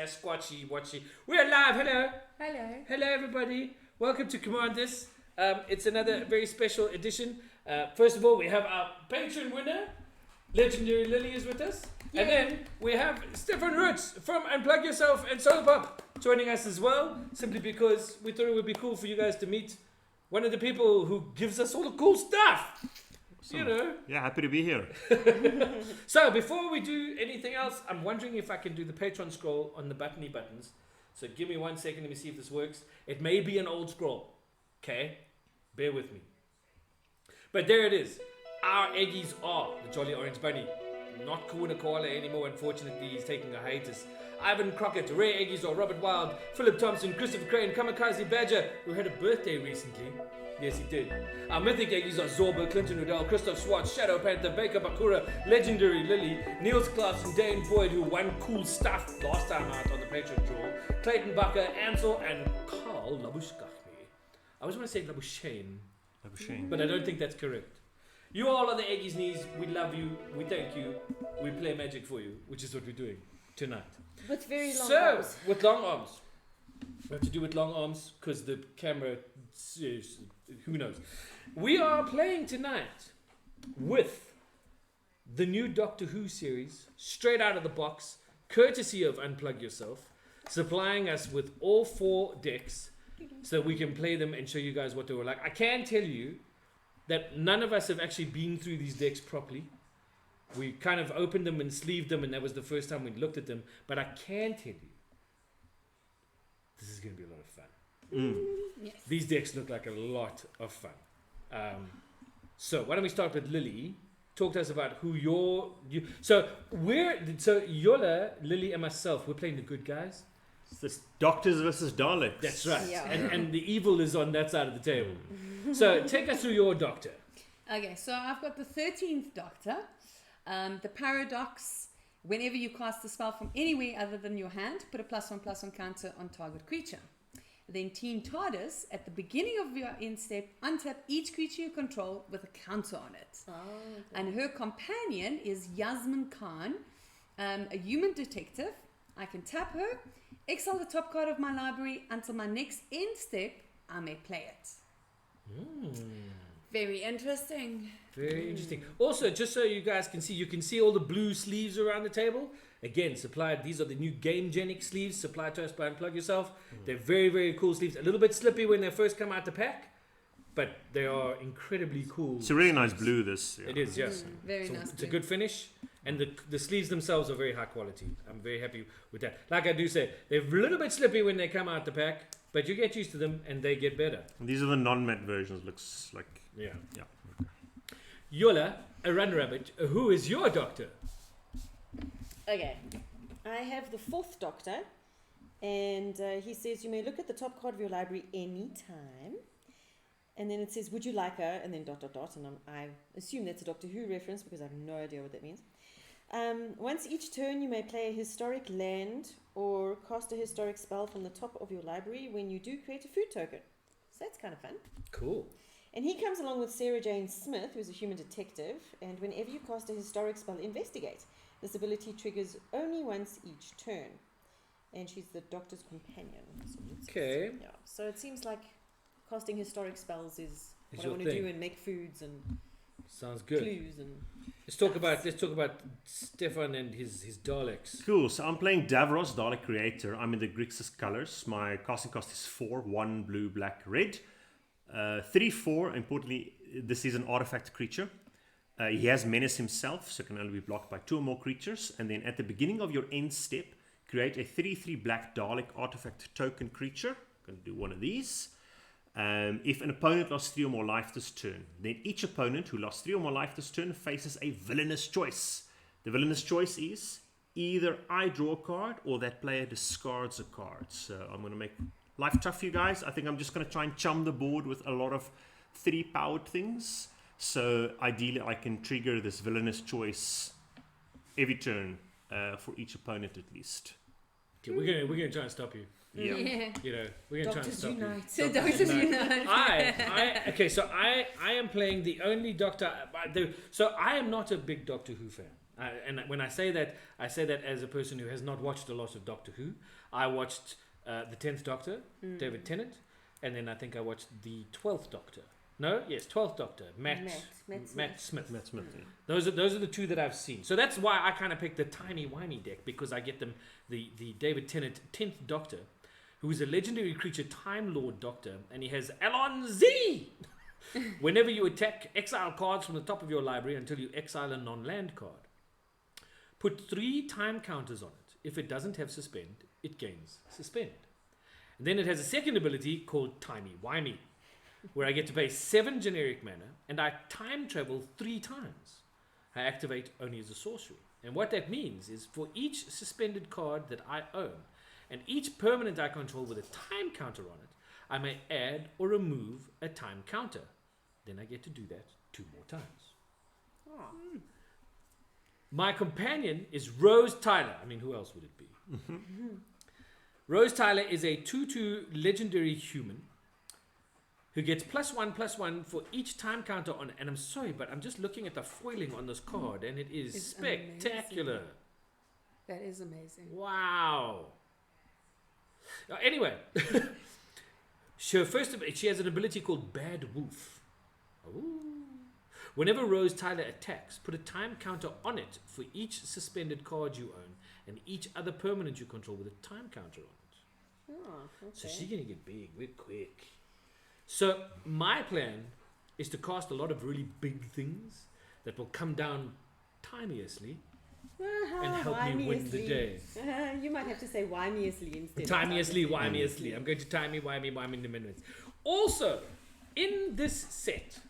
Squatchy, Watchy. We're live. Hello. Hello. Hello, everybody. Welcome to CommandThis. It's another very special edition. First of all, we have our patron winner. Legendary Lily is with us. Yay. And then we have Stefan Roots from Unplug Yourself and Solar Pop joining us as well, simply because we thought it would be cool for you guys to meet one of the people who gives us all the cool stuff. You know. Yeah, happy to be here. So before we do anything else, I'm wondering if I can do the Patreon scroll on the buttony buttons. So give me 1 second, let me see if this works. It may be an old scroll. Okay? Bear with me. But there it is. Our Eggies are the Jolly Orange Bunny. Not Kuna Koala anymore, unfortunately, he's taking a hiatus. Ivan Crockett, Ray Eggies or Robert Wild, Philip Thompson, Christopher Crane, Kamikaze Badger, who had a birthday recently. Yes, he did. Our mythic Eggies are Zorba, Clinton Udell, Christoph Schwartz, Shadow Panther, Baker Bakura, Legendary Lily, Niels Klaas and Dane Boyd, who won cool stuff last time out on the Patreon draw, Clayton Bucker, Ansel, and Carl Labushkachmi. I always want to say Labushane, but I don't think that's correct. You all are the Eggies knees. We love you. We thank you. We play magic for you, which is what we're doing tonight. With very long arms. With long arms. We have to do with long arms because the camera, who knows. We are playing tonight with the new Doctor Who series, straight out of the box, courtesy of Unplug Yourself, supplying us with all 4 decks so that we can play them and show you guys what they were like. I can tell you that none of us have actually been through these decks properly. We kind of opened them and sleeved them, and that was the first time we looked at them. But I can tell you, this is going to be a lot of fun. Yes. These decks look like a lot of fun. So why don't we start with Lily? Talk to us about who So Yola, Lily, and myself, we're playing the good guys. It's this Doctors versus Daleks. That's right. Yeah. And the evil is on that side of the table. So take us through your Doctor. Okay, so I've got the 13th Doctor. The Paradox. Whenever you cast a spell from anywhere other than your hand, put a +1/+1 counter on target creature. Then Teen TARDIS, at the beginning of your end step, untap each creature you control with a counter on it. Oh, okay. And her companion is Yasmin Khan, a human detective. I can tap her, exile the top card of my library until my next end step, I may play it. Very interesting. Very interesting. Also, just so you guys can see all the blue sleeves around the table. Again, supplied. These are the new Game Genic sleeves supplied to us by Unplug Yourself. They're very, very cool sleeves. A little bit slippy when they first come out the pack, but they are incredibly cool. It's a really nice blue, this. Yeah. It is, yes. Very nice. It's a good finish, and the sleeves themselves are very high quality. I'm very happy with that. Like I do say, they're a little bit slippy when they come out the pack, but you get used to them and they get better. And these are the non-matte versions. Looks like... Yeah. Yeah. Yola, a run rabbit, who is your Doctor? Okay, I have the 4th Doctor, and he says you may look at the top card of your library anytime. And then it says, would you like her? And then ... And I assume that's a Doctor Who reference because I have no idea what that means. Once each turn, you may play a historic land or cast a historic spell from the top of your library. When you do, create a food token. So that's kind of fun. Cool. And he comes along with Sarah Jane Smith, who's a human detective. And whenever you cast a historic spell, investigate. This ability triggers only once each turn. And she's the Doctor's companion. Okay. Yeah. So it seems like casting historic spells is what I your want to thing. do and make foods and Sounds good. clues and Let's talk about Stefan and his Daleks. Cool. So I'm playing Davros, Dalek Creator. I'm in the Grixis colors. My casting cost is 4, 1 blue, black, red. 3/4. Importantly, this is an artifact creature. He has menace himself, so can only be blocked by 2 or more creatures. And then at the beginning of your end step, create a 3/3 black Dalek artifact token creature. I'm going to do one of these. If an opponent lost 3 or more life this turn, then each opponent who lost 3 or more life this turn faces a villainous choice. The villainous choice is either I draw a card or that player discards a card. So I'm going to make life tough for you guys. I think I'm just going to try and chum the board with a lot of 3-powered things. So ideally I can trigger this villainous choice every turn for each opponent at least. Okay, we're gonna try and stop you. Yeah. You know, we're gonna Doctors try and stop Unite. you. Doctors Unite. Okay, so I am playing the only Doctor. So I am not a big Doctor Who fan. And when I say that as a person who has not watched a lot of Doctor Who. I watched the 10th Doctor, David Tennant, and then I think I watched the 12th Doctor. No, yes, 12th Doctor, Matt Smith. Matt Smith. Yeah. Those are the two that I've seen. So that's why I kind of picked the timey-wimey deck, because I get them the David Tennant 10th Doctor, who is a legendary creature Time Lord Doctor, and he has Alon Z. Whenever you attack, exile cards from the top of your library until you exile a non-land card. Put 3 time counters on it. If it doesn't have suspend, it gains suspend. And then it has a second ability called timey-wimey, where I get to pay 7 generic mana, and I time travel 3 times. I activate only as a sorcery. And what that means is for each suspended card that I own, and each permanent I control with a time counter on it, I may add or remove a time counter. Then I get to do that 2 more times. Oh. My companion is Rose Tyler. I mean, who else would it be? Rose Tyler is a 2/2 legendary human who gets +1/+1 for each time counter on. And I'm sorry, but I'm just looking at the foiling on this card, and it is It's spectacular. amazing. That is amazing. Wow. Anyway, she has an ability called Bad Wolf. Ooh. Whenever Rose Tyler attacks, put a time counter on it for each suspended card you own and each other permanent you control with a time counter on it. Oh, okay. So she's going to get big real quick. So my plan is to cast a lot of really big things that will come down timeously and help me win the day. You might have to say wimiously instead. Wimiously. I'm going to wimey in a minute. Also, in this set,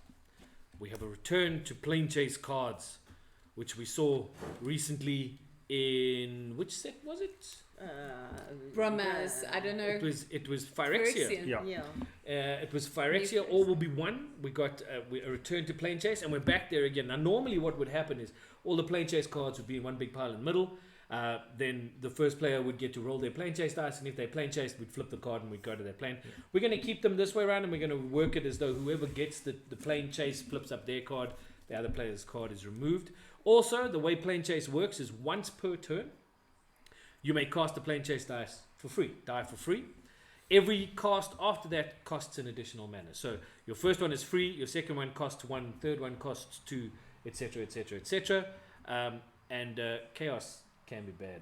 we have a return to plane chase cards, which we saw recently in which set was it? Brahmas, I don't know. It was Phyrexia. Yeah. It was Phyrexia. All will be one. We got a return to plane chase, and we're back there again. Now, normally what would happen is all the plane chase cards would be in one big pile in the middle. Then the first player would get to roll their plane chase dice, and if they plane chased, we'd flip the card and we'd go to their plane. Yeah. We're going to keep them this way around, and we're going to work it as though whoever gets the plane chase flips up their card, the other player's card is removed. Also, the way plane chase works is once per turn, you may cast the plane chase dice for free. Every cast after that costs an additional mana. So your first one is free, your second one costs 1, third one costs 2, etc., etc., etc. And chaos can be bad.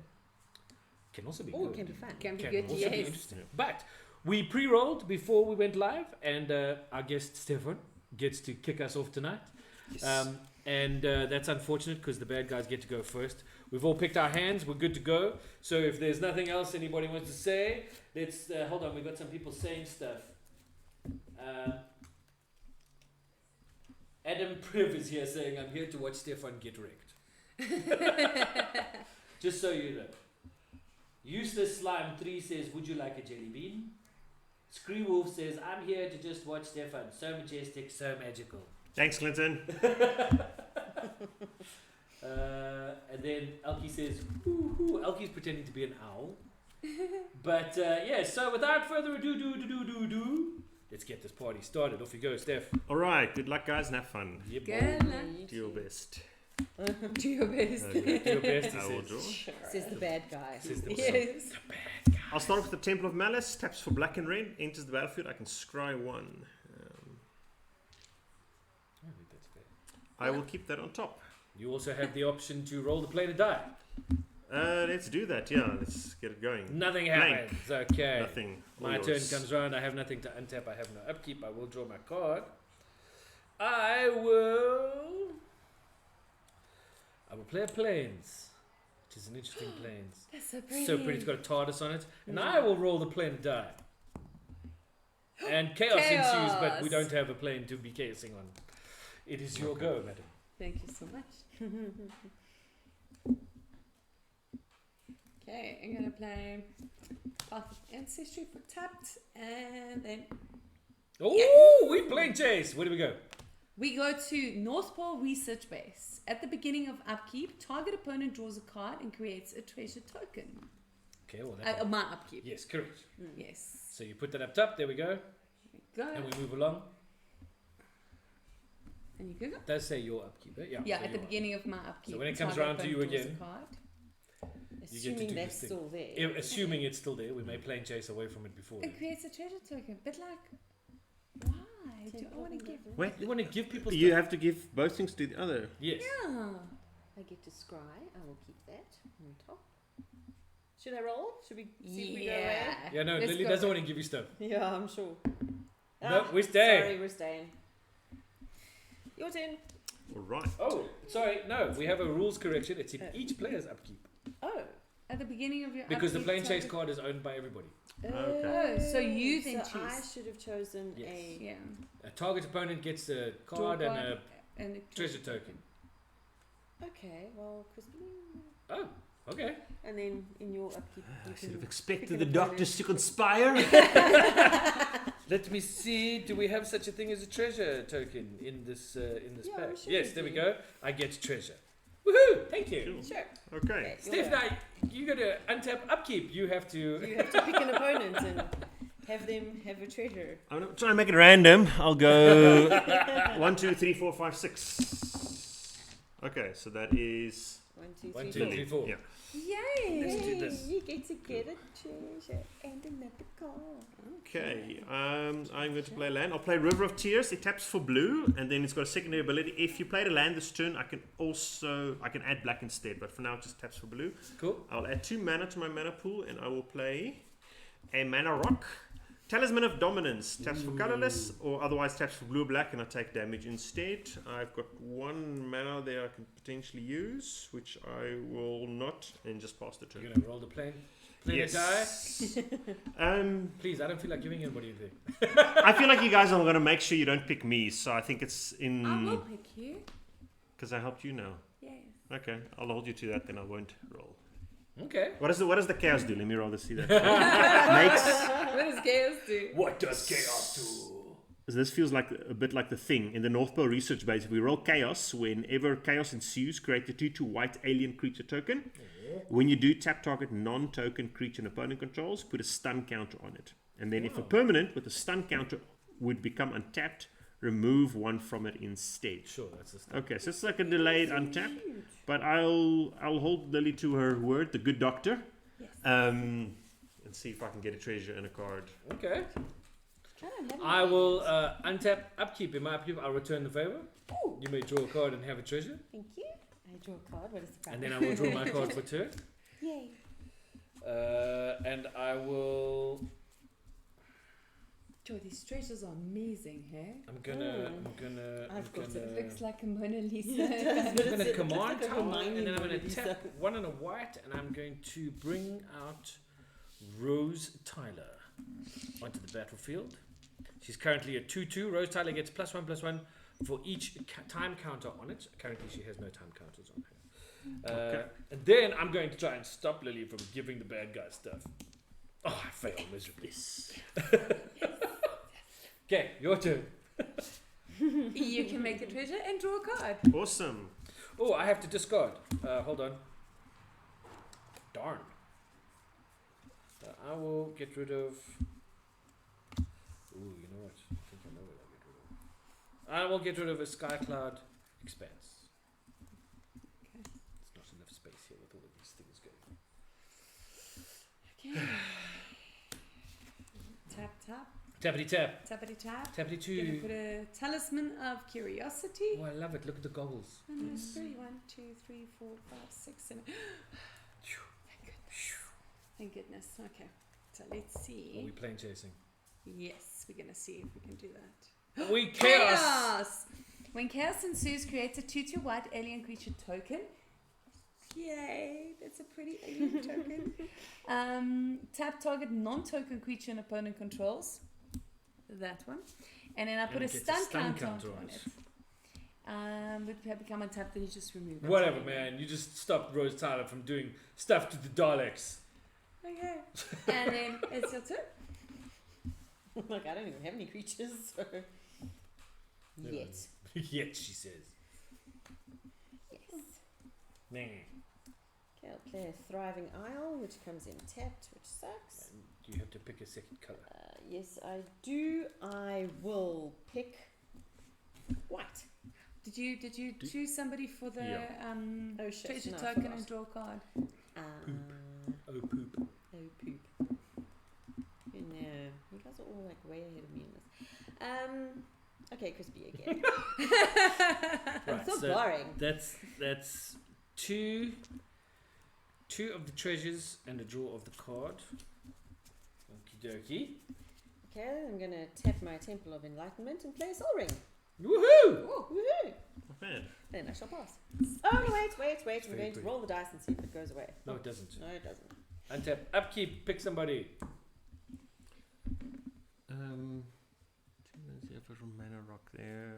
Can also be good. Can be fun. Can be Can good, also be yes. interesting. But we pre-rolled before we went live, and our guest Stefan gets to kick us off tonight. Yes. And that's unfortunate because the bad guys get to go first. We've all picked our hands. We're good to go. So if there's nothing else anybody wants to say, let's hold on. We've got some people saying stuff. Adam Priv is here saying, "I'm here to watch Stefan get wrecked." Just so you know. Useless Slime 3 says, "Would you like a jelly bean?" Scree Wolf says, "I'm here to just watch Stefan. So majestic, so magical." Thanks, Clinton. And then Elkie says, "Ooh." Elkie's pretending to be an owl. But yeah, so without further ado, let's get this party started. Off you go, Steph. All right. Good luck, guys, and have fun. Yep. Good luck. Do your best. Do your best. Okay. Do your best, he I will says. draw. Says the bad guy. Says the Yes. I'll start with the Temple of Malice. Taps for black and red. Enters the battlefield. I can scry 1. I think that's fair. I will keep that on top. You also have the option to roll the plane of die. Let's do that. Yeah, let's get it going. Nothing Blank. happens. Okay. Nothing. All My turn yours. comes round. I have nothing to untap. I have no upkeep. I will draw my card. I will play a planes, which is an interesting planes. That's so pretty. So pretty. It's got a TARDIS on it, and I will roll the plane of die. And chaos ensues, but we don't have a plane to be chaosing on. It is your go, madam. Thank you so much. Okay, I'm gonna play Path of Ancestry for tapped, and then Oh, we plane chase. Where do we go? we go to North Pole Research Base. At the beginning of upkeep, target opponent draws a card and creates a treasure token. Okay, well, that My upkeep. yes, correct. Yes. So you put that up top. There we go, Go. and we move along. And you Google. It does say your upkeep. Yeah, Yeah, so at the you are. beginning of my upkeep. So when it comes target around to you opponent draws a again, card. You get to Assuming do that's this thing. still there. Assuming it's still there, we may plane chase away from it before. It then. creates a treasure token, but like, why? Do I want to give? Wait, You want to give people you stuff. have to give both things to the other. Yes. Yeah. I get to scry. I will keep that on top. Should I roll? Should we see if we go away? Yeah, no, Let's Lily go. doesn't want to give you stuff. Yeah, I'm sure. No, we're staying. Sorry, we're staying. Your turn. All right. Oh, sorry, no, we have a rules correction. It's in each player's upkeep. Oh. At the beginning of your Because the upkeep, plane chase target- card is owned by everybody. Oh, so you then So I choose. should have chosen Yes. a. Yeah. A target opponent gets a Draw card and card a and treasure token. Okay, well, Crispin. Oh, okay. And then in your upkeep, you I should can have expected pick the an doctors to conspire. Let me see. Do we have such a thing as a treasure token in this Yeah, pack? I'm sure Yes, we there we do. go. I get treasure. Woohoo! Thank you. Cool. Sure. Okay. Okay, Steph, now you got to untap upkeep. You have to. you have to pick an opponent and have them have a treasure. I'm gonna try and make it random. I'll go 1, 2, 3, 4, 5, 6. Okay, so that is 1, 2, 3, 1, 2, 4. 3, 4. Yeah. Yay! Let's do this. You get to get a treasure and another card. Okay. I'm going to play land. I'll play River of Tears. It taps for blue, and then it's got a secondary ability. If you play the land this turn, I can add black instead. But for now, it just taps for blue. Cool. I'll add 2 mana to my mana pool, and I will play a mana rock. Talisman of Dominance taps for colorless, or otherwise taps for blue or black, and I take damage instead. I've got 1 mana there I can potentially use, which I will not, and just pass the You're turn. gonna roll the plane. Plane a die. Please, I don't feel like giving anybody anything. I feel like you guys are going to make sure you don't pick me, so I think it's I will in pick you. because I helped you now. Yes. Okay, I'll hold you to that, then I won't roll. Okay. What does the chaos do? Let me roll to see that. Makes What does chaos do? What does chaos do? this feels like a bit like the thing in the North Pole research base. If we roll chaos, whenever chaos ensues, create a 2/2 white alien creature token. When you do, tap target non-token creature an opponent controls, put a stun counter on it. And then if a permanent with a stun counter would become untapped, remove 1 from it instead. Sure, that's the stuff. Okay, so it's like a delayed untap, but I'll hold Lily to her word, the good doctor, Yes. and see if I can get a treasure and a card. Okay. I don't have I any will cards. untap upkeep. In my upkeep, I'll return the favor. Ooh, You may draw a card and have a treasure, thank you. I draw a card. What is the card? and then I will draw my card for turn. Yay. And I will. Joy, these treasures are amazing, hey? I'm gonna. I've got it. It looks like a Mona It Lisa. does, I'm but gonna it's command like a tower, Hermione and then I'm Mona gonna Lisa. tap 1 and a white, and I'm going to bring out Rose Tyler onto the battlefield. She's currently a 2/2. Rose Tyler gets +1/+1 for each time counter on it. Currently, she has no time counters on her. Okay. And then I'm going to try and stop Lily from giving the bad guy stuff. Oh, I failed miserably. Okay, your turn. You can make a treasure and draw a card. Awesome. Oh, I have to discard. Hold on. Darn. I will get rid of. Ooh, you know what? I think I know what I'll get rid of. I will get rid of a Skycloud Expanse. Okay. There's not enough space here with all of these things going. Okay. Tap, tap. Tappity tap. Tappity tap. Tappity You're going to two. put a talisman of curiosity. Oh, I love it. Look at the goggles. And there's 3, 1, 2, 3, 4, 5, 6, 7. Thank goodness. Thank goodness. Okay. So let's Are see. we plane chasing? Yes, we're going to see if we can do that. We chaos! Chaos! When chaos ensues, creates a 2/2 white alien creature token. Yay! That's a pretty alien token. Tap target non-token creature an opponent controls. That one. And then I put And a it gets stun, a stun counter counter on on it. Would have become untapped, then you just remove it. Whatever, man. You just stopped Rose Tyler from doing stuff to the Daleks. Okay. And then it's your turn. Like, I don't even have any creatures, so. Yeah. Yet. Yet, she says. Yes. Nah. Okay, I'll play a Thriving Isle, which comes in tapped, which sucks. You have to pick a second color. Yes, I do. I will pick white. Did you choose somebody for the Yeah. Oh shit! treasure no, I token forgot. and draw a card? Oh poop. Oh poop. No, you guys are all like way ahead of me in this. Okay, Crispy again. Right, so so boring. that's two of the treasures and a draw of the card. Okie dokie. Okay, I'm gonna tap my Temple of Enlightenment and play a Soul Ring. Woohoo! Oh, woohoo! Not bad. Then I shall pass. Oh, wait. I'm Very going to pretty. roll the dice and see if it goes away. No, it doesn't. No, it doesn't. Untap. Upkeep. Pick somebody. You have a mana rock there.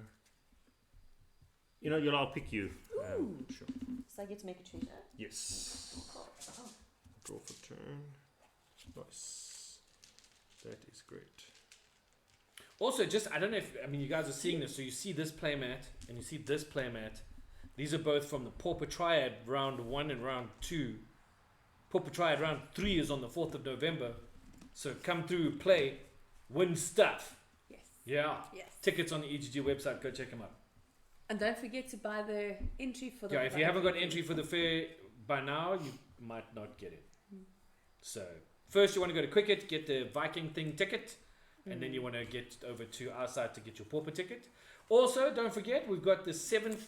I'll pick you. Ooh. Sure. So I get to make a treasure. Yes. Oh. Draw for turn. Nice. That is great. Also, I don't know if you guys are seeing this. So you see this playmat and you see this playmat. These are both from the Pauper Triad round 1 and round 2. Pauper Triad round 3 is on the 4th of November. So come through, play, win stuff. Yes. Yeah. Yes. Tickets on the EGG website. Go check them out. And don't forget to buy the entry for the. Yeah, if you haven't got entry for the fair by now, you might not get it. So first you want to go to Quicket, get the Viking thing ticket, and then you want to get over to our site to get your Pauper ticket. Also, don't forget, we've got the 7th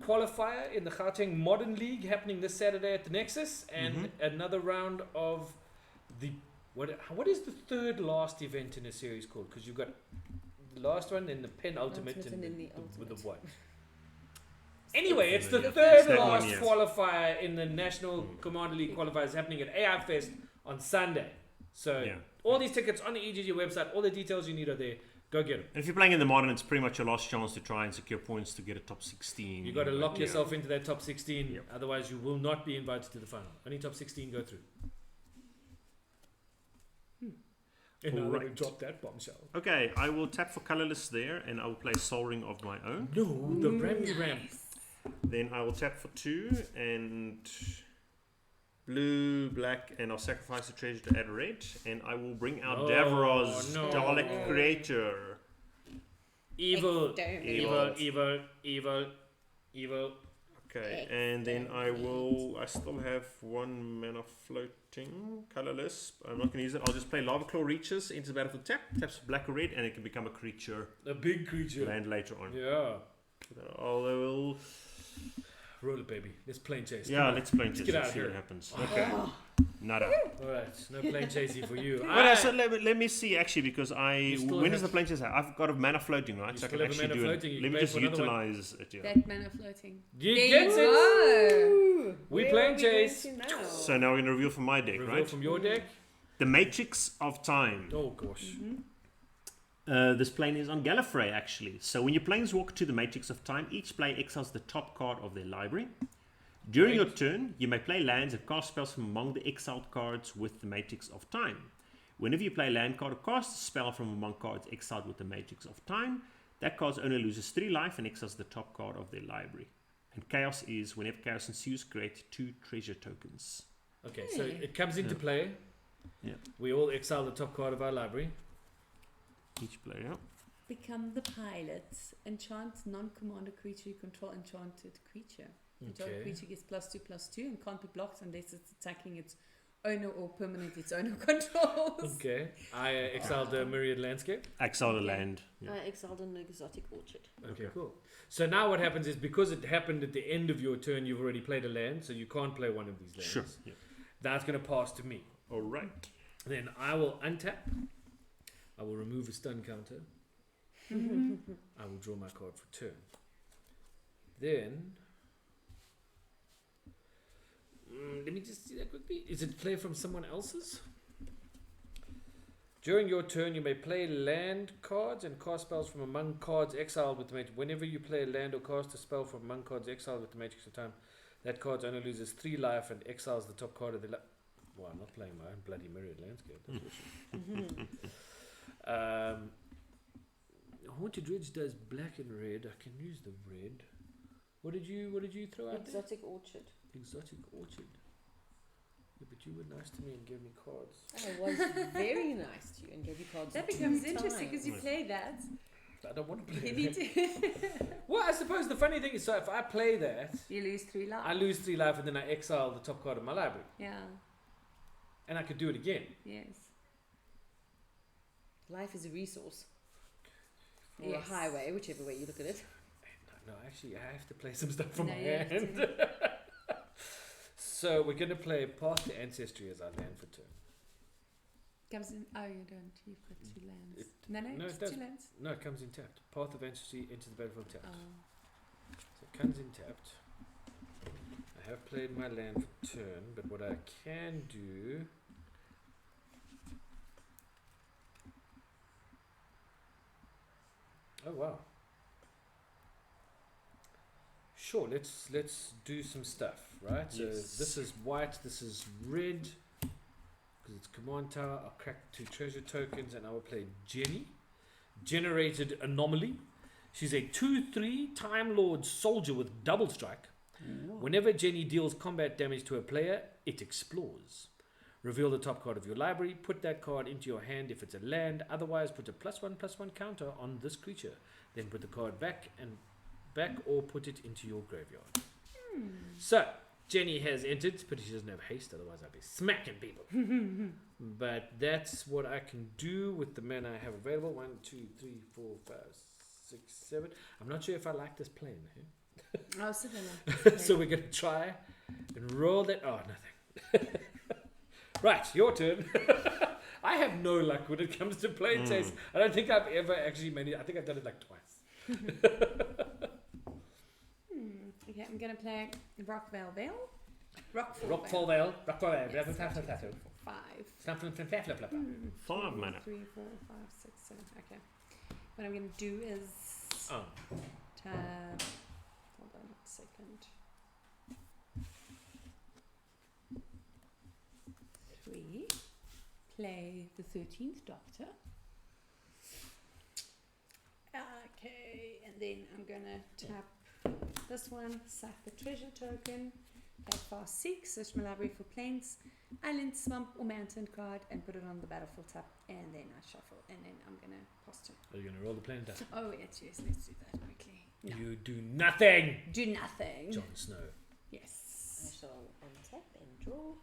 qualifier in the Gauteng Modern League happening this Saturday at the Nexus, and another round of the what is the third last event in a series called? Because you've got the last one, then the penultimate, Ultimate, and then the ultimate. with the what? Anyway, it's the Yeah. third It's that one, last yes. qualifier in the National Commander League qualifiers happening at AI Fest on Sunday. So Yeah. all these tickets on the EGG website, all the details you need are there. Go get them. And if you're playing in the modern, it's pretty much your last chance to try and secure points to get a top 16. You got to lock Yeah. yourself into that top 16, Yep. otherwise you will not be invited to the final. Only top 16 go through. And now that Alright. we've dropped that bombshell. Okay, I will tap for colorless there, and I will play Soul Ring of my own. No, the Rammy Ram. Then I will tap for 2 and blue, black, and I'll sacrifice a treasure to add red, and I will bring out Oh, Davros, no. Dalek Creator. Evil, Exterminate. evil. Okay, and then I still have 1 mana floating, colorless. I'm not going to use it. I'll just play Lava Claw Reaches into the battlefield taps black or red, and it can become a creature A big creature. land later on. Yeah. Although Roll it, baby. Let's plane chase. yeah, Come on. let's play Let's this get and out of see here. what happens. Okay, nada. Alright, no plane chasey for you. Well, so let me see actually, because You still when have- does the plane chase have? I've got a mana floating, right? You So I still can have a actually mana do floating, it. you Let can me pay just for another one. utilize it. Yeah. That mana floating. You There get you it? go. Ooh, We where playing are we going chase. to now? So now we're going to reveal from my deck, Reveal right? from your deck. The Matrix of Time. Oh gosh. This plane is on Gallifrey, actually. So when you planeswalk to the Matrix of Time, each player exiles the top card of their library. During your turn, you may play lands and cast spells from among the exiled cards with the Matrix of Time. Whenever you play a land card or cast a spell from among cards exiled with the Matrix of Time, that card only loses 3 life and exiles the top card of their library. And chaos is whenever chaos ensues, create 2 treasure tokens. Okay, so it comes into play. Yeah. We all exile the top card of our library. Each player. Become the pilot. Enchant non-commander creature you control. Enchanted creature. Enchanted Okay. creature gets +2/+2 and can't be blocked unless it's attacking its owner or permanent its owner controls. Okay. I exiled the Myriad Landscape. Exile the Okay. land. Yeah. I exiled an exotic orchard. Okay, cool. So now what happens is, because it happened at the end of your turn, you've already played a land, so you can't play one of these lands. Sure. Yeah. That's going to pass to me. All right. Then I will untap. I will remove a stun counter. I will draw my card for turn. Then, let me just see that quickly. Is it play from someone else's? During your turn, you may play land cards and cast spells from among cards exiled with the Matrix. Whenever you play a land or cast a spell from among cards exiled with the Matrix of Time, that card only loses 3 life and exiles the top card of the well, I'm not playing my own bloody Myriad Landscape. That's for sure. Haunted Ridge does black and red. I can use the red. What did you throw out there? Exotic orchard. Exotic Orchard. Yeah, but you were nice to me and gave me cards. I was very nice to you and gave you cards. That 2 becomes interesting because you times. play that I don't want to play You need that. to. Well, I suppose the funny thing is, so if I play that, You lose 3 lives. I lose 3 life and then I exile the top card of my library. Yeah. And I could do it again. Yes. Life is a resource. Or Yes. a highway, whichever way you look at it. No, actually, I have to play some stuff from No, my you have hand. to. So we're going to play Path to Ancestry as our land for turn. Comes in. Oh, you don't. You've got 2 lands. It- No, no, just it does. 2 lands. No, it comes in tapped. Path of Ancestry enters the battlefield tapped. Oh. So it comes in tapped. I have played my land for turn, but what I can do... Oh wow. Sure, let's do some stuff, right? So Yes. this is white, this is red, because it's command tower. I'll crack 2 treasure tokens and I will play Jenny. Generated Anomaly. She's a 2/3 Time Lord soldier with double strike. Whenever Jenny deals combat damage to a player, it explores. Reveal the top card of your library, put that card into your hand if it's a land, otherwise put a +1/+1 counter on this creature. Then put the card back or put it into your graveyard. So, Jenny has entered, but she doesn't have haste, otherwise I'd be smacking people. But that's what I can do with the mana I have available. 1, 2, 3, 4, 5, 6, 7. I'm not sure if I like this plan. Oh, so then So we're going to try and roll that. Oh, nothing. Right, your turn. I have no luck when it comes to playing chase. I don't think I've ever actually managed. I think I've done it like twice. Okay, I'm going to play Rockvale Vale. Rockfall Vale. Rockfall Yes, Vale. 5. 5 mana. 3, 4, 5, 6, 7. Okay. What I'm going to do is Oh, tab. Hold on a second. 3. Play the 13th Doctor. Okay, and then I'm going to tap this one, sack the treasure token, play fast 6, search my library for plains, island, swamp, or mountain card, and put it on the battlefield tab, and then I shuffle, and then I'm going to pass turn. are you going to roll the plane down? Oh, yes, let's do that quickly. No. You do nothing, Do nothing. Jon Snow. I Yes. shall untap and draw.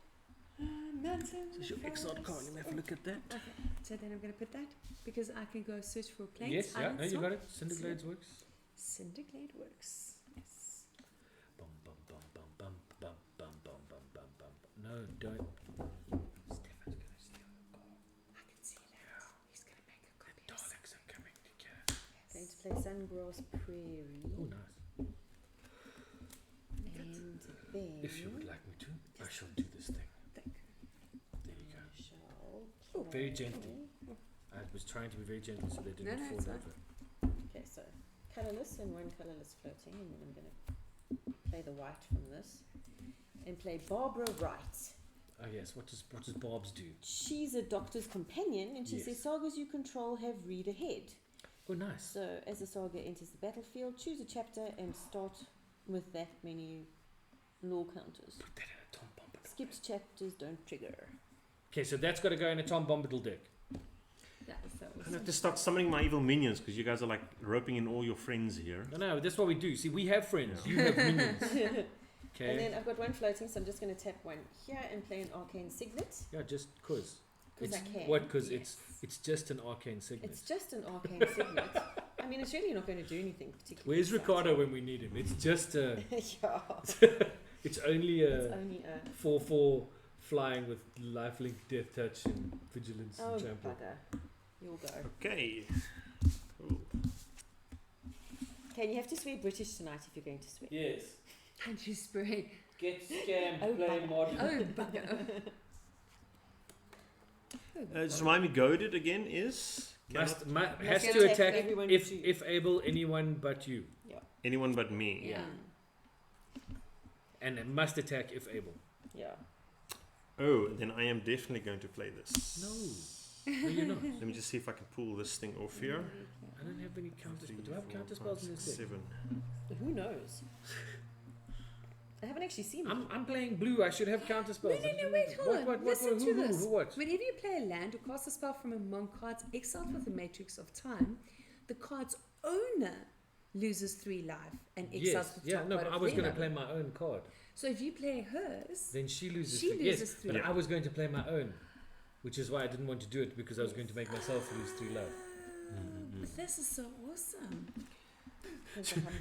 Mountain. This is your exiled card. Let me have a look at that. Okay, so then I'm going to put that because I can go search for plains. Yes, yeah, island, no, you swamp. got it. Cinderglades works. Cinderglade works. Yes. Bum, bum, bum, bum, bum, bum, bum, bum, bum, bum, bum. No, don't. Stefan's going to steal your card. I can see that. He's going to make a copy. of Daleks are coming together. Going to play Sungrass Prairie. Oh, nice. And then If you would like me to, I shall do this thing. Thank There you go. I shall Oh, very play- gently. I was trying to be very gentle so they didn't No, no, fall it's over. Okay, so colourless and 1 colourless floating, and then I'm going to play the white from this and play Barbara Wright. Oh yes, what does Barb's do? She's a doctor's companion, and she Yes. says sagas you control have read ahead. Oh nice. So as the saga enters the battlefield, choose a chapter and start with that many lore counters. Put that in a Tom Bombadil. Skipped chapters don't trigger. Okay, so that's got to go in a Tom Bombadil deck. That is so I awesome. have to start summoning my evil minions because you guys are like roping in all your friends here. No, that's what we do. See, we have friends. Yeah. You have minions. And Okay. then I've got 1 floating, so I'm just going to tap 1 here and play an arcane signet Yeah, just cause. because I It's- can. What? Because Yes. it's just an arcane signet. It's just an arcane signet. I mean, it's really not going to do anything particularly. Where's Ricardo when we need him? It's just a. Yeah, It's only it's a only a 4/4 flying with lifelink, death touch, and vigilance oh and trample. bugger. You'll go. Okay. Cool. Okay, you have to swear British tonight if you're going to swear. Yes. And you spray. Get scammed. Oh, play bugger. modern. Oh, bugger. Just remind me, goaded again is Has Must to attack attack everyone if but you. if able anyone but you, anyone but me. Yeah. and it must attack if able. Yeah. Oh, then I am definitely going to play this. No, you're not. Let me just see if I can pull this thing off here. I don't have any counter spells. Do I have counter spells in this deck? 7. Who knows? I haven't actually seen it. I'm playing blue. I should have counter spells. No, wait, hold on. What, Listen to who, this. Who, what? Whenever you play a land or cast a spell from among cards exiled with the Matrix of Time, the card's owner loses 3 life and exiles Yes. the Yeah. top No, card but I of was their going to play number. my own card. So if you play hers, Then she loses. She 3. loses Yes, 3. but Yeah. I was going to play my own, which is why I didn't want to do it because I was going to make myself lose 3 life. But this is so awesome.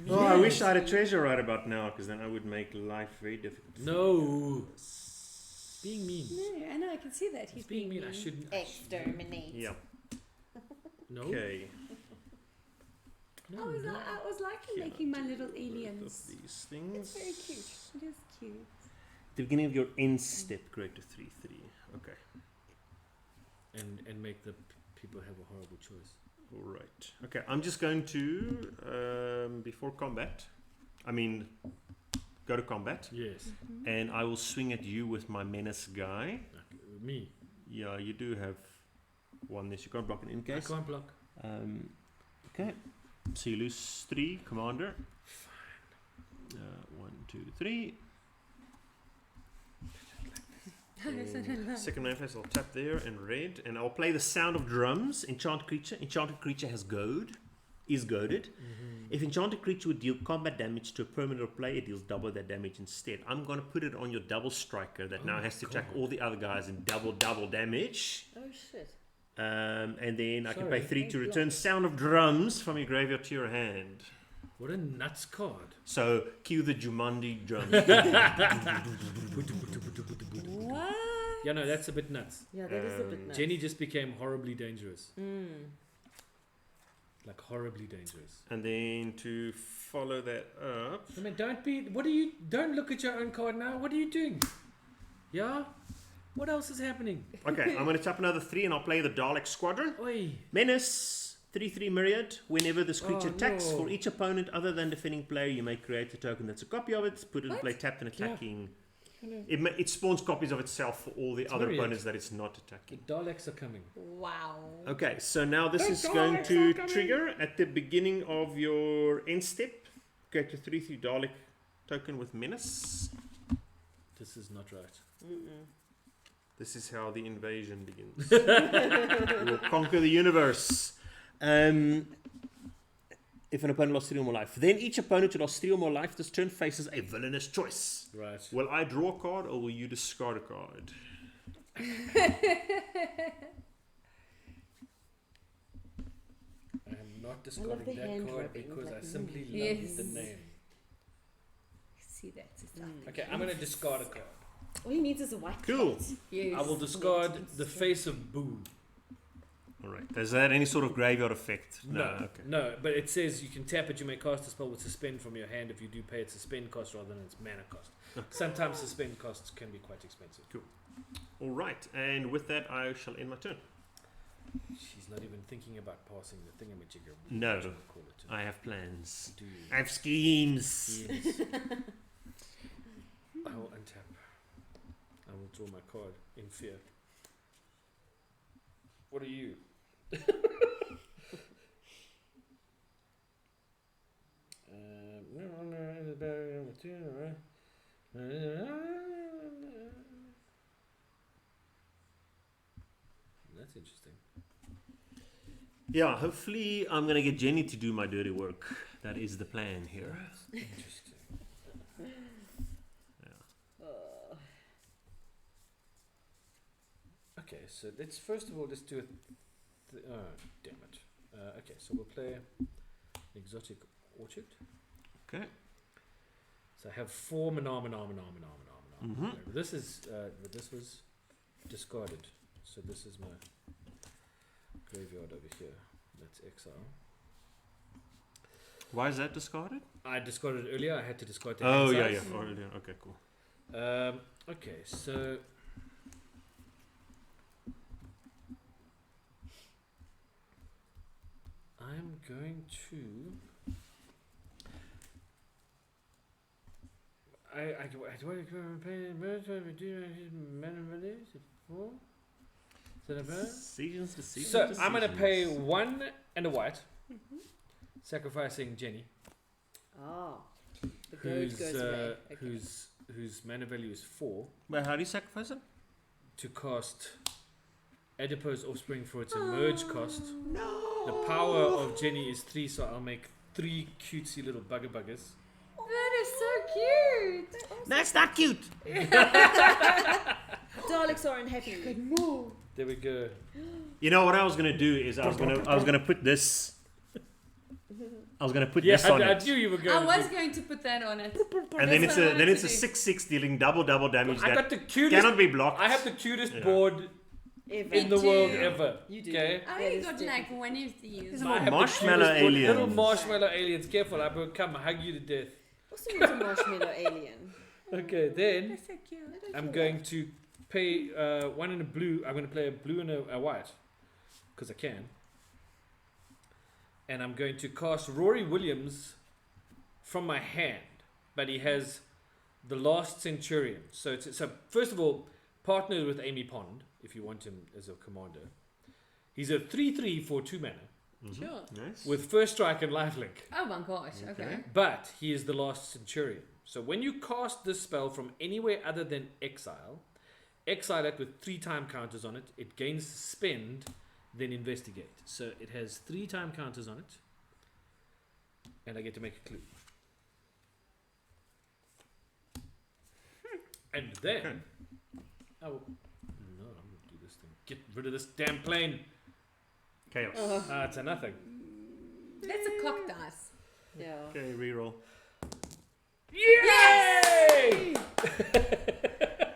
Oh, I wish I had a treasure right about now, because then I would make life very difficult. No. Being mean. No, I know, I can see that. He's He's being mean. I shouldn't. Exterminate. Yeah. No. Okay. No. I was liking Cannot making my do little both of aliens. these things. It's very cute. It is cute. At the beginning of your end step, create a 3/3. Okay. And make the people have a horrible choice. All right. Okay. I'm just going to before combat. I mean, go to combat, Yes. and I will swing at you with my menace guy. Like, me. Yeah, you do have one this. You can't block it in I case. can't block. Okay. So you lose 3, commander. Fine. 1, 2, 3. Second main phase, I'll tap there and red, and I'll play the sound of drums. Enchanted creature. Enchanted creature has goad. Is goaded. If enchanted creature would deal combat damage to a permanent or player, it deals double that damage instead. I'm gonna put it on your double striker that now has to attack all the other guys in double damage. Oh shit. And then I can Sorry. pay 3 to Thank return God. sound of drums from your graveyard to your hand. What a nuts card. So cue the Jumanji drums. What? Yeah, no, that's a bit nuts. Yeah, that is a bit nuts. Jenny just became horribly dangerous. Mm. Like horribly dangerous. And then to follow that up, I mean, don't look at your own card now. What are you doing? Yeah? What else is happening? okay, I'm going to tap another 3 and I'll play the Dalek Squadron. Oi. Menace, 3/3 Myriad. Whenever this creature Oh, attacks, no. for each opponent other than defending player, you may create a token that's a copy of it, put it in What? play tapped and Yeah. attacking. It spawns copies of itself for all the It's other Myriad. opponents that it's not The attacking. Daleks are coming. Wow. Okay, so now this The is going Daleks to are coming. trigger at the beginning of your end step. Create a 3/3 Dalek token with Menace. This is not right. Mm-mm. This is how the invasion begins. We'll conquer the universe. If an opponent lost 3 or more life, then each opponent who lost 3 or more life this turn faces a villainous choice. Right. Will I draw a card or will you discard a card? I am not the discarding that hand card rubbing, because I like, simply love Yes. the name. See that? It's like Mm. Okay, I'm going to discard a card. All he needs is a white Cool. cat. yes. I will discard the face of Boo. Alright. Does that have any sort of graveyard effect? No, Okay. no, but it says you can tap it, you may cast a spell with suspend from your hand if you do pay its suspend cost rather than its mana cost. Sometimes suspend costs can be quite expensive. Alright. And with that, I shall end my turn. She's not even thinking about passing the thingamajigger. No. What you call it. I have plans. Do you? I have schemes. Yes. I will untap. I will draw my card in fear. What are you? That's interesting. Yeah, hopefully I'm going to get Jenny to do my dirty work. That is the plan here. Interesting. Okay, so let's first of all just do it. Oh, damn it. Okay, so we'll play Exotic Orchard. Okay. So I have 4 mana. Mhm. This is this was discarded. So this is my graveyard over here. That's exile. Why is that discarded? I discarded it earlier. I had to discard the Oh, hand yeah, size. yeah. Oh, yeah. Okay, cool. Okay, so I'm going to. I do want to pay merge over do mana values at 4. Seasons to seasons. So to I'm going to seasons. pay 1 and a white, sacrificing Jenny, Ah, the goat whose goes away. Okay. whose mana value is 4, Wait, how do you sacrifice it? to cast adipose offspring for its emerge cost. No. The power of Jenny is 3, so I'll make 3 cutesy little buggers. That is so cute. That's not cute. Daleks are unhappy. There we go. You know what I was gonna do is I was gonna put this. I was gonna put Yeah, this on I it, knew you were I going was to. going to put that on it. and then That's it's what I a wanted to 6/6 dealing double damage I that got the cutest. cannot be blocked. I have the cutest Yeah. board Ever. in the Me world too. ever. You do. Okay. I That only is got like one of these. I have the marshmallow cutest board. Little aliens. marshmallow aliens. Careful, I will come hug you to death. What's the little marshmallow alien? Okay, then That's so cute. I'm going to pay 1 in a blue. I'm going to play a blue and a white because I can. And I'm going to cast Rory Williams from my hand, but he has the Last Centurion. So first of all, partner with Amy Pond if you want him as a commander. He's a 3/3 for 2 mana Sure. Nice. with first strike and lifelink. Oh my gosh. Okay. But he is the Last Centurion. So when you cast this spell from anywhere other than exile it with 3 time counters on it. It gains spend, then investigate. So it has 3 time counters on it. And I get to make a clue. And then... Oh, no, I'm going to do this thing. Get rid of this damn plane. Chaos. It's a nothing. That's a cock dice. Yeah. Okay, reroll. Yay!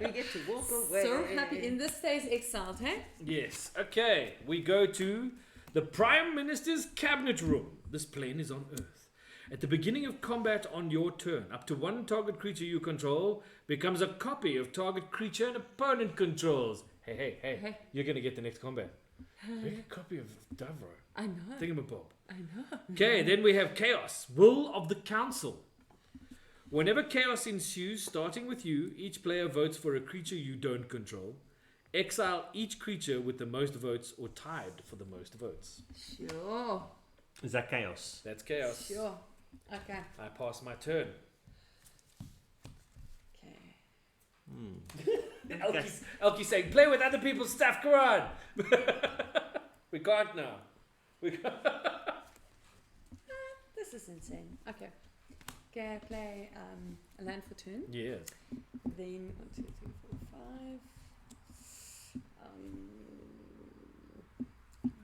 We get to walk away. So happy. In this stays exiled, hey? Yes. Okay. We go to the Prime Minister's Cabinet Room. This plane is on Earth. At the beginning of combat on your turn, up to 1 target creature you control becomes a copy of target creature an opponent controls. Hey. You're going to get the next combat. Make a copy of Davro. I know. Thingamabob. I know. Okay, then we have Chaos. Will of the Council. Whenever chaos ensues, starting with you, each player votes for a creature you don't control. Exile each creature with the most votes or tied for the most votes. Sure. Is that chaos? That's Chaos. Sure. Okay. I pass my turn. Okay. Elkie's saying, play with other people's stuff, come on! We can't now. This is insane. Okay. Okay, I play a land for turn. Yes. Then 1, 2, 3, 4, 5. I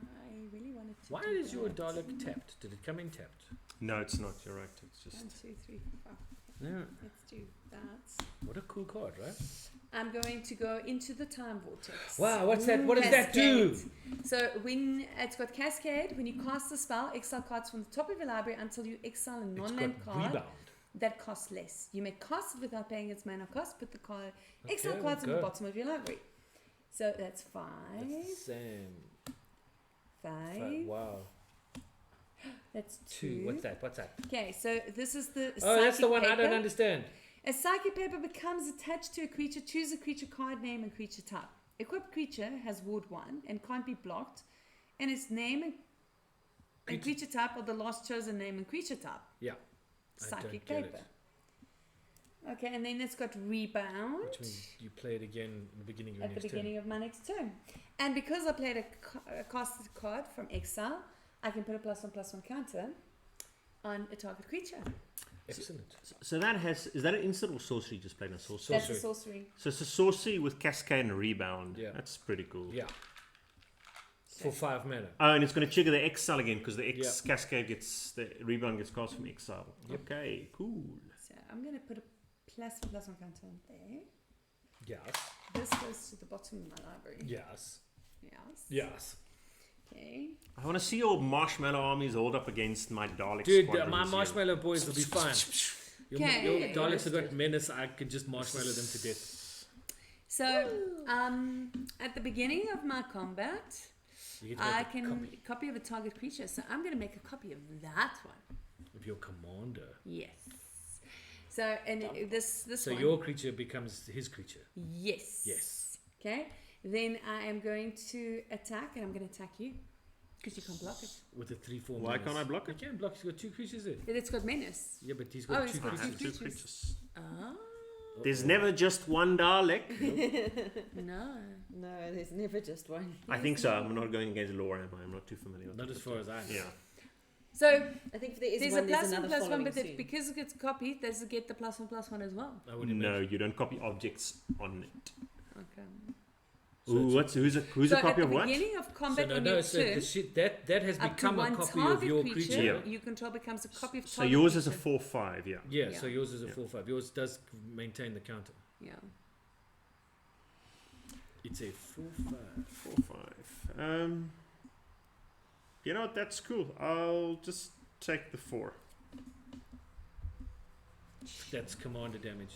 really wanted to. Why do is your that. Dalek tapped? Did it come in tapped? No, it's not. You're right. It's 1, just 2, 3, 4, 5. No. Let's do that. What a cool card, right? I'm going to go into the time vortex. Wow, what's that? What does that do? Cascade. So when it's got Cascade, when you cast the spell, exile cards from the top of your library until you exile a It's non-land got card rebound. that costs less. You may cast it without paying its mana cost. Put the card exile Okay, cards in go. the bottom of your library. So that's 5, That's the same. 5. Wow. That's 2. What's that? What's that? Okay, so this is the. Oh, that's the psychic one I don't paper. understand. A psychic paper becomes attached to a creature. Choose a creature card name and creature type. Equipped creature has ward 1 and can't be blocked, and its name and creature type are the last chosen name and creature type. Yeah. I Psychic don't get paper. Okay, and then it's got rebound Which means you play it again in the beginning of your at the next beginning of my next turn. And because I played a casted card from exile, I can put a +1/+1 counter on a target creature. turn. Excellent. so that has is that an instant or sorcery? Just plain a sorcery. That's a sorcery. So it's a sorcery with cascade and rebound. Yeah. That's pretty cool. Yeah. For 5 mana. Oh, and it's going to trigger the exile again because the cascade gets the rebound gets cast from exile. Yep. Okay, cool. So I'm going to put a +1/+1 counter on there. Yes. This goes to the bottom of my library. Yes. Yes. Yes. Okay. I want to see your marshmallow armies hold up against my Dalek Dude, squadrons my here. marshmallow boys will be fine. Your Okay. Daleks have got menace. I can just marshmallow them to death. So, at the beginning of my combat, You get to I make a can copy copy of a target creature. So I'm going to make a copy of that one. of your commander. Yes. So, and this So one. your creature becomes his creature. Yes. Yes. Okay. Then I am going to attack, and I'm going to attack you because you can't block it. With a 3/4 Why menace. can't I block You it? can block. He's got 2 creatures there. It's got menace. Yeah, but he's Oh, got he's 2 got I creatures. have two creatures. Ah. There's never just one Dalek. No. No, there's never just one. I think so. I'm not going against lore, am I? I'm not too familiar with Not it. as far as I know. Yeah. So I think if there is there's one, a there's plus one another plus one, following but soon. because it gets copied, does it get the plus one as well? I would No, imagine. you don't copy objects on it. Okay. So Ooh, it's- who's so a copy at of the what? beginning of So combat no, on no, your so turn, the shit that has up to become a one copy of target your creature creature. Yeah. you control becomes a copy of So target yours is a creature. 4/5, yeah. Yeah, Yeah. so yours is a Yeah. 4/5. Yours does maintain the counter. Yeah. It's a 4/5. 4/5. You know what? That's cool. I'll just take the 4. That's commander damage.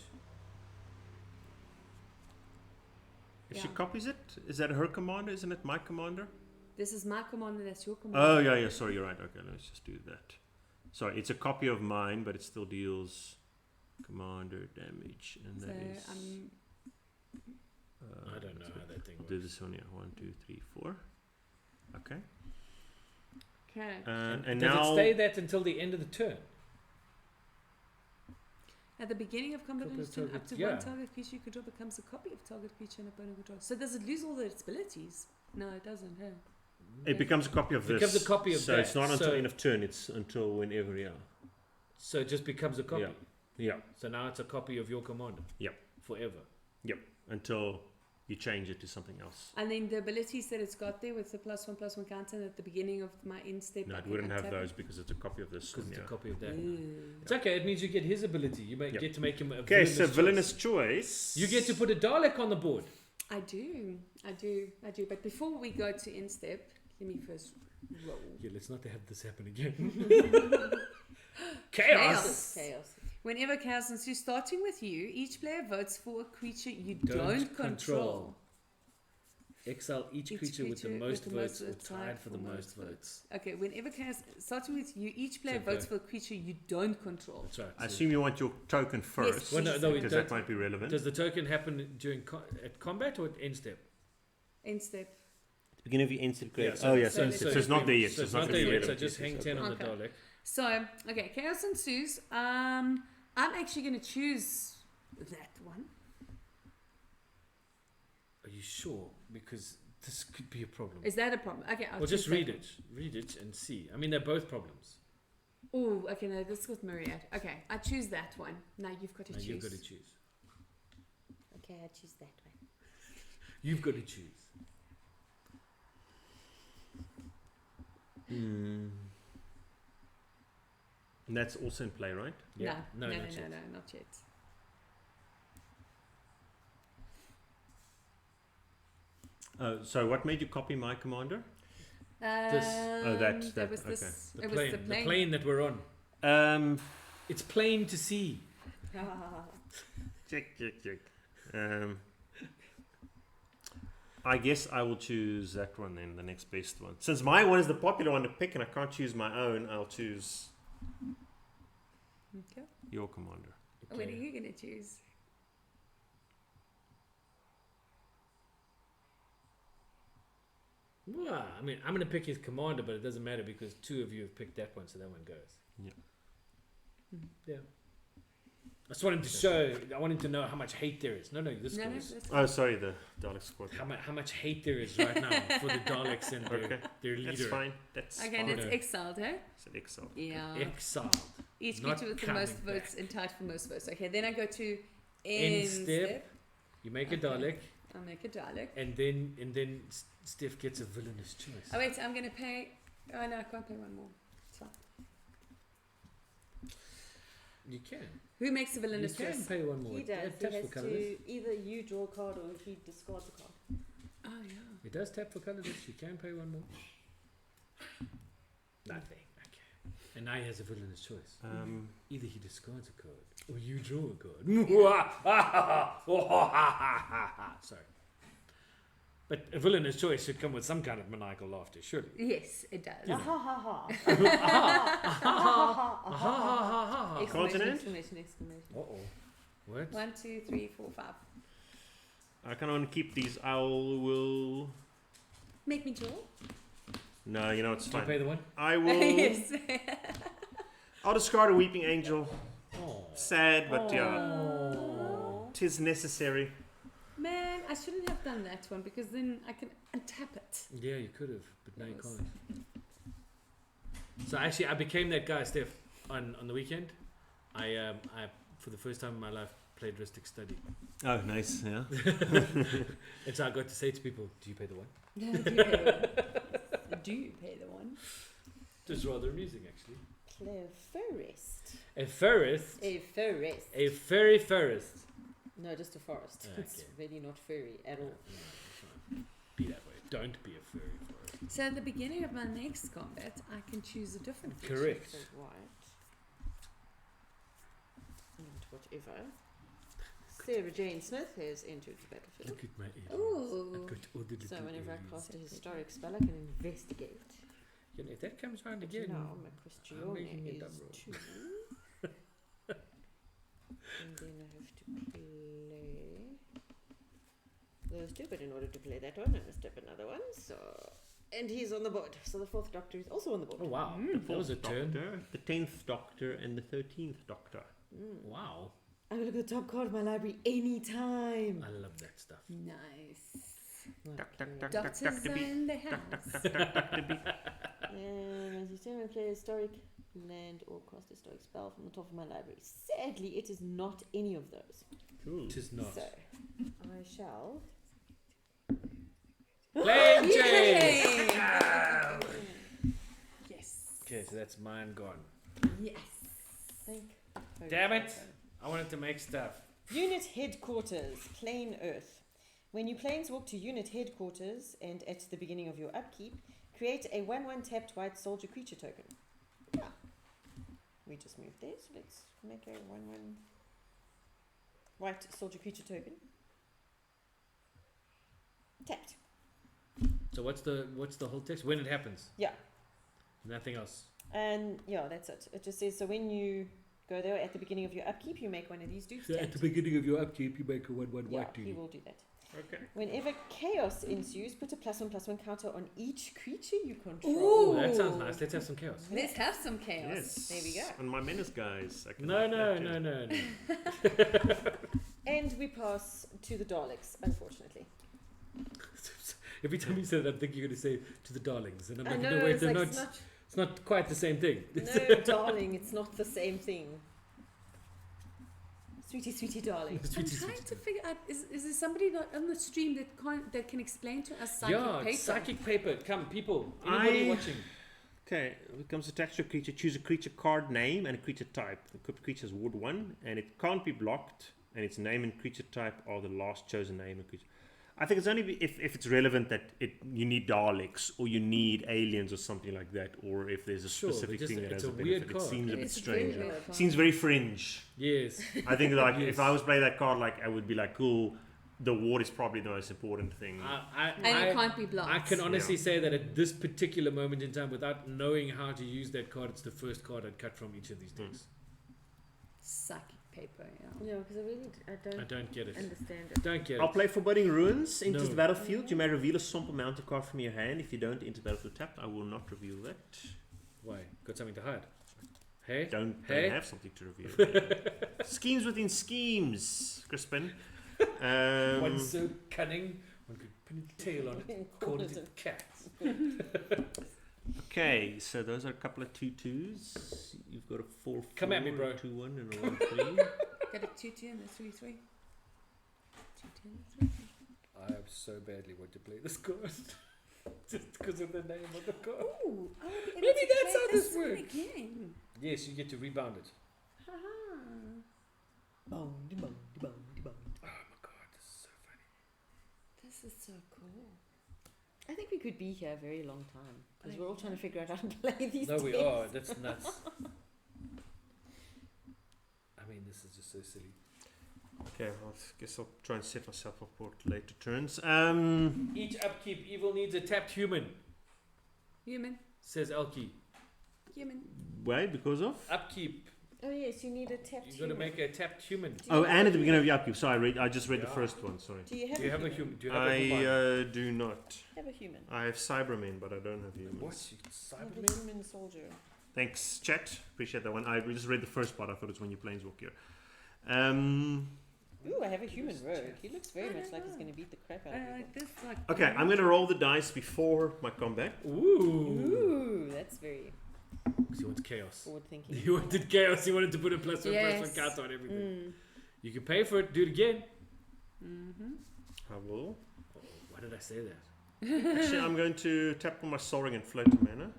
If she Yeah. copies it, is that her commander? Isn't it my commander? This is my commander, that's your commander. Oh yeah. Sorry, you're right. Okay, let's just do that. Sorry, it's a copy of mine, but it still deals commander damage, and So that is. I don't know how that thing I'll do works. this one here. 1, 2, 3, 4. Okay. Okay. And Does now. it stay that until the end of the turn? At the beginning of combat Copy on of your turn, up target- to yeah. one target creature you control becomes a copy of target creature and opponent control. So does it lose all its abilities? No, it doesn't. Huh? It becomes a copy of It this. becomes a copy of so that, it's not until so- end of turn. It's until whenever. Yeah. So it just becomes a copy. Yeah. Yeah. So now it's a copy of your commander. Yep. Forever. Until you change it to something else. And then the abilities that it's got there with the +1/+1 counter at the beginning of my end step. No, I it can wouldn't have untap those because it's a copy of this Because one. it's Yeah. a copy of that. Ooh. It's okay. It means you get his ability. You Yep. get to make him a Okay, so choice. villainous choice. You get to put a Dalek on the board. I do. But before we go to end step, let me first roll. Yeah, let's not have this happen again. Chaos. Chaos. Whenever chaos ensues, starting with you, each player votes for a creature you don't control. Exile each creature with the most votes or tied for the most votes. Okay, whenever chaos, starting with you, each player Okay. votes for a creature you don't control. That's right. I assume you want your token first. Well, no, please. we because don't. that might be relevant. Does the token happen during at combat or at end step? End step. Beginning of your instant create- Oh yeah, so- so it's not there yet. So it's not not gonna there be yet. So relevant. just hang 10 on the Okay. Dalek. So, okay, chaos ensues. I'm actually going to choose that one. Are you sure? Because this could be a problem. Is that a problem? Okay, I'll Well, just choose that read one. it. Read it and see. I mean, they're both problems. Oh, okay, no, this was Myriad. Okay, I choose that one. Now you've got to Now choose. you've got to choose. Okay, I choose that one. You've got to choose. And that's also in play, right? Yeah. No, not yet. not yet. So what made you copy my commander? This. that, was okay. this. The It plane. was The plane that we're on. It's plain to see. Check. I guess I will choose that one then, the next best one. Since my one is the popular one to pick and I can't choose my own, I'll choose Okay. your commander. What are Okay. you going to choose? Well, I mean, I'm going to pick his commander, but it doesn't matter because two of you have picked that one, so that one goes. Yeah. Yeah. I just want him to show. I want him to know how much hate there is. No, this No, goes. that's Oh, sorry, the Dalek squad. How much hate there is right now for the Daleks and Okay. their leader. That's fine. That's okay, fine. and it's Okay. exiled, eh? It's an exile. Yeah. Exiled. Each not creature with the most coming votes back. entitled for most votes. Okay, then I go to End end step. step. You make a Okay. Dalek, I'll make a Dalek. and then Steph gets a villainous choice. Oh wait, I'm going to pay. Oh no, I can't pay one more. It's fine. You can. Who makes the You villainous can choice? pay one more. He does. It He taps has for colourless. to either you draw a card or he discards a card. Oh yeah. It does tap for colourless. You can pay one more. Nothing. Okay. And now he has a villainous choice. Either he discards a card or you draw a card. Sorry. But a villainous choice should come with some kind of maniacal laughter, surely. Yes, it does. Yeah. Ha ha ha. Continent? Exclamation, exclamation. Uh-oh. What? 1, 2, 3, 4, 5. I kind of want to keep these. I will. Make me draw. No, you know it's Do you pay fine. the one? I will. Yes. I'll discard a weeping angel. Oh. Sad, but yeah. Oh. 'Tis necessary. Man, I shouldn't have done that one because then I can untap it. Yeah, you could have, but now you Yes. can't. So actually, I became that guy, Steph, on the weekend. I for the first time in my life played Ristic Study, Oh, nice. Yeah. and so I got to say to people, "Do you pay the one?" Do you pay the one? Do you pay the one? It was rather amusing, actually. Cleverest. A forest, A forest. a furry forest. No, just a forest. It's Okay. really not furry at all. Be that way. Don't be a furry forest. So at the beginning of my next combat, I can choose a different feature. Correct. So white. And whatever. Sarah Jane Smith has entered the battlefield. Look at my aliens. Ooh. I've got all the So little whenever I aliens. cast a historic spell, I can investigate. You know, if that comes round But again, now my I'm Christiane making a is dumb roll. 2. And then I have to play those two, but in order to play that one, I must have another one. So, and he's on the board. So the 4th Doctor is also on the board. oh wow, The that was a 4th turn. Doctor, the 10th Doctor, and the 13th Doctor. Wow, I will look at the top card of my library anytime. I love that stuff. Nice. Okay. Doctors Dr. are B. in the house. And as you say, I play a historic land or cast a historic spell from the top of my library. Sadly, it is not any of those. Cool. It is not. So, I shall. Flame Jade! Yay! Yes. Okay, so that's mine gone. Yes. Thank Damn it! I wanted to make stuff. Unit headquarters, plain earth. When you planeswalk to unit headquarters and at the beginning of your upkeep, create a 1/1 tapped white soldier creature token. Yeah. We just moved there, so let's make a 1/1 white soldier creature token. Tapped. So what's the whole text? When it happens? Yeah. Nothing else. And yeah, that's it. It just says, so when you go there at the beginning of your upkeep, you make one of these dudes. So at tapped. the beginning of your upkeep, you make a 1/1 Yeah, white he dude. will do that. Okay. Whenever chaos ensues, put a +1/+1 counter on each creature you control. Oh, Ooh. that sounds nice. Let's have some chaos. Let's have some chaos. Yes. There we go. On my menace, guys. I can No, like no, that, no, yeah. no, no. And we pass to the Daleks, unfortunately. Every time you say that, I think you're going to say to the darlings, and I'm I like, know, no, wait, it's they're like, not. It's not quite the same thing. no, darling, it's not the same thing. Sweetie, sweetie, darling. I'm Sweetie, trying sweetie. to figure out, is there somebody not on the stream that can explain to us psychic Yeah, paper? psychic paper. Come, people. Anybody watching? Okay, when it comes to attached to a creature, choose a creature card name and a creature type. The equipped creature is Ward 1, and it can't be blocked, and its name and creature type are the last chosen name and creature. I think it's only if it's relevant that you need Daleks, or you need aliens, or something like that, or if there's a Sure, specific but thing that it's has a a weird benefit. It card. seems a bit It's very strange. weird card. Seems very fringe. Yes. I think like Yes. if I was playing that card, like I would be like, cool, the ward is probably the most important thing. And it can't be blocked. I can honestly Yeah. say that at this particular moment in time, without knowing how to use that card, it's the first card I'd cut from each of these decks. Psychic paper, yeah. No, because I I don't get it. understand it. Don't get I'll it. play Foreboding Ruins. Enters No. the battlefield. You may reveal a Sompo mounted card from your hand. If you don't enter the battlefield tapped, I will not reveal that. Why? Got something to hide? Hey? Don't Hey? have something to reveal. Schemes within schemes, Crispin. One's so cunning, one could pin a tail on it, call it a cat. Okay, so those are a couple of 2/2s. You've got a 4/4, Come at me, bro. a 2/1, and a 1/3. Got a 2-2 and a 3-3. 2-2 and a 3-3. I so badly want to play this card. Just because of the name of the card. Ooh, I will be able Maybe to that's play how this one works. Again. Yes, you get to rebound it. Haha. Oh my god, this is so funny. This is so cool. I think we could be here a very long time because we're all trying to figure out how to play these. No, we decks. are. That's nuts. I mean, this is just so silly. Okay, I guess I'll try and set myself up for later turns. Each upkeep, evil needs a tapped human, Human. says Elkie. Human. Why? Because of? Upkeep, Oh yes, you need a tapped. you've got to human. make a tapped human. Do Oh, you and have at the beginning of your upkeep. Sorry, I just read the Yeah. first one. Sorry. Do you have, Do you have a human? human? Do you have a combine? I do not. Have a human. I have Cybermen, but I don't have humans. What? You Have a Cyberman? human soldier. Thanks, chat. Appreciate that one. I just read the first part. I thought it's when you planeswalk here. Ooh, I have a human rogue. He looks very much like he's going to beat the crap out of I people. like this. Like Okay, I'm going to roll the dice before my combat. Ooh. Ooh, that's very He wants chaos. forward thinking. He wanted chaos. He wanted to put a plus one Yes. counter on everything. Mm. You can pay for it. Do it again. I will. Oh, why did I say that? Actually, I'm going to tap on my soaring and float mana.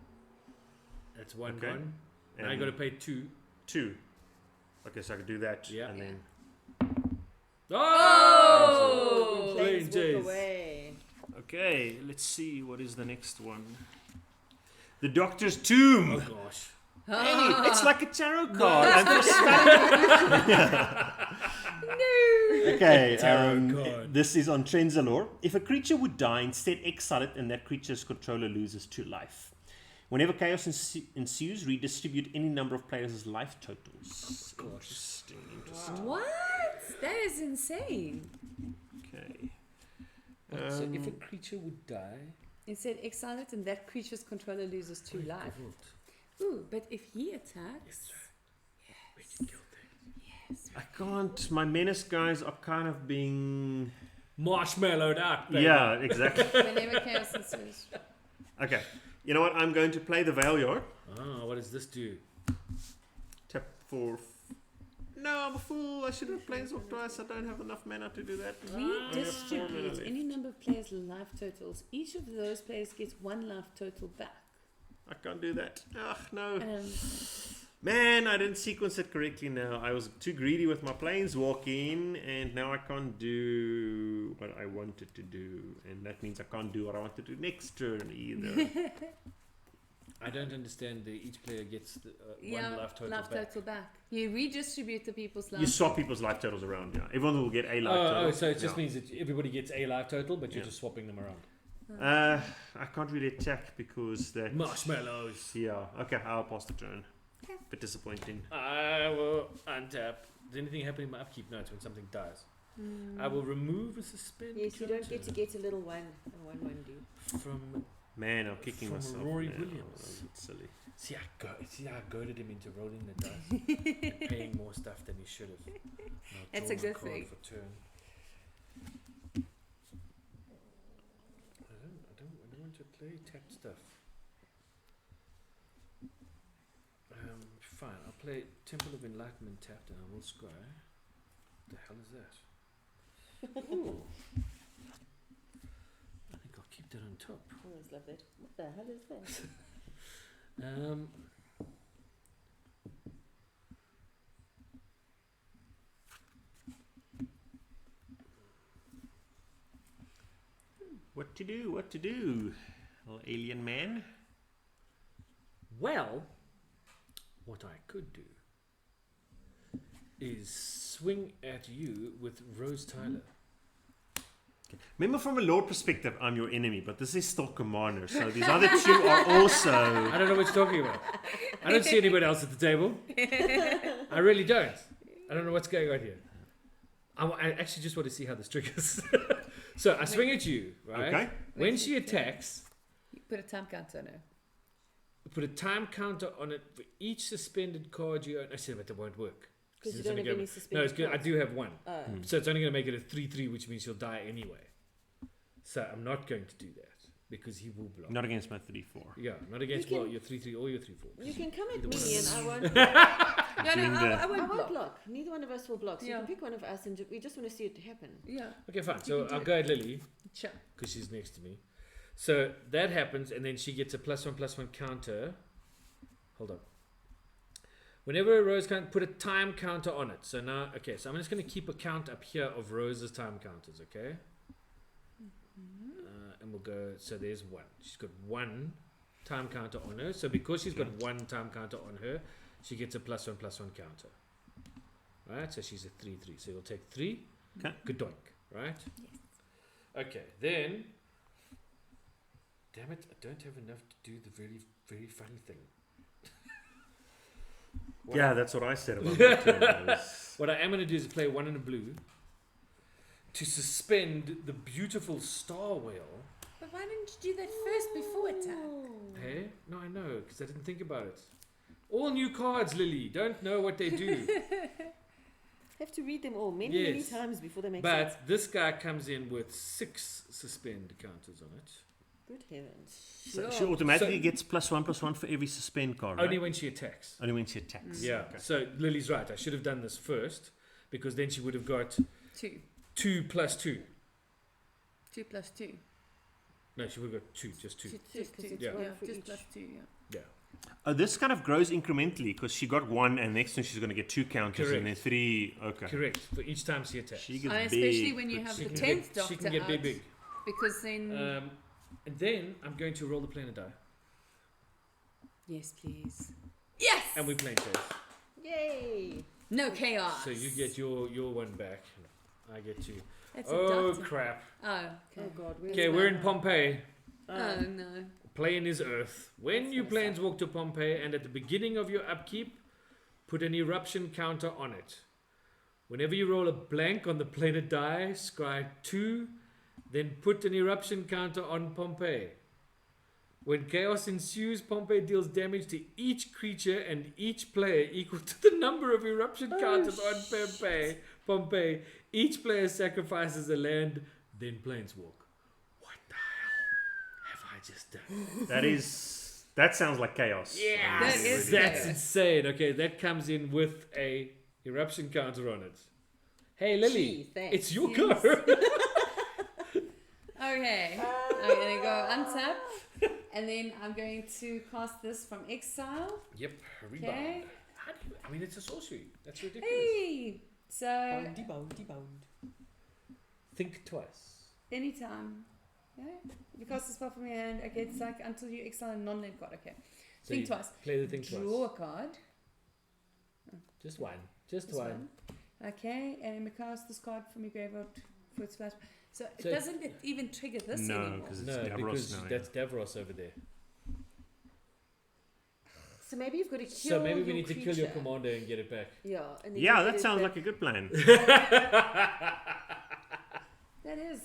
That's one Okay. gone. Now I And got to pay 2. 2. Okay, so I can do that. Yeah. And then. Oh! Planes Plain walk Jays. away. Okay, let's see what is the next one. The Doctor's Tomb. Oh gosh. Hey, it's like a tarot card. I'm just Okay, Tarot card. this is on Trenzalore. If a creature would die, instead exile it and that creature's controller loses 2 life. Whenever chaos ensues, redistribute any number of players' life totals. Interesting, interesting. what? That is insane. Okay. So if a creature would die, It said exile it and that creature's controller loses 2 life. Ooh, but if he attacks, we can kill things. I can't. My menace guys are kind of being. Marshmallowed out. Baby. Yeah, exactly. whenever chaos ensues. Okay. You know what? I'm going to play the Veil Yard. Oh, what does this do? Tap for. No, I'm a fool. I should have Planeswalk twice. I don't have enough mana to do that. Redistribute any number of players' life totals. Each of those players gets 1 life total back. I can't do that. Ugh, no. Um, Man, I didn't sequence it correctly now. I was too greedy with my Planeswalking, and now I can't do what I wanted to do. And that means I can't do what I want to do next turn either. I don't understand. Each player gets the, yeah, one life total life back. total back. You redistribute the people's life. You swap people's life totals around, yeah. Everyone will get a life Oh, total. so it just Yeah. means that everybody gets a life total, but you're Yeah. just swapping them around. I can't really attack because that. Marshmallows. Yeah, okay, I'll pass the turn. Bit disappointing. I will untap. Does anything happen in my upkeep notes when something dies? I will remove a suspend. Yes, you don't get to counter get a little one, a 1/1 dude. from. Man, I'm kicking From myself. Rory now. Williams. It's silly. See, I goaded him into rolling the dice and paying more stuff than he should have. Now That's draw a my good card thing. For turn. I don't want to play tapped stuff. Fine, I'll play Temple of Enlightenment tapped and I will scry. The hell is that? Ooh. I think I'll keep that on top. I always love that. What the hell is that? What to do? What to do? Little alien man. Well, what I could do is swing at you with Rose Tyler. Remember, from a lore perspective, I'm your enemy, but this is still Commander, so these other 2 are also. I don't know what you're talking about. I don't see anybody else at the table. I really don't. I don't know what's going on here. I actually just want to see how this triggers. So I swing at you, right? Okay. When she attacks, You put a time counter on her. put a time counter on it for each suspended card you own. I said, but that won't work. Because you it's don't only have any No, suspended it's good. I cards. do have one. Oh. So it's only going to make it a 3/3, which means he'll die anyway. So I'm not going to do that because he will block. Not against my 3/4. Yeah, not against You can- your 3/3 or your 3/4. You can come at Either me one. and I won't. No, Doing no, the- I I won't won't block. block. Neither one of us will block. So you Yeah. can pick one of us and we just want to see it happen. Yeah, Okay, fine. You So can do I'll it. go at Lily sure. because she's next to me. So that happens, and then she gets a +1/+1 counter. Hold on. Whenever a rose can put a time counter on it. So now, okay, so I'm just going to keep a count up here of Rose's time counters, okay? And we'll go, so there's 1. She's got 1 time counter on her. So because she's got 1 time counter on her, she gets a +1/+1 counter. Right? So she's a 3/3. So you'll take 3. Okay. Good doink, right? Yes. Okay, then. Damn it, I don't have enough to do the very, very funny thing. Yeah, that's what I said about my turn. What I am going to do is play 1 in a blue to suspend the beautiful star whale. But why didn't you do that first before attack? Hey? No, I know, because I didn't think about it. All new cards, Lily. Don't know what they do. Have to read them all many Yes. times before they make sense. But this guy comes in with 6 suspend counters on it. Good heavens. So she automatically gets +1/+1 for every suspend card, right? Only when she attacks. Only when she attacks. Yeah. Okay. So Lily's right. I should have done this first because then she would have got 2. 2 plus 2. 2 plus 2. No, she would have got 2, just 2. Just because 2. it's Yeah. one Yeah, for just each. plus 2, yeah. Yeah. This kind of grows incrementally because she got 1 and next time she's going to get 2 counters and then Correct. 3. Okay. Correct. For each time she attacks. She gets Especially big, when you but have she the can 10th get, doctor she can get out, big, big. because then... And then I'm going to roll the planar die. yes, please. Yes! And we play chess. Yay! No chaos. So you get your one back. I get 2. That's a Oh, doctor. crap. Oh, okay. Oh god, where's Okay, my- we're in Pompeii. Oh, no. Plane is Earth. When That's you gonna planes walk to Pompeii and at the beginning of your upkeep, put an eruption counter on it. Whenever you roll a blank on the planar die, scry 2, then put an eruption counter on Pompeii. When chaos ensues, Pompeii deals damage to each creature and each player equal to the number of eruption counters on Pompeii. Each player sacrifices a land, then planeswalk. What the hell have I just done? That sounds like chaos. Yeah, That is that's chaos. insane. Okay, that comes in with a eruption counter on it. Hey Lily, Gee, thanks. it's your Yes. go. Okay. I'm going to go untap. And then I'm going to cast this from exile. Yep, rebound. Okay. How do you, I mean, it's a sorcery. That's ridiculous. Hey! So, Boundy, boundy, bound. Think twice. anytime. Okay? You cast a spell from your hand. Okay, it's like until you exile a non-land card. Okay. So Think you twice. Play the thing Draw twice. a card. Just one. Just This one. one. Okay, and we cast this card from your graveyard for its splash. So it So- doesn't even trigger this No, anymore. because it's No, Davros because now. that's Davros over there. So maybe you've got to kill So maybe we your need to kill your creature. commander and get it back. Yeah, and then Yeah, you that get sounds it like a good plan. That is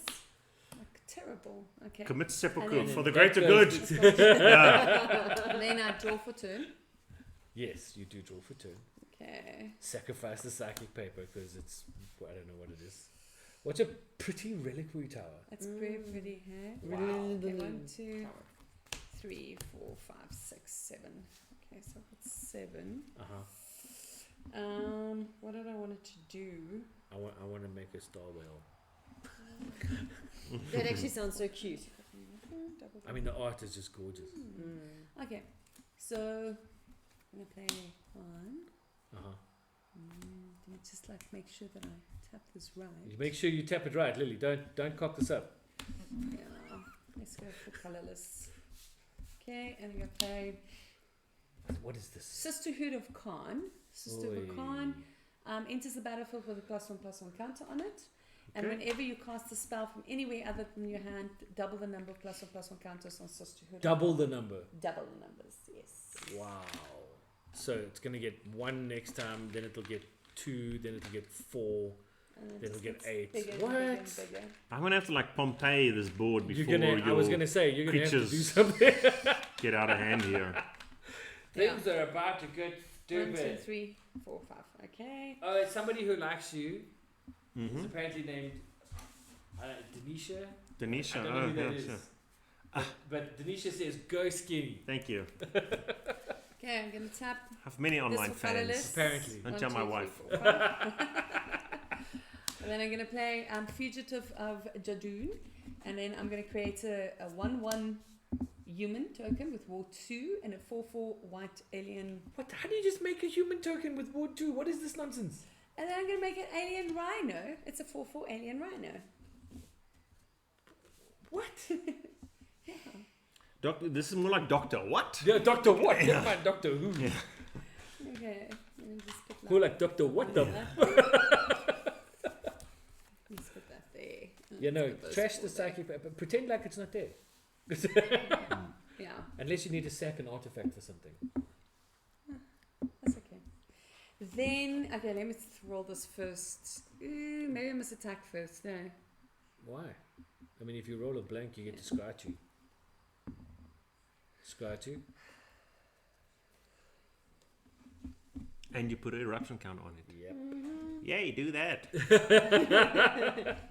like terrible. Okay. Commit sepulchre And then for the that greater goes good. Yeah. And then I draw for turn. Yes, you do draw for turn. Okay. Sacrifice the psychic paper because it's, I don't know what it is. What's a pretty reliquary tower? That's very pretty, huh? Wow. Okay, 1, 2, 3, 4, 5, 6, 7. Okay, so that's 7. Uh-huh. What did I want it to do? I want to make a star whale. That actually sounds so cute. I mean, the art is just gorgeous. Okay, so I'm gonna play 1. Uh-huh. Let me just like make sure that I tap this right. You make sure you tap it right, Lily. Don't cock this up. Yeah, let's go for colorless. Okay, and I'm gonna play What is this? Sisterhood of Khan. Sisterhood of Oi. Khan enters the battlefield with a +1/+1 counter on it. And Okay. whenever you cast a spell from anywhere other than your hand, double the number of +1/+1 counters on Sisterhood. Double the number. Double the numbers, yes. Wow. So it's going to get 1 next time, then it'll get 2, then it'll get 4. And it Then just we'll get gets 8. bigger and What? bigger and bigger. I'm going to have to like Pompeii this board before I was going to say, you're going to have to do creatures- something. get out of hand here. Things are about to get 1, 2, stupid. 3, 4, 5. Okay. Oh, it's somebody who likes you. Is Mm-hmm. apparently named Denisha. Denisha, I don't know who that yeah, is. sure. But Denisha says, go skinny. Thank you. Okay, I'm gonna tap I have many online this for colorless. fans. Apparently. Don't 1, tell 2, my 3, wife. 4, 5. And then I'm gonna play Fugitive of Jadoon, and then I'm gonna create a 1/1 human token with War 2 and a 4/4 white alien. What? How do you just make a human token with Ward 2? What is this nonsense? And then I'm gonna make an alien rhino. It's a 4/4 alien rhino. What? Yeah. Doctor, this is more like Doctor. What? Yeah, Doctor What? Never mind Doctor Who. Okay. Let me just put Who like Doctor What the? Let's put that there. You know, Let's put those trash the four there. psychic paper. Pretend like it's not there. Yeah, Unless you need to sack an artifact or something. that's okay. Then, okay, let me roll this first. Ooh, maybe I must attack first. No. Why? I mean, if you roll a blank, you get to scry 2. Scry 2. And you put an eruption count on it. Yep. Yay, do that.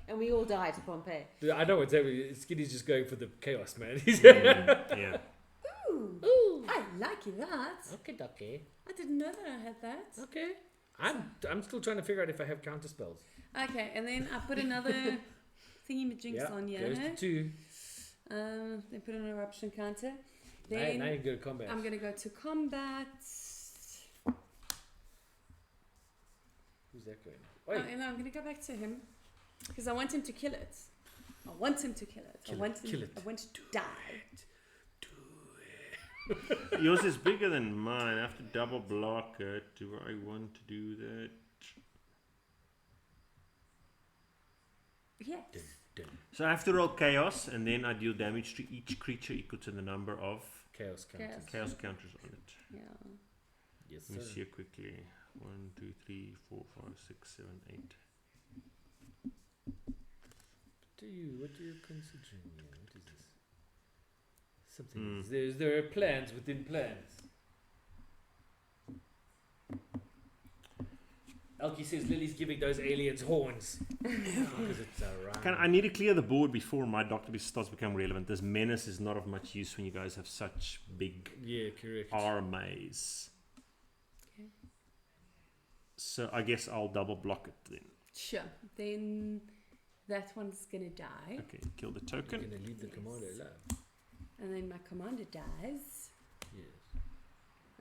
And we all die to Pompeii. Dude, I know what's happening. Skinny's just going for the chaos, man. He's Yeah. Ooh, I like that. okay, okay. I didn't know that I had that. Okay. I'm still trying to figure out if I have counter spells. Okay, and then I put another thingy-majinks on here. Goes to 2. Then put an eruption counter. Now Then you go to combat. I'm going to go to combat. Who's that going? Oh, and I'm going to go back to him because I want him to kill it. I want him to kill it. Kill I want it, him, kill it. I want to die. Yours is bigger than mine. I have to double block it. Do I want to do that? Yes. So I have to roll chaos, and then I deal damage to each creature equal to the number of Chaos counters. chaos counters on it. Yeah. Yes, Let me sir. see it quickly. 1, 2, 3, 4, 5, 6, 7, 8. What are you considering here? What is this? Something. There are plans within plans. Elkie says Lily's giving those aliens horns. Because it's around. I need to clear the board before my doctor starts to become relevant. This menace is not of much use when you guys have such big Yeah, correct. armies. Okay. So I guess I'll double block it then. Sure. Then that one's going to die. Okay, kill the You're token. going to leave the commander alone. And then my commander dies. Yes.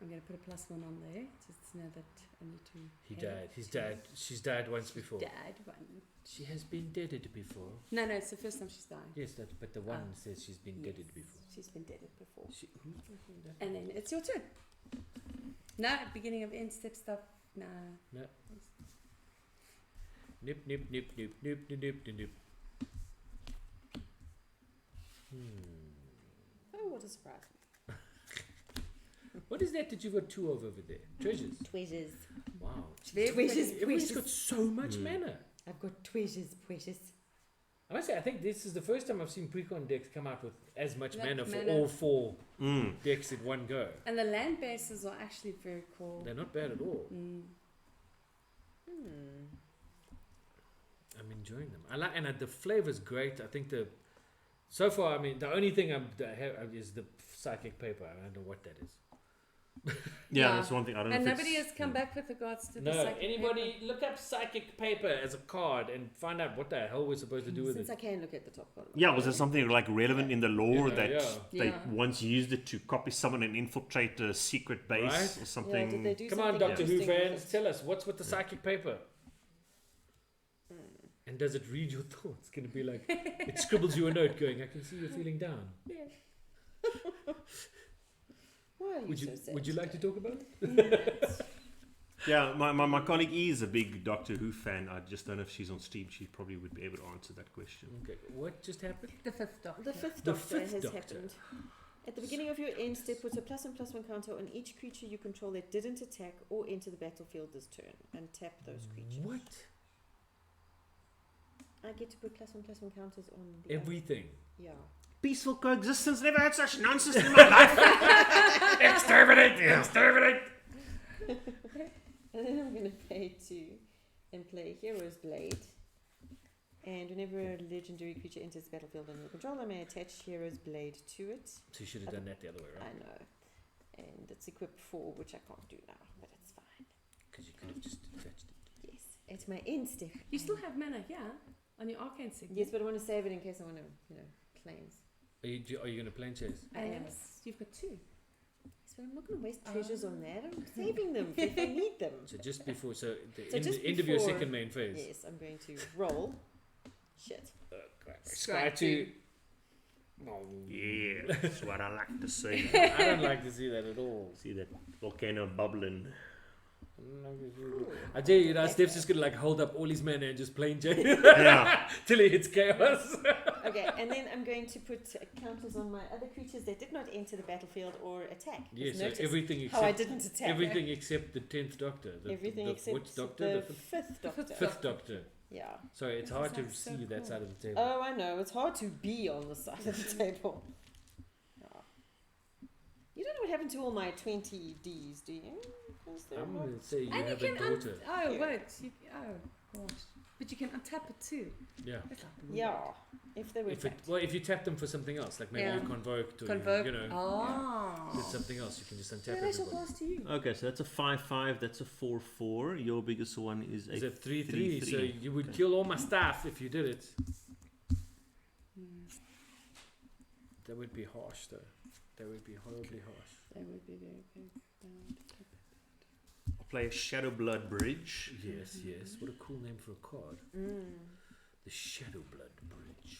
I'm going to put a +1 on there. Just to know that I need to. He pay died. He's to- died. She's died once before. Died one. She has been deaded before. No, it's the first time she's died. Yes, but the one Oh. says she's been Yes, deaded before. She's been deaded before. Who's talking that? And then it's your turn. No, beginning of end step stuff. No. No. Nip, nip, nip, nip, nip, nip, nip, nip, nip. Oh, what a surprise. What is that you've got 2 of over there? Treasures. Treasures. Wow. Treasures, Everybody's precious. got so much mana. I've got treasures, precious. I must say, I think this is the first time I've seen Precon decks come out with as much Like mana for mana. all 4 Mm. decks in one go. And the land bases are actually very cool. They're not bad at all. Mm. I'm enjoying them. I like, and the flavor's great. I think so far, I mean, the only thing I have is the psychic paper. I don't know what that is. Yeah, that's one thing. I don't know And if nobody it's- has come back with regards to the No, psychic anybody paper. look up psychic paper as a card and find out what the hell we're supposed to do with Since it. I can look at the top card. Yeah, was there something like relevant in the lore Yeah, that yeah. they Yeah. once used it to copy someone and infiltrate a secret base Right? or Yeah, something? did they do Come on, something Doctor Who interesting with fans, it? tell us what's with the psychic paper. And does it read your thoughts? It's going to be like, it scribbles you a note going, I can see you're feeling down. Why are you so sad Would you like to today? talk about it? Yeah, my colleague E is a big Doctor Who fan. I just don't know if she's on stream. She probably would be able to answer that question. Okay, what just happened? The fifth doctor. The fifth The doctor fifth has doctor. happened. At the beginning of your end step, put a +1/+1 counter on each creature you control that didn't attack or enter the battlefield this turn, and tap those creatures. What? I get to put +1/+1 counters on the Everything. Yeah. Peaceful coexistence. Never had such nonsense in my life. Exterminate! Exterminate! And then I'm going to pay 2 and play Hero's Blade. And whenever a legendary creature enters the battlefield under your control, I may attach Hero's Blade to it. So you should have done that the other way I around. know. And it's equipped 4, which I can't do now, but it's fine. Because you could have just attached it. Yes. It's my end step. You still have mana, yeah, on your arcane segment. Yes, but I want to save it in case I want to, claims. Are you going to plane chase? I am. Yes, you've got 2. Yes, but I'm not going to waste treasures on that. I'm saving them for if I need them. So just before, so the So end, just end of your before- second main phase. Yes, I'm going to roll. Shit. Sky 2. Yeah, that's what I like to see. I don't like to see that at all. See that volcano bubbling. I tell you, Steph's just gonna hold up all his mana and just plain chase Yeah. till he hits chaos. Okay, and then I'm going to put counters on my other creatures that did not enter the battlefield or attack. Yeah, Just so notice everything how I except didn't attack. everything except the 10th Doctor. Everything the except which Doctor? the The fifth doctor. 5th Doctor. Yeah. Sorry, it's This hard to sounds so see that cool. side of the table. Oh, I know. It's hard to be on the side of the table. Yeah. You don't know what happened to all my 20 Ds, do you? 'Cause they're I'm not- going to say you And have you a can daughter. oh Yeah. wait, gosh. But you can untap it too. Yeah. That's like weird. Yeah, if they were tapped. If you tap them for something else, like maybe Yeah. you convoked or Convoke. you know, Oh. did something else, you can just untap So they shall everybody. pass to you. Okay, so that's a 5-5. That's a 4-4. Your biggest one is It's a a 3-3, so 3-3. you would kill all my staff if you did it. That would be harsh, though. That would be horribly harsh. That would be very big. I'll play a Shadow Blood Bridge. Yes, yes. What a cool name for a card. The Shadow Blood Bridge.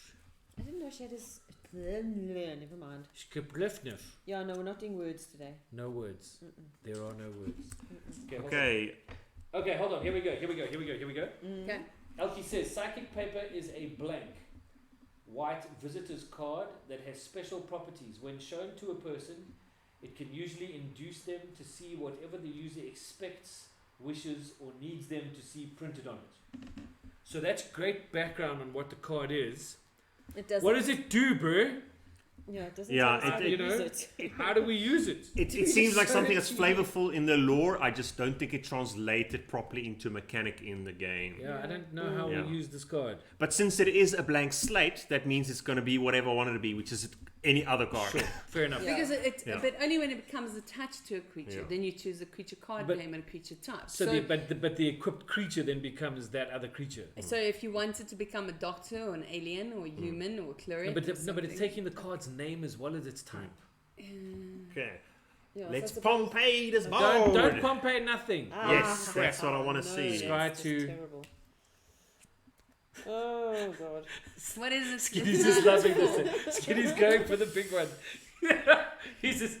I didn't know she had his... Never mind. Shkiplifnif. Yeah, no, we're not doing words today. No words. There are no words. Hold Okay, on. Okay, hold on. Here we go. Okay. Elkie says psychic paper is a blank white visitor's card that has special properties. When shown to a person, it can usually induce them to see whatever the user expects, wishes, or needs them to see printed on it. So that's great background on what the card is. It doesn't... What does it do, bro? Yeah, it doesn't Yeah, tell us how it- to you know, use it. How do we use it? it seems like something that's flavorful in the lore. I just don't think it translated properly into mechanic in the game. Yeah, I don't know how Yeah. we use this card. But since it is a blank slate, that means it's going to be whatever I want it to be, which is any other card. Sure, fair enough. Yeah. Because it Yeah. but only when it becomes attached to a creature, Yeah. then you choose a creature card But- name and a creature type. So, but the equipped creature then becomes that other creature. So if you wanted to become a doctor or an alien or a human or a cleric, No, but or it's something. taking the card's name as well as its type. Okay, Yeah, so let's it's about- Pompeii this board. Don't Pompeii nothing. Yes, that's what I wanna no, see. that's Try just to- terrible. Oh god. What is it? Skinny's just loving this. Skinny's going for the big one. He's just.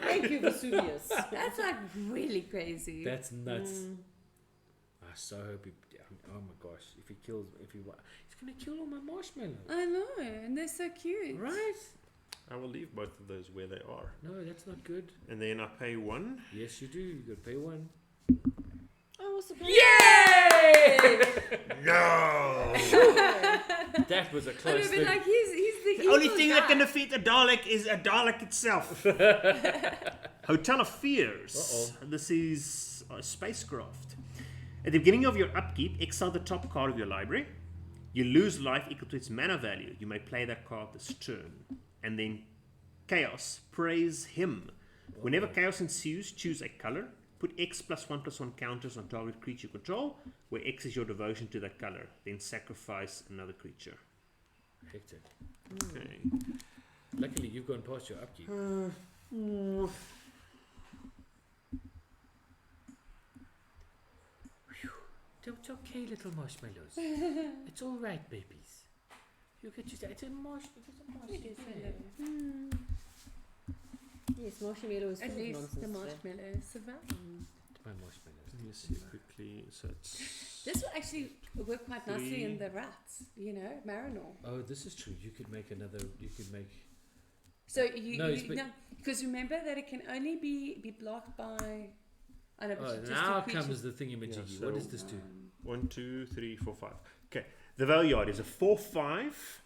Thank you, Vesuvius. That's like really crazy. That's nuts. I so hope he. Oh my gosh! If he kills, he's gonna kill all my marshmallows. I know, and they're so cute. Right? I will leave both of those where they are. No, that's not good. And then I pay 1. Yes, you do. You gotta pay one. Oh, what's the point? Yay! No! That was a I know, close but thing. like he's the The only evil thing that guy. can defeat a Dalek is a Dalek itself. Hotel of Fears. This is a spacecraft. At the beginning of your upkeep, exile the top card of your library. You lose life equal to its mana value. You may play that card this turn. And then Chaos. Praise him. Whenever chaos ensues, choose a color. Put X +1/+1 counters on target creature you control, where X is your devotion to that color. Then sacrifice another creature. Hectic. Okay. Luckily, you've gone past your upkeep. It's okay, little marshmallows. It's all right, babies. You get just it's a marshmallow. Yes, marshmallow is full At of least nonsense the today. marshmallow survived. My marshmallows. Let me see quickly. So it's This will actually work quite nicely in the rats, Marinol. Oh, this is true. You could make another. You could make. So you No, it's no, because remember that it can only be blocked by. I know, but Oh, just now a creature. comes the thingy-majiggy. Yeah, What so- does this do? 1, 2, 3, 4, 5. Okay. The Valeyard is a 4/5.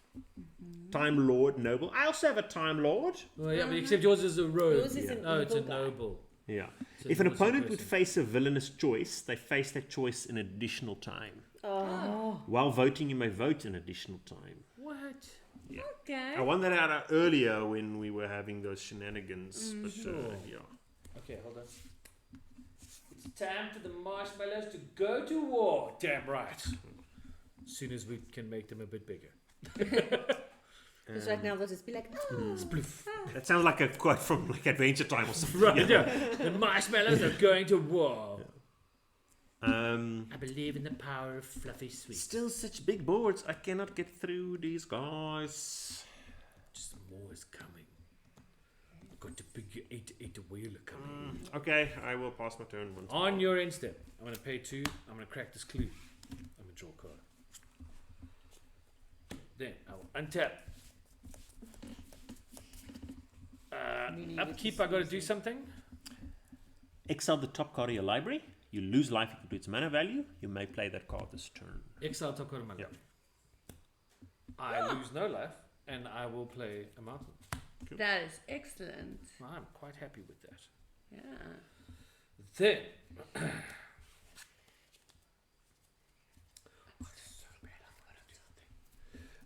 Time Lord Noble. I also have a Time Lord. Oh, yeah, but except yours is a rogue. Yours is an No, it's a evil guy. noble. Yeah. So If an it's a opponent would person. face a villainous choice, they face that choice in additional time. Oh. While voting, you may vote an additional time. What? Okay. I won that out earlier when we were having those shenanigans. But Sure. yeah. Okay, hold on. It's time for the marshmallows to go to war. Damn right. As soon as we can make them a bit bigger. Because right now they'll just be like, Spliff. That sounds like a quote from like Adventure Time or something. Right, yeah. The marshmallows are going to war. I believe in the power of fluffy sweets. Still such big boards. I cannot get through these guys. Just more is coming. Got a big 8 wheeler coming. Okay, I will pass my turn once. On your end step, I'm going to pay 2. I'm going to crack this clue. I'm going to draw a card. Then I will untap. Upkeep, I got to do something. Exile the top card of your library. You lose life equal to its mana value. You may play that card this turn. Exile top card of my Yeah. life. I lose no life, and I will play a mountain. you. That is excellent. I'm quite happy with that. Yeah. Then,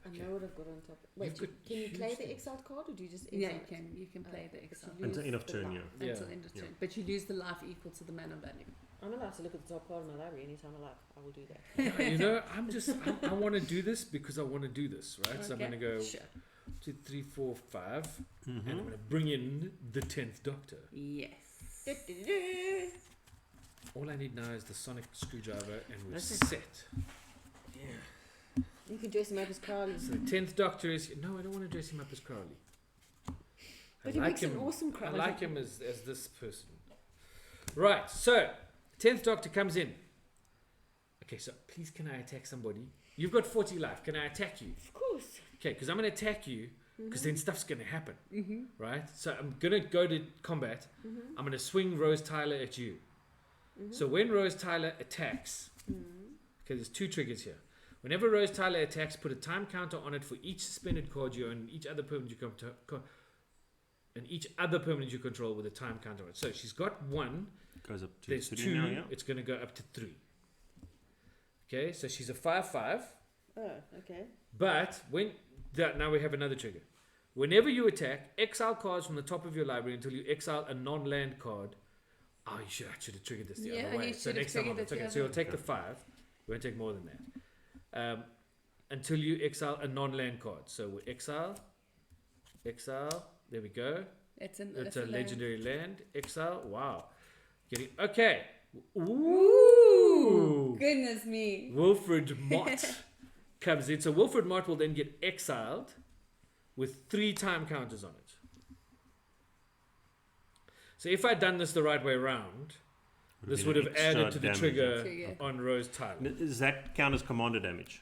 I know what I've got on top. Wait, You've got can you huge play the things. exiled card or do you just exile Yeah, you it? can. You can play the But you exile lose Until end of the turn, life. yeah. until end of Yeah. turn, but you lose the life equal to the mana value. I'm allowed to look at the top card of my library anytime I like. I will do that. I want to do this because I want to do this, right? So I'm Okay, going to go Sure. 2, 3, 4, 5, and I'm Mhm. going to bring in the 10th Doctor. Yes. All I need now is the sonic screwdriver, and we're That's it. set. You can dress him up as Crowley. So the 10th Doctor is... No, I don't want to dress him up as Crowley. But he makes an awesome I Crowley. like him as this person. Right, so 10th Doctor comes in. Okay, so please can I attack somebody? You've got 40 life. Can I attack you? Of course. Okay, because I'm going to attack you because then stuff's going to happen. Mm-hmm. Right? So I'm going to go to combat. I'm going to swing Rose Tyler at you. So when Rose Tyler attacks, okay, there's 2 triggers here. Whenever Rose Tyler attacks, put a time counter on it for each suspended card you own and each other permanent you control with a time counter on it. So she's got 1. Goes up to There's 3 2. now, yeah. It's going to go up to 3. Okay, so she's a 5/5. Oh, okay. But now we have another trigger. Whenever you attack, exile cards from the top of your library until you exile a non-land card. Oh, I should have triggered this the Yeah, other way. you So should have next time triggered it okay, the so you'll other take the 5. You won't take more than that. Until you exile a non-land card. So we exile. There we go. It's It's a legendary land. Exile. Wow. Okay. Ooh, goodness me. Wilfred Mott comes in. So Wilfred Mott will then get exiled with 3 time counters on it. So if I'd done this the right way around, this would have added to the trigger on Rose Tyler. Does that count as commander damage?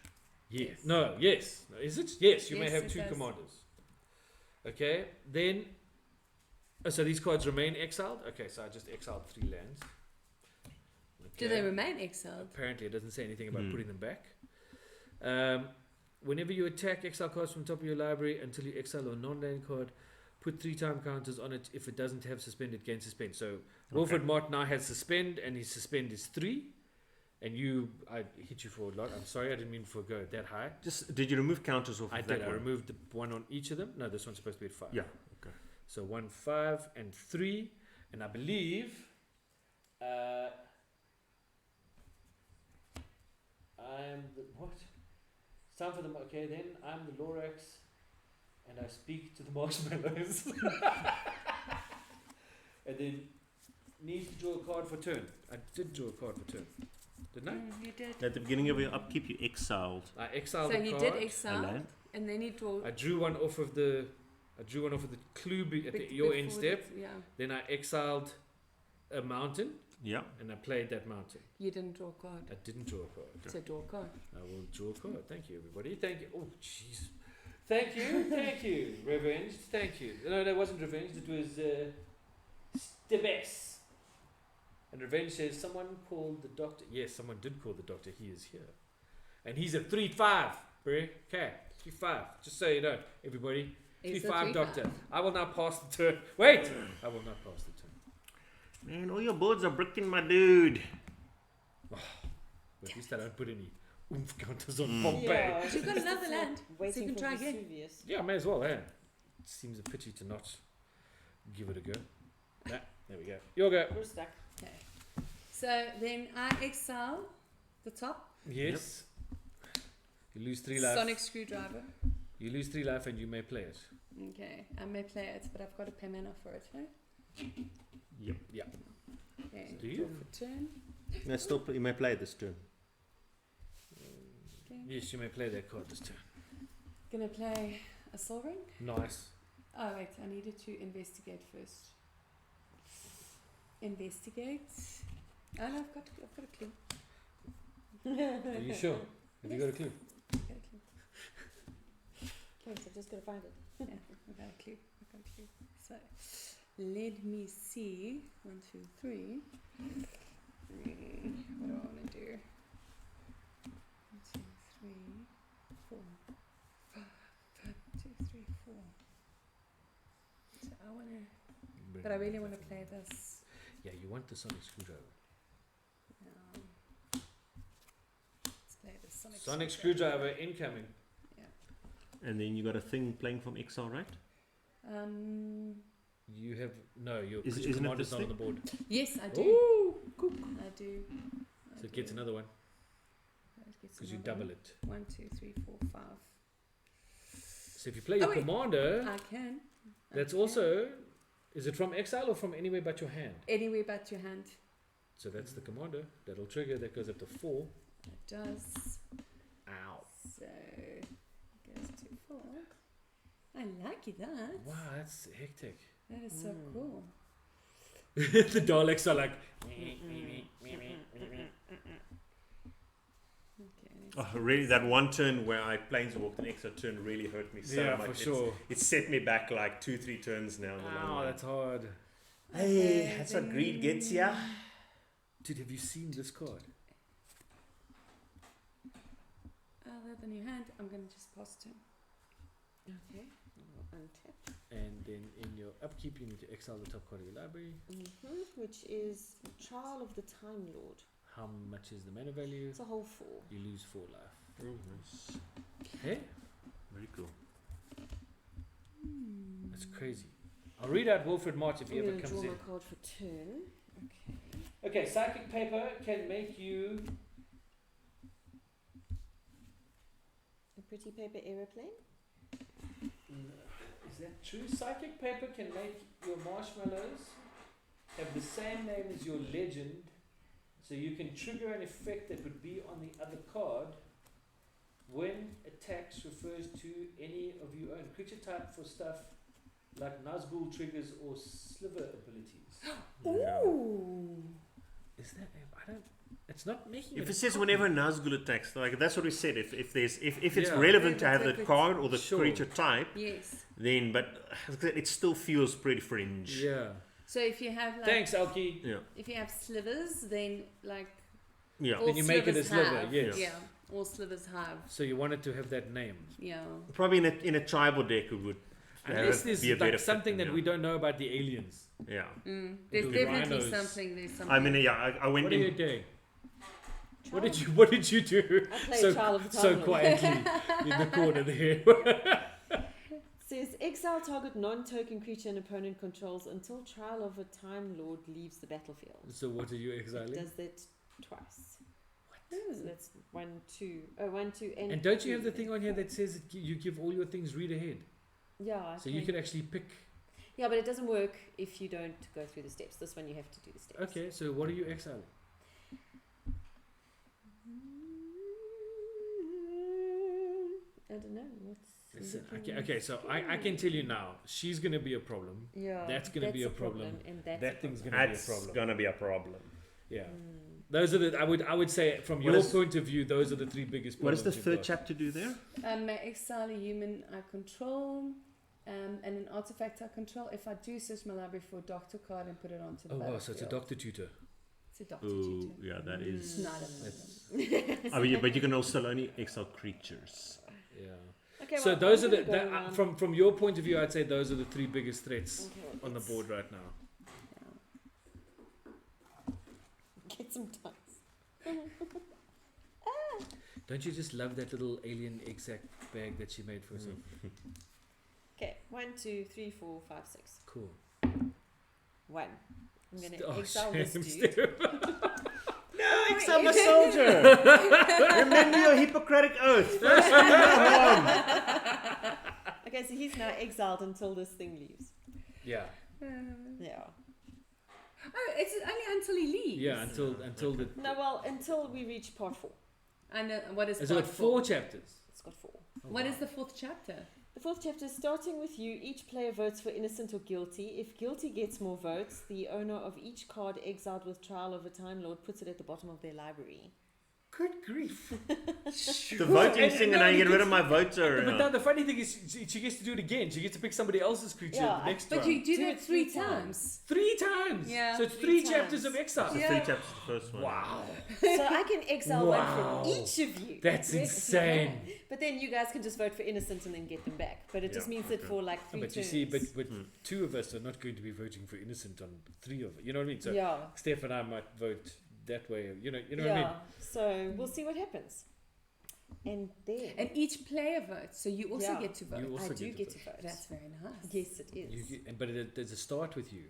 Yes. No, yes. No, is it? Yes, you may Yes, have it 2 does. commanders. Okay, then... so these cards remain exiled? Okay, so I just exiled 3 lands. Do they remain exiled? Apparently, it doesn't say anything about Hmm. putting them back. Whenever you attack, exile cards from the top of your library until you exile a non-land card. Put 3 time counters on it. If it doesn't have suspend, it gains suspend. So Wilfred Mott now has suspend, and his suspend is 3. And I hit you for a lot. I'm sorry, I didn't mean to go that high. Did you remove counters off I of did. that I one? removed the 1 on each of them. No, this one's supposed to be at 5. Yeah, okay. So 1, 5, and 3. And I believe I'm the what? It's time for the okay. Then I'm the Lorax, and I speak to the marshmallows. And then needs to draw a card for turn. I did draw a card for turn, didn't I? You did. At the beginning of your upkeep, you exiled I exiled So the he card. did a exile, land. and then he drew. I drew one off of the. Clue at your end step. Yeah, Then I exiled a mountain, Yeah. and I played that mountain. you didn't draw a card. I didn't draw a card. So draw a card. I will draw a card. Thank you, everybody. Thank you. Oh, jeez. Thank you. Thank you. Revenge. Thank you. No, that wasn't revenge. It was Stebes. And revenge says someone called the doctor. Yes, someone did call the doctor. He is here, and he's a 3/5. Okay, 3/5. Just so you know, everybody. It's a 3/5 3/5. doctor. I will now pass the turn. Wait. I will not pass the turn. Man, all your boards are bricking, my dude. But at least I don't put any oomph counters on Mm. Bombay. Yeah, But you've got it's another like land, waiting so you can for try again. Vesuvius. Yeah, may as well, eh? It seems a pity to not give it a go. Nah, there we go. Your go. We're stuck. Okay. So then I exile the top. Yes. You lose 3 life. Sonic screwdriver. You lose 3 life and you may play it. Okay, I may play it, but I've got to pay mana for it, right? Yep. Yeah. Okay. Do you? Draw for turn. No, still, you may play this turn. Okay. Yes, you may play that card this turn. Gonna play a soul ring. Nice. Oh wait, I needed to investigate first. Investigate. Oh no, I've got a clue. Are you sure? Have you got a clue? I've got a clue. Okay, so I've just got to find it. Yeah, I've got a clue. So let me see. 1, 2, 3. What do I want to do? 1, 2, 3, 4, 5. 1, 2, 3, 4. I want to, but I really want to play this. Yeah, you want the sonic screwdriver. Let's play this Sonic screwdriver incoming. And then you got a thing playing from Exile, right? You have no. Your Isn't it commander's this not on thing? the board. Yes, I do. Ooh, cool. I do. So it gets another one because you double it. 1, 2, 3, 4, 5. So if you play your wait. commander, I can. that's Okay. also. Is it from exile or from anywhere but your hand? Anywhere but your hand. So that's the commander. That'll trigger. That goes up to 4. It does. Ow. So it goes to 4. I like that. Wow, that's hectic. That is so cool. The Daleks are like. Okay. Oh, really? That one turn where I planeswalked an extra turn really hurt me so Yeah, much. for sure. It set me back like 2-3 turns now. In the long Ow, run. that's hard. Hey, that's what greed gets ya. Dude, have you seen this card? Other than your hand, I'm going to just pass turn. Okay. I'll untap. And then in your upkeep, you need to exile the top card of your library. Which is Trial of the Time Lord. How much is the mana value? It's a whole 4. You lose 4 life. Oh, nice. Hey? Very cool. That's crazy. I'll read out Wilfred March if he I'm ever going to comes draw in. my card for turn. Okay. Okay, psychic paper can make you. A pretty paper aeroplane. Is that true? Psychic paper can make your marshmallows have the same name as your legend, so you can trigger an effect that would be on the other card when attacks refers to any of your own creature type for stuff like Nazgul triggers or sliver abilities. Ooh. Is that? I don't. It's not making. If it says whenever Nazgul attacks, like that's what we said. If it's Yeah. relevant to have Relevant that if card or the Sure. creature type, Yes. then but it still feels pretty fringe. Yeah. So if you have like, Thanks, Alki. Yeah. if you have slivers, then like Yeah. all Then you make it a slivers sliver, have, yes. Yeah, all slivers have. So you want it to have that name. Yeah. Probably in a tribal deck it would Unless there's be a better like something fit, that we don't know about the aliens. Yeah. There's the definitely rhinos. something. There's something. I mean, yeah, I went What are you in. doing? What did you do? I play So Trial of the Time so Lord. quietly in the corner there. Says exile target non-token creature an opponent controls until Trial of a Time Lord leaves the battlefield. So what are you It exiling? does that twice. Ooh. So that's 1, 2. Oh, 1, 2, and And don't you have the 3. thing on here that says that you give all your things read ahead? Yeah. So you can actually pick. Yeah, but it doesn't work if you don't go through the steps. This one you have to do the steps. Okay, so what are you exiling? I don't know. What's Listen, okay, so I can tell you now, she's gonna be a problem. Yeah, That's gonna be a problem. and that's That a thing's problem. gonna be a That's problem. gonna be a problem. Yeah. Those are the I would say from What your is- point of view, those are the 3 biggest What problems. does the you've third got. chapter do there? May exile a human I control, and an artifact I control. If I do search my library for a doctor card and put it onto the Oh wow, so it's a battlefield. doctor tutor. It's a doctor Ooh, tutor. yeah, that It's is. not a That's- I mean, but you can also only exile creatures. Yeah. Okay, So well, those I'm are the gonna go around. from your point of view, I'd say those are the 3 biggest threats Okay, on the let's board right now. Get some dice. Don't you just love that little alien exact bag that she made for herself? Okay, 1, 2, 3, 4, 5, 6. Cool. 1. I'm gonna Oh, exile this shame, dude. Stu. No, exile a soldier! Remember your Hippocratic oath. First do no harm. Okay, so he's now exiled until this thing leaves. Yeah. Yeah. Oh, it's only until he leaves. Yeah, until the No, well, until we reach part 4. I know what is. Has it got part 4 chapters? It's got 4. Oh, What wow. is the 4th chapter? The 4th chapter, starting with you, each player votes for innocent or guilty. If guilty gets more votes, the owner of each card exiled with Trial of a Time Lord puts it at the bottom of their library. Good grief. The voting thing, and I get rid of my voter. But now the funny thing is, she gets to do it again. She gets to pick somebody else's creature Yeah, next But round. you do Do that it 3 3 times. 3 times. Yeah, So it's 3 3 chapters times. of exile. So Yeah. 3 chapters the first one. Wow. So I can exile one Wow. from each of you. That's Yes, insane. you can. But then you guys can just vote for innocent and then get them back. But it just Yeah, means that okay. for like 3 But you turns. see, but 2 of us are not going to be voting for innocent on 3 of it. You know what I mean? So yeah. Steph and I might vote that way. You know what I mean? So we'll see what happens. And then And each player votes, so you also Yeah. get to vote. You also I do get to vote. vote. That's very nice. Yes, it is. But there's a start with you.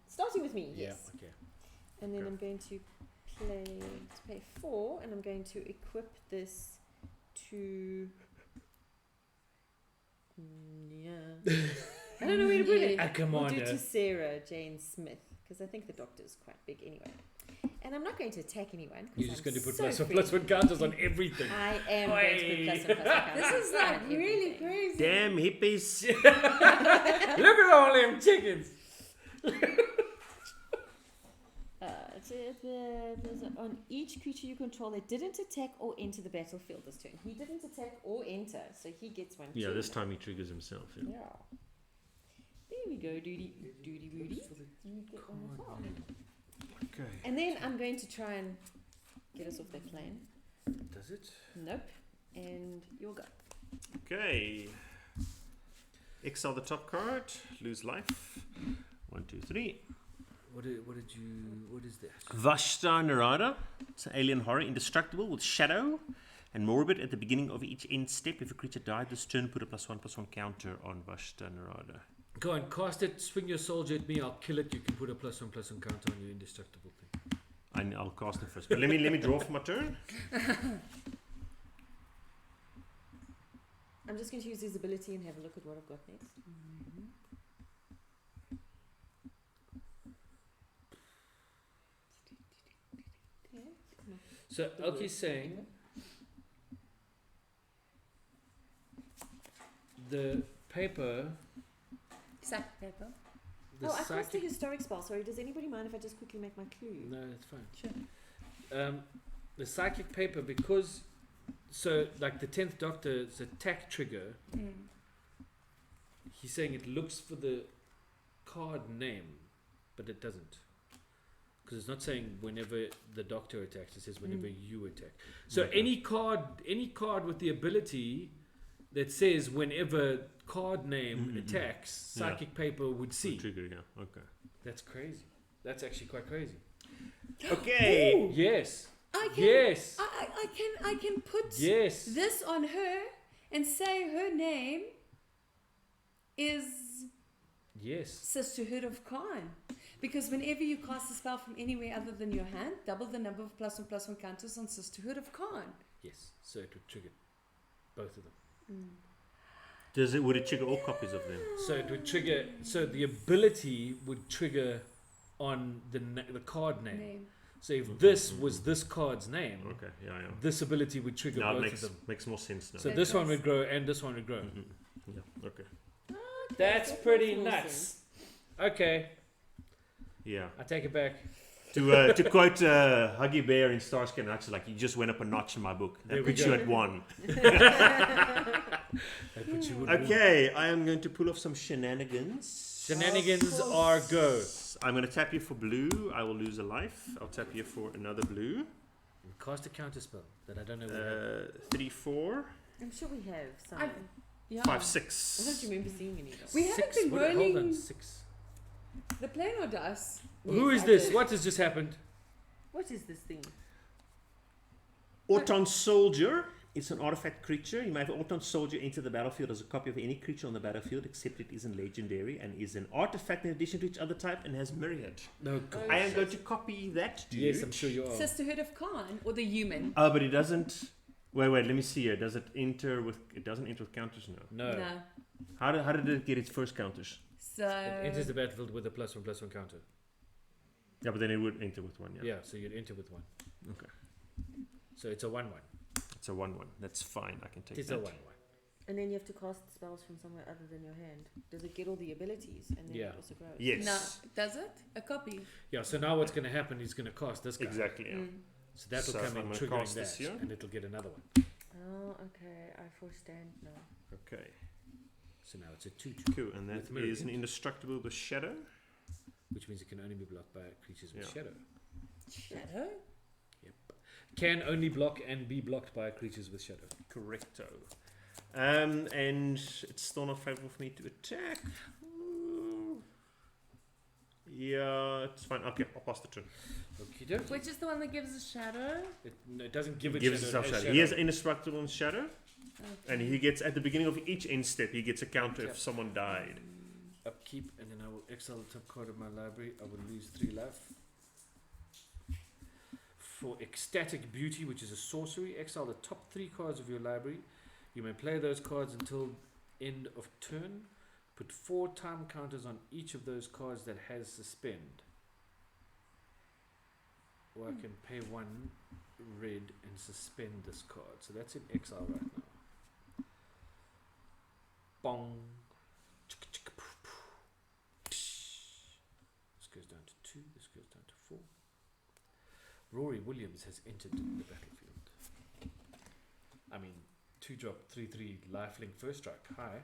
Starting with me, yes. Yeah. Okay. And then Okay. I'm going to pay 4, and I'm going to equip this to. Yeah. I don't know where to put it. A We'll do commander. to Sarah Jane Smith because I think the doctor's quite big anyway. And I'm not going to attack anyone. 'cause You're just I'm going to put so +1/+1 counters on everything. I am going to put +1/+1 counters. This is on like really everything. crazy. Damn hippies. Look at all them chickens. On each creature you control that didn't attack or enter the battlefield this turn. He didn't attack or enter, so he gets 1. Yeah, too. this time he triggers himself. Yeah. Yeah. There we go, Doody Woody. You get one as well. Okay. And then I'm going to try and get us off that plane. Does it? Nope. And you'll go. Okay. Exile the top card. Lose life. 1, 2, 3. What is that? Vashta Narada. It's an alien horror, indestructible with shadow and morbid at the beginning of each end step. If a creature died this turn, put a +1/+1 counter on Vashta Narada. Go and cast it, swing your soldier at me, I'll kill it. You can put a +1/+1 counter on your indestructible thing. I'll cast it first. But let me draw for my turn. I'm just going to use his ability and have a look at what I've got next. So Elke's saying the paper, Sack paper. the I cast a psychic. historic spell. Sorry, does anybody mind if I just quickly make my clue? No, that's fine. Sure. The psychic paper, because so like the 10th Doctor's attack trigger, he's saying it looks for the card name, but it doesn't. Because it's not saying whenever the Doctor attacks, it says whenever you attack. So Okay. any card with the ability that says whenever card name attacks, Yeah. psychic paper would see. Trigger, yeah. Okay. That's crazy. That's actually quite crazy. Okay. Yes. I can. Yes. I can put Yes. this on her and say her name is Yes. Sisterhood of Khan. Because whenever you cast a spell from anywhere other than your hand, double the number of +1/+1 counters on Sisterhood of Khan. Yes. So it would trigger both of them. Would it trigger all copies of them? So it would trigger. So the ability would trigger on the card name. So if this was this card's name, Okay. Yeah. this ability would trigger Now it both makes of them. makes more sense now. So That this one does. would grow and this one would grow. Yeah. Okay. That's that pretty makes more nuts. Okay, Yeah. I take it back. To quote Huggy Bear in Starsky and Hutch, like you just went up a notch in my book. That There we puts go. you at 1. That puts you would Okay, I am going to pull off some shenanigans. Shenanigans are go. I'm going to tap you for blue. I will lose a life. I'll tap you for another blue. Cast a counter spell that I don't know. Where 3, 4, I'm sure we have some. I- Yeah. 5, I 6. don't remember seeing any of those. We haven't been Hold on, rolling 6. the planar dice. Who Yes, is I this? did. What has just happened? What is this thing? Auton Soldier. It's an artifact creature. You may have Auton Soldier enter the battlefield as a copy of any creature on the battlefield, except it isn't legendary and is an artifact in addition to each other type and has myriad. No, God. I am going to copy that, dude. Yes, I'm sure you are. Sisterhood of Khan or the human? Oh, but it doesn't. Wait. Let me see here. Does it enter with? It doesn't enter with counters now. No. No. How did it get its first counters? So It enters the battlefield with a +1/+1 counter. Yeah, but then it would enter with 1. Yeah, so you'd enter with 1. Okay. So it's a 1/1. It's a 1/1. That's fine. I can take It's that. a 1/1. And then you have to cast spells from somewhere other than your hand. Does it get all the abilities? And then Yeah. it also grows. Yes. no, does it? A copy. Yeah, so now what's going to happen is going to cast this guy. Exactly. Yeah. So that will So come in I'm gonna triggering cast this that, here. and it'll get another one. Oh, okay. I forestand now. Okay. So now it's a 2/2, Cool. And that With mirror is an image. indestructible with shadow. which means it can only be blocked by creatures with Yeah. shadow. Shadow? Can only block and be blocked by creatures with shadow. Correcto. And it's still not favorable for me to attack. Yeah, it's fine. Okay, I'll pass the turn. Okie dokie. Which is the one that gives us shadow? No, it doesn't give it Gives shadow. himself it has shadow. He has indestructible and shadow, and Okay. he gets at the beginning of each end step. He gets a counter Yep. if someone died. Upkeep, and then I will exile the top card of my library. I will lose 3 life. For Ecstatic Beauty, which is a sorcery, exile the top 3 cards of your library. You may play those cards until end of turn. Put 4 time counters on each of those cards that has suspend. Or I can pay 1 red and suspend this card. So that's in exile right now. Bong. This goes down to 2. This goes down to 4. Rory Williams has entered the battlefield. I mean, 2-drop 3/3 lifelink first strike. Hi.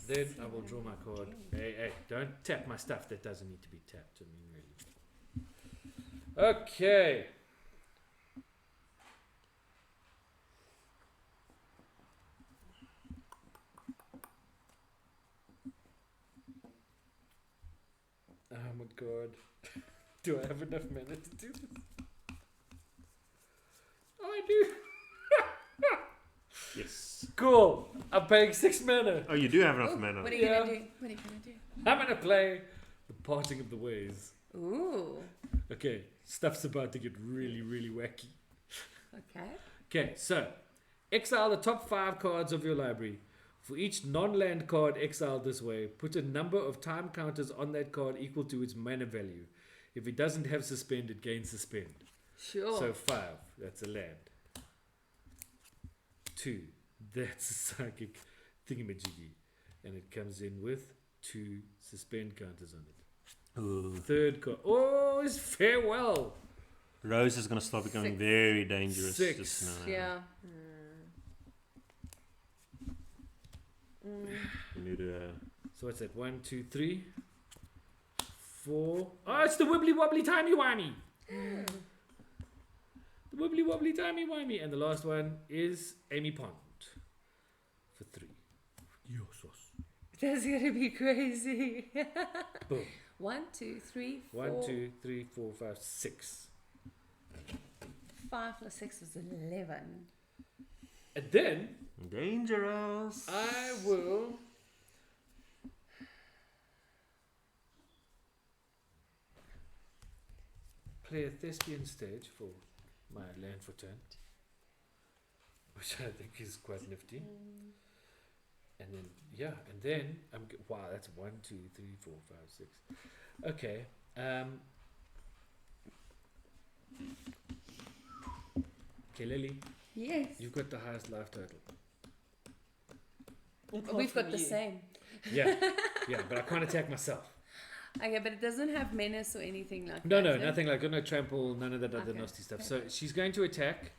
Then I will draw my card. Hey, don't tap my stuff that doesn't need to be tapped. I mean, really. Okay. Oh my god. Do I have enough mana to do this? Oh, I do. Yes. Cool. I'm paying 6 mana. Oh, you do have enough Oh, mana. what are you Yeah. gonna do? What are you gonna do? I'm gonna play the Parting of the Ways. Ooh. Okay, stuff's about to get really, really wacky. Okay. Okay, so exile the top 5 cards of your library. For each non-land card exiled this way, put a number of time counters on that card equal to its mana value. If it doesn't have suspend, it gains suspend. Sure. So 5, that's a land. 2, that's a psychic thingamajiggy. And it comes in with 2 suspend counters on it. Ooh. 3rd card. Oh, it's farewell. Rose is going to start becoming 6. very dangerous. 6. Just now. Yeah. You need to. So what's that? 1, 2, 3, 4. Oh, it's the wibbly wobbly timey wimey. The wibbly wobbly timey wimey. And the last one is Amy Pond for 3. Yosos. That's gonna be crazy. Boom. 1, 2, 3, 4. 1, 2, 3, 4, 5, 6. 5 plus 6 was 11. And then Dangerous. I will play a thespian stage for my land for turn, which I think is quite nifty. And then wow, that's 1, 2, 3, 4, 5, 6. Okay. Okay, Lily, Yes. you've got the highest life total. We've got the same. Yeah, yeah, but I can't attack myself. Okay, but it doesn't have menace or anything like No, that. no, eh? nothing like no trample, none of that other Okay, nasty stuff. okay. So she's going to attack.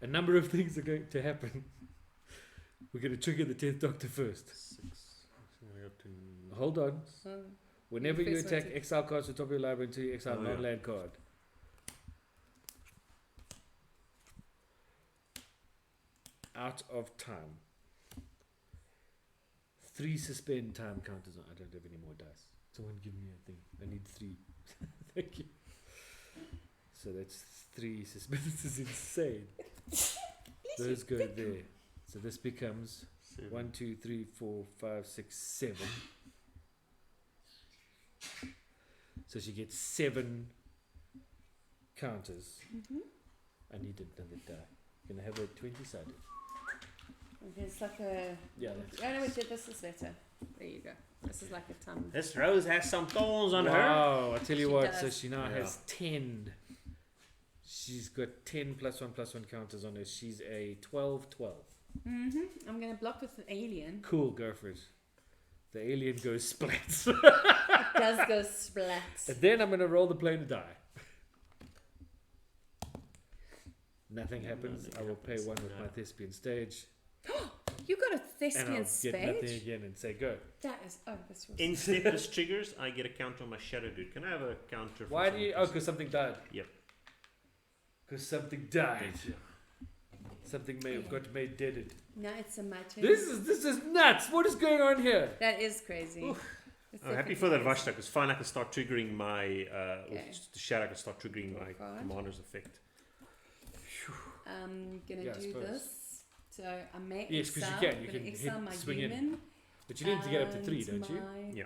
A number of things are going to happen. We're going to trigger the 10th Doctor first. 6. I'm gonna go to. Hold on. So, Whenever you First one attack, to- exile cards to the top of your library until you exile Oh, yeah. non-land card. Out of time. 3 suspend time counters on. I don't have any more dice. Someone give me a thing. I need 3. Thank you. So that's 3 suspend. This is insane. Those go there. So this becomes 7. 1, 2, 3, 4, 5, 6, 7. So she gets 7 counters. I need another die. Can I have a 20-sided? okay, it's like a. Yeah, that's Oh, no, wait, this is better. There you go. This is like a tongue. This Rose has some thorns on her. wow, I tell you She what, so does. she now Yeah. has 10. She's got 10 +1/+1 counters on her. she's a 12/12. I'm gonna block with an alien. Cool, go for it. The alien goes splats. It does go splat. And then I'm going to roll the planar die. Nothing happens. Nothing I will pay happens, one with no. my thespian stage. You got a And thespian I'll get nothing spade? again and say go. That is, oh, that's yours. In step this triggers, I get a counter on my shadow dude. Can I have a counter? For Why do you? Oh, someone because something died. Yep. Because something died. Yeah. Something may have Okay. got made deaded. No, it's a my turn. This is nuts. What is going on here? That is crazy. Oof. It's I'm happy definitely for that crazy. Vashta, because fine, I can start triggering my, Okay. the shadow can start triggering my Card. commander's effect. I'm gonna Yeah, I do suppose. this. So I may Yes, 'cause you exile. can. I'm You gonna can exile hit- my swing in. human. But you need to get up to 3, and don't you? my- Yeah.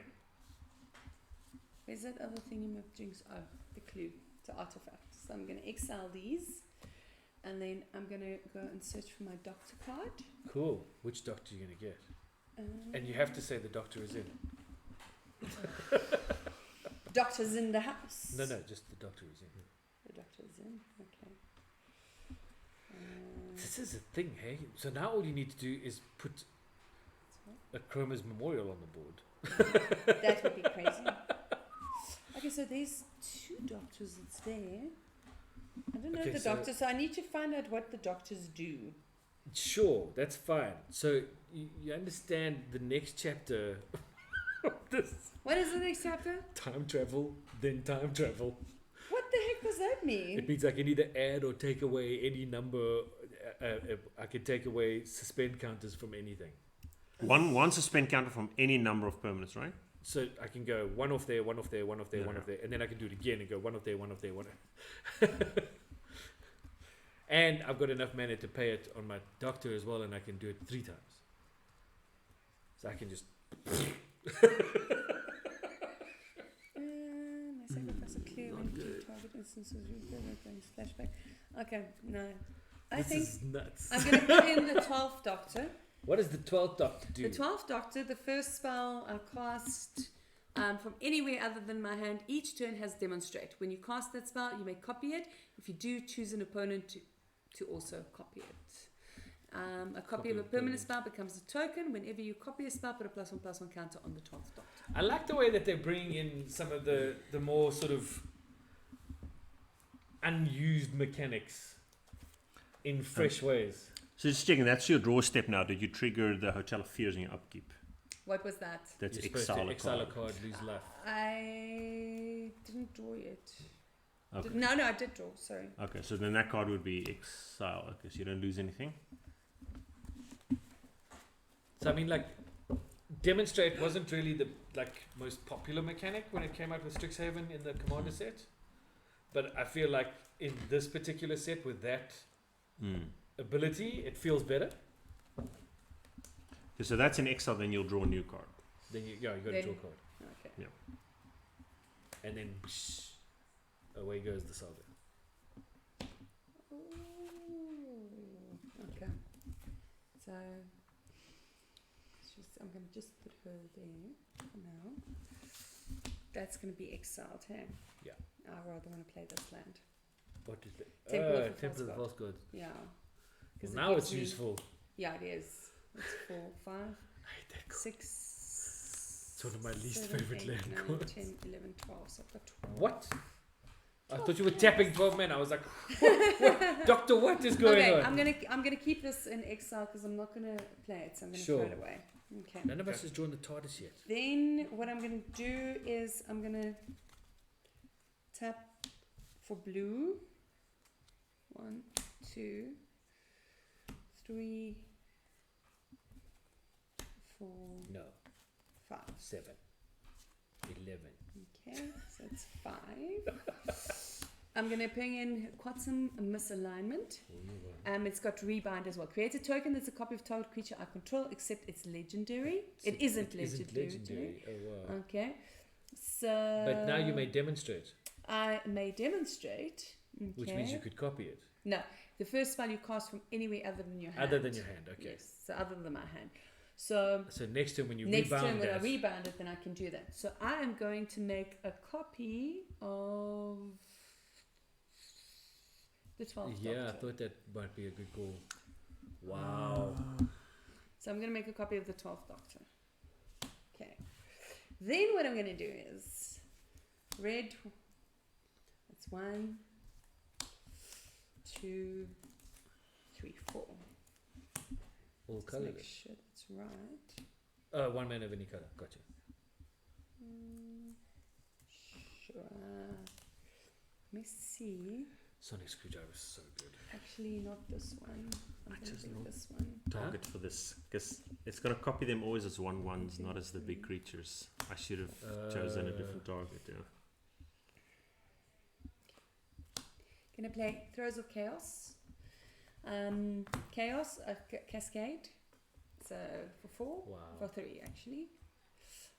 Where's that other thing you have jinx? Oh, the clue, the artifact. So I'm gonna exile these, and then I'm gonna go and search for my doctor card. Cool. Which doctor are you going to get? Um, And you have to say the doctor is in. Doctor's in the house. No, just the doctor is in. The doctor's in. Okay. This is a thing, hey? So now all you need to do is put a Chroma's memorial on the board. That would be crazy. Okay, so there's 2 doctors that's there. I don't know Okay, the so- doctor, so I need to find out what the doctors do. Sure, that's fine. So you understand the next chapter of this What is the next chapter? time travel, then time travel. What the heck does that mean? It means I can either add or take away any number. I can take away suspend counters from anything. One suspend counter from any number of permanents, right? So I can go 1 off there, 1 off there, 1 off there, 1 Yeah. off there, and then I can do it again and go 1 off there, 1 off there, 1 And I've got enough mana to pay it on my doctor as well, and I can do it 3 times. So I can just. My sacrifice a clue when two target instances things flashback. Okay, no. I This think is nuts. I'm going to put in the 12th doctor. What does the 12th doctor do? The 12th doctor, the first spell I cast from anywhere other than my hand, each turn has demonstrate. When you cast that spell, you may copy it. If you do, choose an opponent to also copy it. A copy of a permanent spell becomes a token. Whenever you copy a spell, put a +1/+1 counter on the 12th doctor. I like the way that they bring in some of the more sort of unused mechanics in fresh ways. So just checking, that's your draw step now. Did you trigger the Hotel of Fears in your upkeep? What was that? That's You're supposed to exile a exile a card. card, lose life. I didn't draw yet. Okay. No, I did draw. Sorry. Okay, so then that card would be exile. Okay, so you don't lose anything. So I mean, like, demonstrate wasn't really the most popular mechanic when it came out with Strixhaven in the Commander set, but I feel like in this particular set with that ability, it feels better. Okay, so that's in exile, then you'll draw a new card. Then you got to Then- draw a card, Okay. and then away goes the saga. Ooh, okay. So I'm going to just put her there for now. That's going to be exiled, hey? Yeah. I rather want to play this land. What is it? Temple of the Temple of the False False God. Yeah. Well, 'Cause it now gives it's me- useful. Yeah, it is. It's 4, 5, I hate that card. 6. It's one of my least 7, favorite 8, land 9, cards. 10, 11, 12. So I've got 12. What? I thought you were tapping 12 men. I was like, what? Doctor, what is going Okay, on? I'm gonna keep this in exile because I'm not gonna play it, so I'm gonna Sure. throw it away. Okay. None of us has drawn the TARDIS yet. Then what I'm gonna do is I'm gonna tap for blue. 1, 2, 3, 4, No, 5. 7, 11. Okay, so it's 5. I'm gonna bring in Quantum Misalignment. It's got Rebind as well. Create a token that's a copy of target creature I control, except it's legendary. It isn't legendary. Oh wow! Okay, so. But now you may demonstrate, I may demonstrate. Okay. which means you could copy it. No, the first spell you cast from anywhere other than your hand. Other than your hand, okay. Yes, so other than my hand. So So next time when you next rebound turn when I that, rebound it, then I can do that. So I am going to make a copy of the 12th yeah, I Doctor. thought that might be a good call. Wow. So I'm going to make a copy of the 12th Doctor. Okay. Then what I'm going to do is red. That's 1, 2, 4. All Let's colours. make sure that's right. One man of any colour. Gotcha. Sure. Let me see. Sonic screwdriver is so good. Actually, not this one. I'm gonna just do love- this one. Target for this, because it's going to copy them always as 1/1s, not as the big creatures. I should have chosen a different target. Yeah. Gonna play Throes of Chaos. Chaos, Cascade. So for 4. Wow. For 3, actually.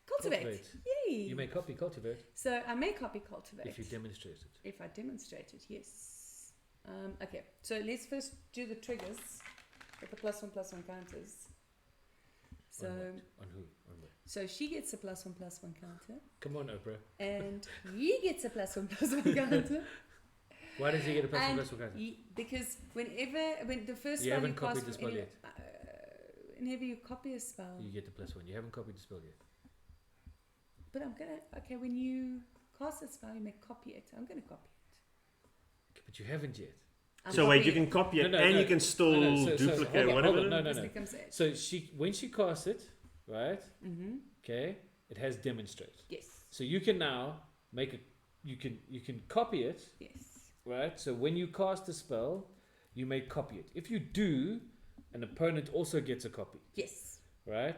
Cultivate. Yay! You may copy cultivate So I may copy Cultivate. if you demonstrate it. If I demonstrate it, yes. Okay, so let's first do the triggers with the +1/+1 counters. So, On what? On who? On what? so she gets a +1/+1 counter, Come on, Oprah. and he gets a +1/+1 counter. Why does he get a plus one And plus one counter? because when the first You spell haven't you copied cast the from spell any, yet. whenever you copy a spell, You get the +1. You haven't copied the spell yet. but I'm gonna when you cast a spell, you may copy it. I'm gonna copy it. Okay, but you haven't yet. I'm So wait, you copying can copy it No, and no. you can still No, no, so duplicate hold on, whatever. hold on, no, it. no, This no. becomes it. So when she casts it, right? Mm-hmm. Okay, it has demonstrate. Yes. So you can now make a you can copy it, Yes. right? So when you cast a spell, you may copy it. If you do, an opponent also gets a copy, Yes. right?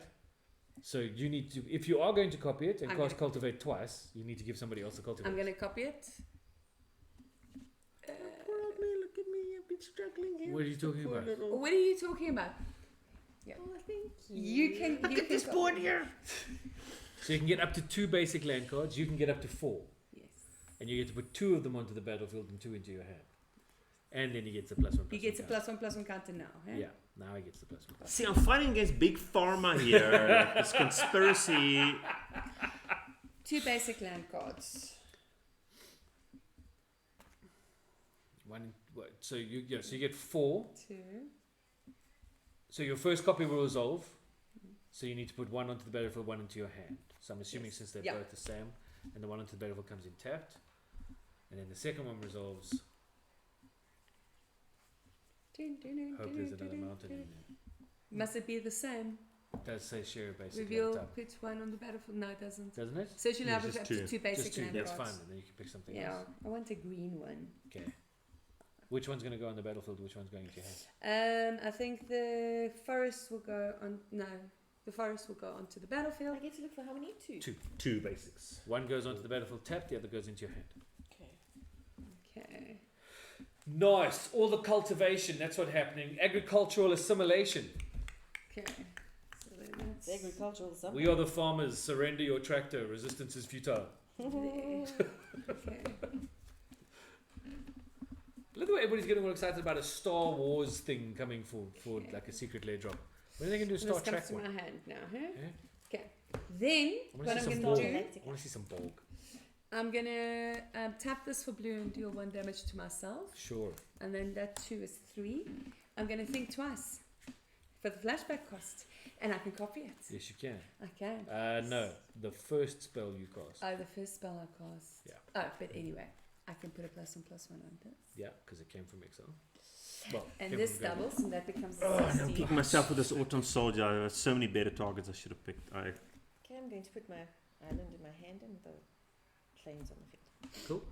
So you need to, if you are going to copy it and I'm cast gonna- cultivate twice, you need to give somebody else a cultivate. I'm gonna copy it. Look at me, I've been struggling here. What are you talking about? What are you talking about? Oh, thank you. You can Look at this board here. So you can get up to 2 basic land cards. You can get up to 4, Yes. and you get to put 2 of them onto the battlefield and 2 into your hand. And then he gets a +1/+1. He gets a counter. +1/+1 counter now. Eh? Yeah, now he gets the +1/+1. See, I'm fighting against big pharma here. Like this conspiracy. 2 basic land cards. So you get 4. 2. So your first copy will resolve. So you need to put 1 onto the battlefield, 1 into your hand. So I'm assuming Yes. since they're Yeah. both the same, and the 1 onto the battlefield comes in tapped, and then the second one resolves. Hope there's another mountain in there. Must it be the same? It does say share a basic Reveal, land type, put 1 on the battlefield. No, it doesn't. doesn't it? So you Yeah, have just up to two. 2 basic Just 2. land That's cards. fine. And then you can pick something Yeah, else. I want a green one. Okay. Which one's going to go on the battlefield? Which one's going into your hand? I think the forest will go on. No, the forest will go onto the battlefield. I get to look for how many? 2. 2. 2 basics. 1 goes onto the battlefield tapped. The other goes into your hand. Okay. Okay. Nice. All the cultivation. That's what's happening. Agricultural assimilation. Okay. So then It's that's agricultural something. We are the farmers. Surrender your tractor. Resistance is futile. there. Okay. Look at way everybody's getting all excited about a Star Wars thing coming for Okay. like a secret lair drop. When are they going to do a So Star this comes Trek to one? my hand now, huh? Yeah. Okay. Then I want what to I'm see some going Borg. to do, I want to see some Borg. I'm going to tap this for blue and deal 1 damage to myself. Sure. And then that 2 is 3. I'm going to think twice for the flashback cost. And I can copy it. Yes, you can. I can. No, the first spell you cast. Oh, the first spell I cast. Yeah. Oh, but anyway, I can put a +1/+1 on this. Yeah, because it came from Exile. Well, And came this from Guardian. doubles, and that becomes a Oh, and I'm 16. kicking myself with this Autumn Soldier. I have so many better targets I should have picked. Okay, I'm going to put my island in my hand and the planes on the field. Cool.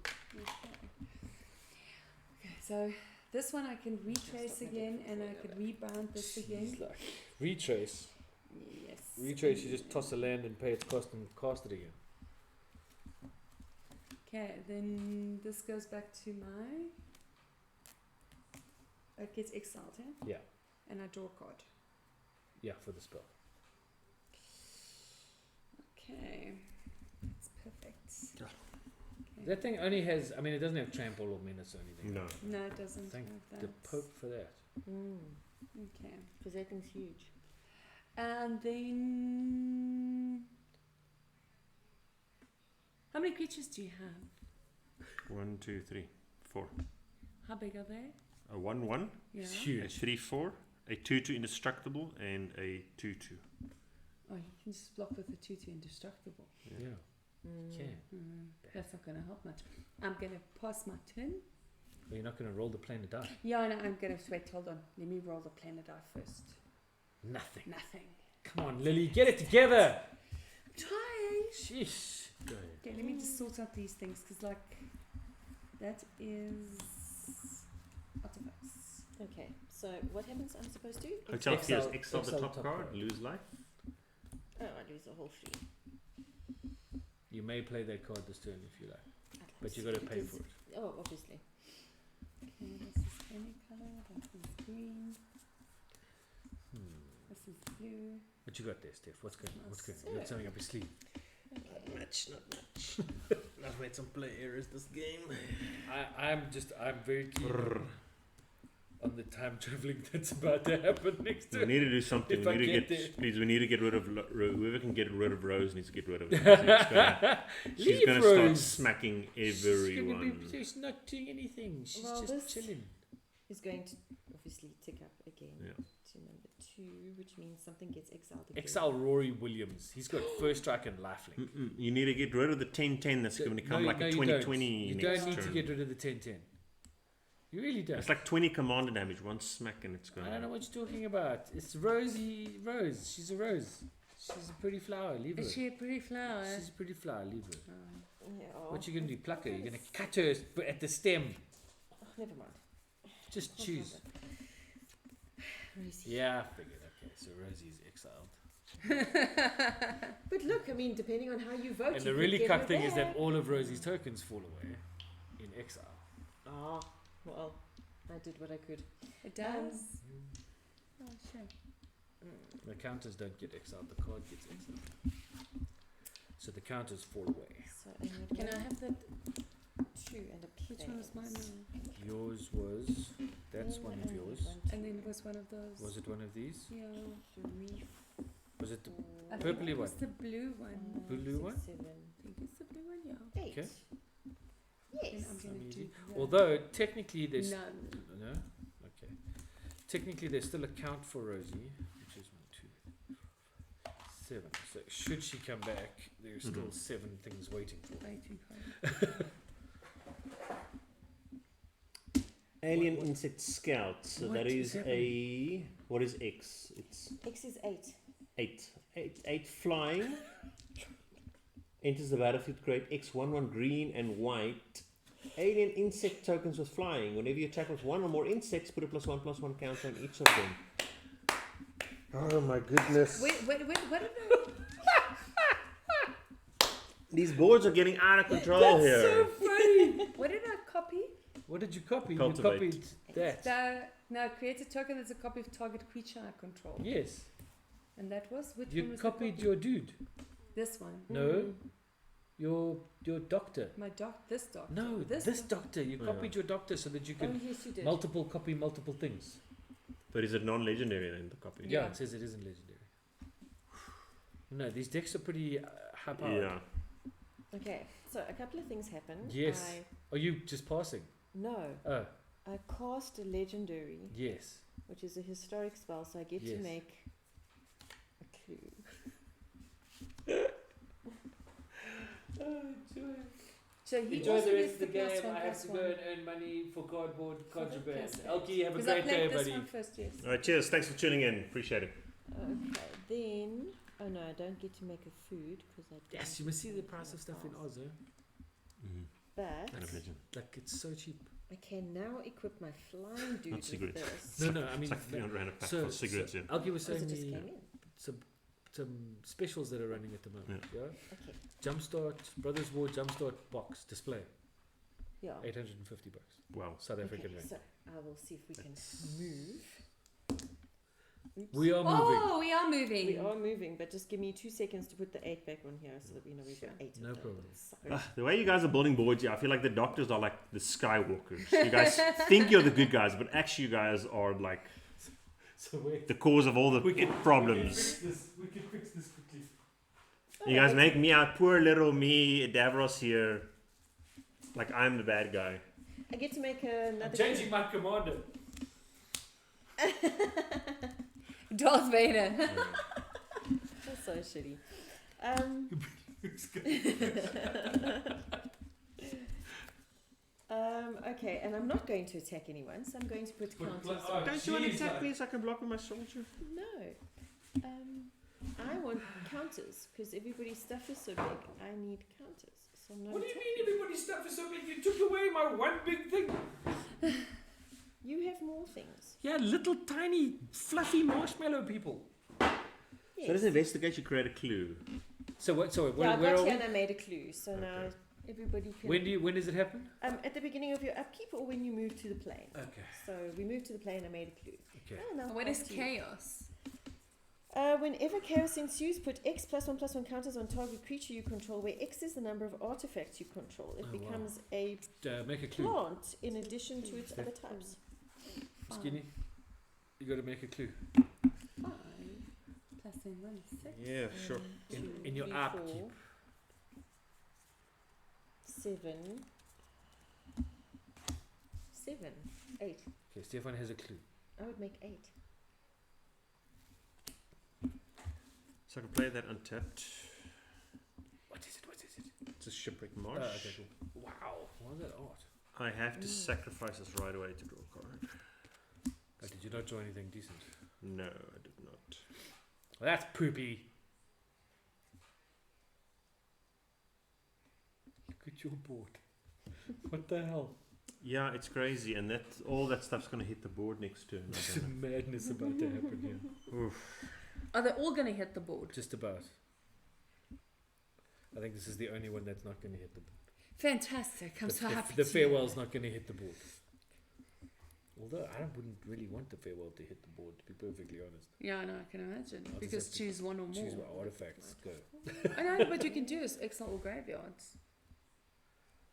Okay, so this one I can retrace again, and I could rebound this again. Jeez, like, retrace. Yes. Retrace, you just toss a land and pay its cost and cast it again. Okay, then this goes back to my. It gets exiled, eh? Yeah. And I draw a card. Yeah, for the spell. Okay, that's perfect. Yeah. Okay. That thing only has, I mean, it doesn't have trample or menace or anything. No. No, it doesn't Thank have the that. Pope for that. Okay. Because that thing's huge. And then. How many creatures do you have? 1, 2, 3, 4. How big are they? A 1/1, Yeah. It's a huge. 3/4, a 2/2 indestructible, and a 2/2. Oh, you can just block with a 2/2 indestructible. Yeah. Mm. Okay. That's not going to help much. I'm going to pass my turn. Well, you're not going to roll the planet die. Yeah, no, I'm going to wait. Hold on. Let me roll the planet die first. Nothing. Nothing. Come on, Lily, get it together. I'm trying. Sheesh. Go ahead. Okay, let me just sort out these things because, like, that is artifacts. Okay, so what happens I'm supposed to do? Hotel Exile- fears exile the exile top top card, card. lose life. Oh, I lose a whole 3. You may play that card this turn if you like, I'd like but to you see got to what pay it is. for it. Oh, obviously. Okay, this is any color. That is green. This is blue. What you got there, Steph? What's going on? What's going on? You got So- something up your sleeve. Okay. Much, not much. I've made some play errors this game. I'm very keen on the time traveling that's about to happen next We turn. need to do something. If We I need to get get, there. please. We need to get rid of whoever can get rid of Rose needs to get rid of it. She's Leave gonna start Rose. smacking She's everyone. she's not doing anything. She's Well, just this- chilling. Is going to obviously tick up again Yeah. to number 2, which means something gets exiled again. Exile Rory Williams. He's got first strike and lifelink. You need to get rid of the 10-10 that's going to come like a you 2020 don't. You next don't need turn. to get rid of the 10-10. You really don't. It's like 20 commander damage, one smack and it's gone. I don't know what you're talking about. It's Rosie Rose. She's a rose. She's a pretty flower. Leave her. Is she a pretty flower? She's a pretty flower. Leave her. Yeah. What you gonna do? Pluck her? You're gonna cut her at the stem. Oh, never mind. Just Can't choose. find it. Rosie. Yeah, I figured. Okay, so Rosie's exiled. But look, I mean, depending on how you vote, And you the could really get cuck her thing is that there. all of Rosie's tokens fall away in exile. Ah, well, I did what I could. It does. Oh, shame. The counters don't get exiled. The card gets exiled. So the counters fall away. So I need Can I have that? 2 and a Which one was mine plains. now? Yours was. That's Then one I of need yours. 1, 2, And then it was one of those. Was it one of these? Yeah. 3, Was it the 4, I think Purpley it was one. the blue one. Blue one? 7, I think it's the blue one, yeah. 8. Okay. Yes. Then I'm Some gonna easy. do that. Although technically there's None. no. Okay. Technically there's still a count for Rosie, which is 1, 2, 7. So should she come back, there's still 7 things waiting for her. Waiting for it. Alien What- Insect Scout. So what that is is a. What is X? It's X is 8. 8 flying. Enters the battlefield, create X 1/1 green and white. Alien insect tokens with flying. Whenever you attack with one or more insects, put a +1/+1 counter on each of them. Oh my goodness. Wait, what did I? These boards are getting out of control here. funny. What did I copy? What did you copy? Cultivate. You copied that. No, create a token that's a copy of target creature I control. Yes. And that was which one You was the copied copy? your dude. This one. No. Your doctor. My this doctor. No, this doctor. You Yeah. copied your doctor so that you Oh, could yes, you did. copy multiple things. But is it non-legendary then, the copy? Yeah, Yeah. it says it isn't legendary. No, these decks are pretty high powered. Yeah. Okay, so a couple of things happened. Yes. Are you just passing? No, Oh, I cast a legendary, yes. which is a historic spell, so I get Yes. to make a clue. So he Enjoy also the gets rest of the plus game. one, I have plus to one. go and earn money for cardboard contraband. Plus eight. Elkie, have a 'Cause I great played day, this buddy. one first, yes. All right, cheers. Thanks for tuning in. Appreciate it. Okay, then. Oh no, I don't get to make a food because I. Yes, don't you must see the have price of stuff in my Oz, eh? But I'd imagine. Like, it's so cheap. I can now equip my flying dude with cigarettes. this. No, I mean, It's like 300 rand a pack so, for cigarettes, yeah. Elkie was Because saying it just me came in. some specials that are running at the moment. Yeah. Okay. Jumpstart Brothers War Jumpstart box display, Yeah. $850. Wow. South African Okay, rand. so I will see if we can That's- move. Oops. We are moving. Oh, we are moving. We are moving, but just give me 2 seconds to put the 8 back on here so that we know we've got Sure. 8 No of them. problem. So, The way you guys are building boards, yeah, I feel like the doctors are like the Skywalkers. You guys think you're the good guys, but actually you guys are like So wait. the cause of all the problems. We can fix this quickly. You guys make me out, poor little me, Davros here, like I'm the bad guy. I get to make another. I'm changing my commander. Darth Vader. That's so shitty. Okay, and I'm not going to attack anyone, so I'm going to put counters. Oh, Don't you want to jeez, attack like- me so I can block with my soldier? No. I want counters because everybody's stuff is so big. I need counters. So I'm not What do you attacking. mean everybody's stuff is so big? You took away my one big thing. You have more things. Yeah, little tiny fluffy marshmallow people. Yes. So does investigate you create a clue? So what? So Yeah, where I are got we? here and I made a clue. So now Okay. everybody can. When does it happen? At the beginning of your upkeep or when you move to the plane. Okay. So we moved to the plane. I made a clue. Okay. Oh, now What is back to you. chaos? Whenever chaos ensues, put X +1/+1 counters on target creature you control, where X is the number of artifacts you control. It Oh, wow. becomes a Make a clue. plant in addition to its other types. Skinny. You got to make a clue 5 plus then 1 is 6. Yeah, sure. in your upkeep. 7. 7. 8. Okay, Stefan has a clue. I would make 8. So I can play that untapped. What is it? What is it? It's a shipwreck marsh. Okay, cool. Wow, what is that art? I have to sacrifice this right away to draw a card. Did you not draw anything decent? No, I did not. Well, that's poopy. Look at your board. What the hell? Yeah, it's crazy, and that all that stuff's gonna hit the board next turn. I There's don't some madness about to happen here. know. Oof. Are they all going to hit the board? Just about. I think this is the only one that's not going to hit the board. Fantastic. I'm so happy The to farewell's not going to hit the board. Although I wouldn't really want the farewell to hit the board, to be perfectly honest. Yeah, I know, I can imagine. I'll just Because have to choose one or more. Choose what artifacts go. I know, but you can do is excellent or graveyards.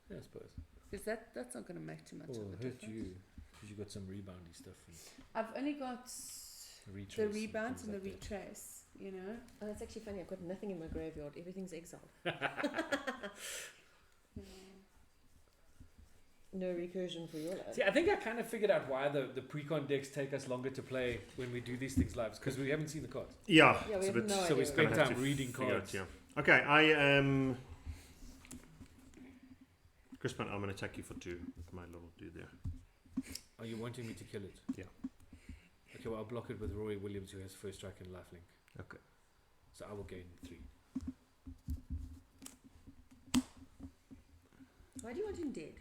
Yeah, I suppose. Because that's not going to make too much Or of a hurt difference. you because you got some reboundy stuff and I've only got retrace the and rebounds things and the like that. retrace, you know. Oh, that's actually funny. I've got nothing in my graveyard. Everything's exiled. No recursion for your life. See, I think I kind of figured out why the precon decks take us longer to play when we do these things live, because we haven't seen the cards. Yeah, Yeah, it's we a have bit. no So idea we what spend gonna have time to reading figure cards. out, yeah. Okay, I am. Crispin, I'm gonna attack you for 2 with my little dude there. Are you wanting me to kill it? Yeah. Okay, well, I'll block it with Roy Williams, who has first strike and lifelink. Okay. So I will gain 3. Why do you want him dead?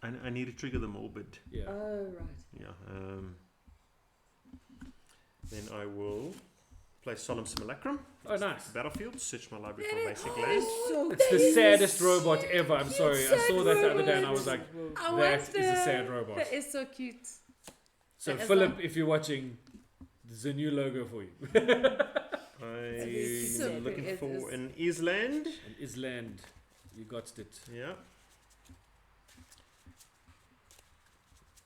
I need to trigger them all, but Yeah. Oh, right. yeah. Then I will play Solemn Simulacrum. Oh, nice. Battlefield. Search my library for basic land. So It's the saddest robot ever. I'm sorry. I saw that the other day and I was like, I that want is a sad robot. That is so cute. So That is Philip, like- if you're watching, there's a new logo for you. So I'm looking it for is. an Island. And Island, you got it. Yeah.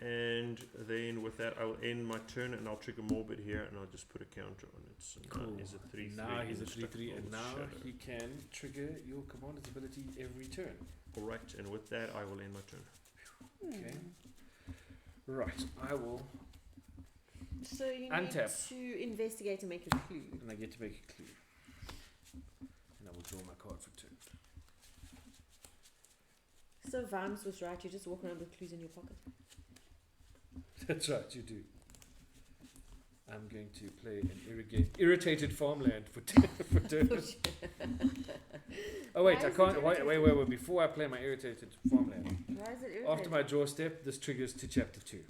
And then with that, I will end my turn and I'll trigger Morbid here and I'll just put a counter on it. So now Cool. he's a 3/3. Now he's a indestructible 3/3, and now shadow. he can trigger your commander's ability every turn. Correct. And with that, I will end my turn. Okay. Right, I will, So you need Untap. to investigate and make a clue. and I get to make a clue. And I will draw my card for turn. So Vimes was right. You just walk around with clues in your pocket. That's right, you do. I'm going to play an irritated farmland for for turn. Oh wait, Why I is it can't. Wait. irritated? Before I play my irritated farmland, Why is it irritating? after my draw step, this triggers to chapter 2.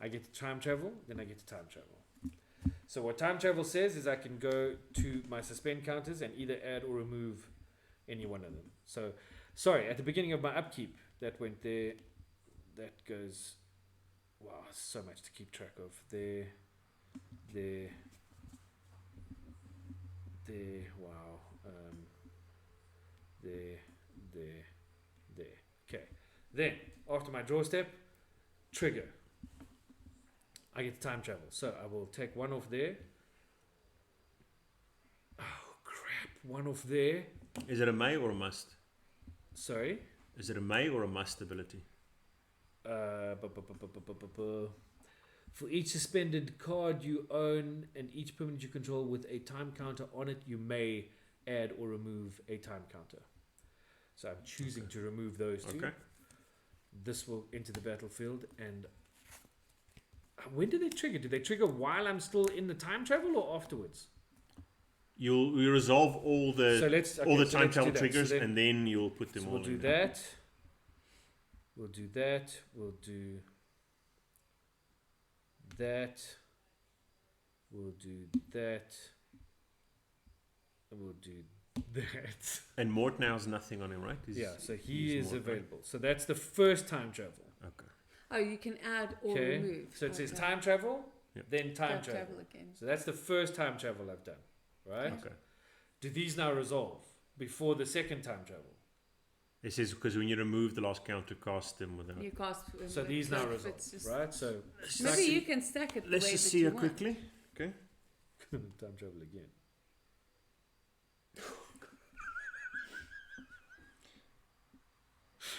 I get to time travel, then I get to time travel. So what time travel says is I can go to my suspend counters and either add or remove any one of them. So, sorry, at the beginning of my upkeep, that went there. That goes. Wow, so much to keep track of. There. Wow. There. Okay. Then, after my draw step, trigger. I get time travel. So I will take one off there. Oh, crap. One off there. Is it a may or a must? Sorry. Is it a may or a must ability? For each suspended card you own and each permanent you control with a time counter on it, you may add or remove a time counter. So I'm choosing to remove those two. Okay. this will enter the battlefield. And when do they trigger? Do they trigger while I'm still in the time travel or afterwards? You resolve all the So let's all the so time let's do travel that. triggers, So then- and then you'll put them so all we'll do in there. that. We'll do that. We'll do that. We'll do that. And we'll do that. And Mort now has nothing on him, right? Yeah, so he he's is Mort, right? available. So that's the first time travel. Okay. Oh, you can add or Okay. remove. So it says Okay. time travel, Yep. then time Time travel. again. So that's the first time travel I've done, right? Okay. Do these now resolve before the second time travel? It says because when you remove the last counter, cast them without. You cast. So these now resolve, it's just- right? So Maybe you can stack it. The Let's way just that see you it want. quickly. Okay. time travel again.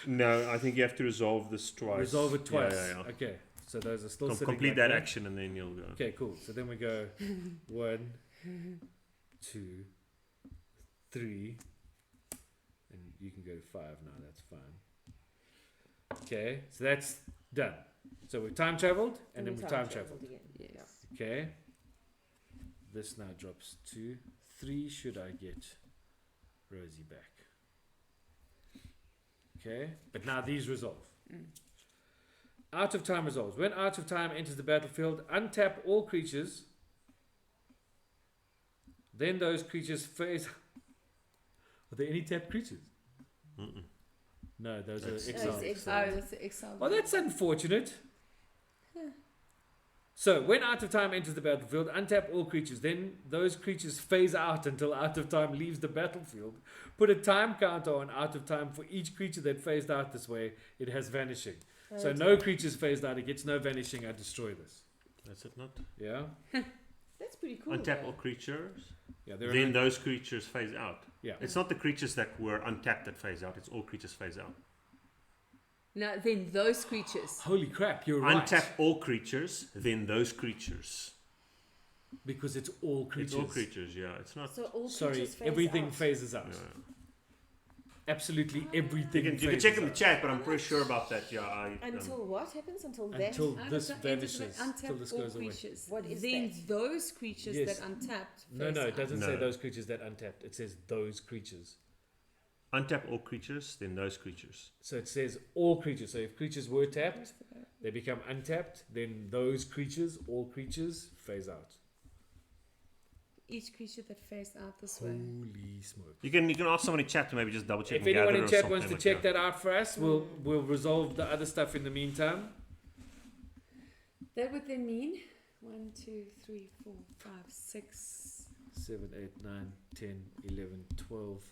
No, I think you have to resolve this twice. Resolve it twice. Yeah. Okay. So those are still sitting Complete like that action, and then you'll go. Okay, cool. So then we go 1, 2, 3, and you can go to 5 now. That's fine. Okay, so that's done. So we've time traveled, and then we time traveled. again. Yes. Okay. This now drops to 3. Should I get Rosie back? Okay, but now these resolve. Out of time resolves. When out of time enters the battlefield, untap all creatures. Then those creatures phase. Are there any tapped creatures? Mm-mm. No, those That's- are No, exiled. it's Oh, exiled. that's the exile. Oh, that's unfortunate. So, when out of time enters the battlefield, untap all creatures. Then those creatures phase out until out of time leaves the battlefield. Put a time counter on out of time for each creature that phased out this way. It has vanishing. So, Okay. no creatures phased out. It gets no vanishing. I destroy this. That's it, not? Yeah? That's pretty cool. Untap though. all creatures. Yeah, there are Then no, those creatures phase out. yeah. It's not the creatures that were untapped that phase out. It's all creatures phase out. No, then those creatures. Holy crap, you're right. Untap all creatures, then those creatures. Because it's all creatures. It's all creatures, yeah. It's not. So all Sorry, creatures phase everything out. phases out. Yeah. Absolutely everything. You can phases check in the out. chat, but I'm pretty sure about that. Yeah, Until what happens? Until that? Until Out this of time enters the vanishes. untap Till this all goes away. creatures. What is then that? those creatures Yes. that untapped. No, phase no, it out. doesn't say No. those creatures that untapped. It says those creatures. Untap all creatures, then those creatures. So it says all creatures. So if creatures were tapped, they become untapped. Then those creatures, all creatures, phase out. Each creature that phased out this way. Holy smoke! You can ask someone in chat to maybe just double check. If and anyone gather in or chat something wants to like check that out for us, we'll resolve the other stuff in the meantime. That would then mean 1, 2, 3, 4, 5, 6. 7, 8, 9, 10, 11, 12,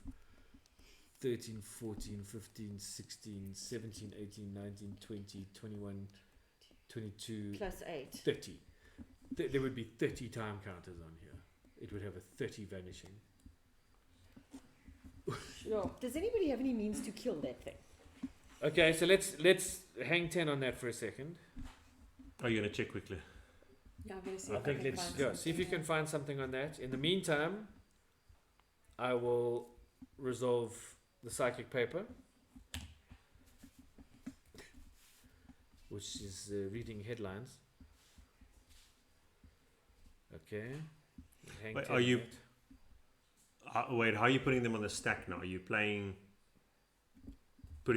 13, 14, 15, 16, 17, 18, 19, 20, 21, 22, Plus 8. 30. There would be 30 time counters on here. It would have a 30 vanishing. Sure. Does anybody have any means to kill that thing? Okay, so let's hang 10 on that for a second. Oh, you're gonna check quickly. Yeah, I'm going to see I if think can let's find go. See if you something can find something on that. In the meantime, I will resolve the psychic paper, which is reading headlines. Okay. Hang Wait, 10 are on you- that. Wait, how are you putting them on the stack now? Are you putting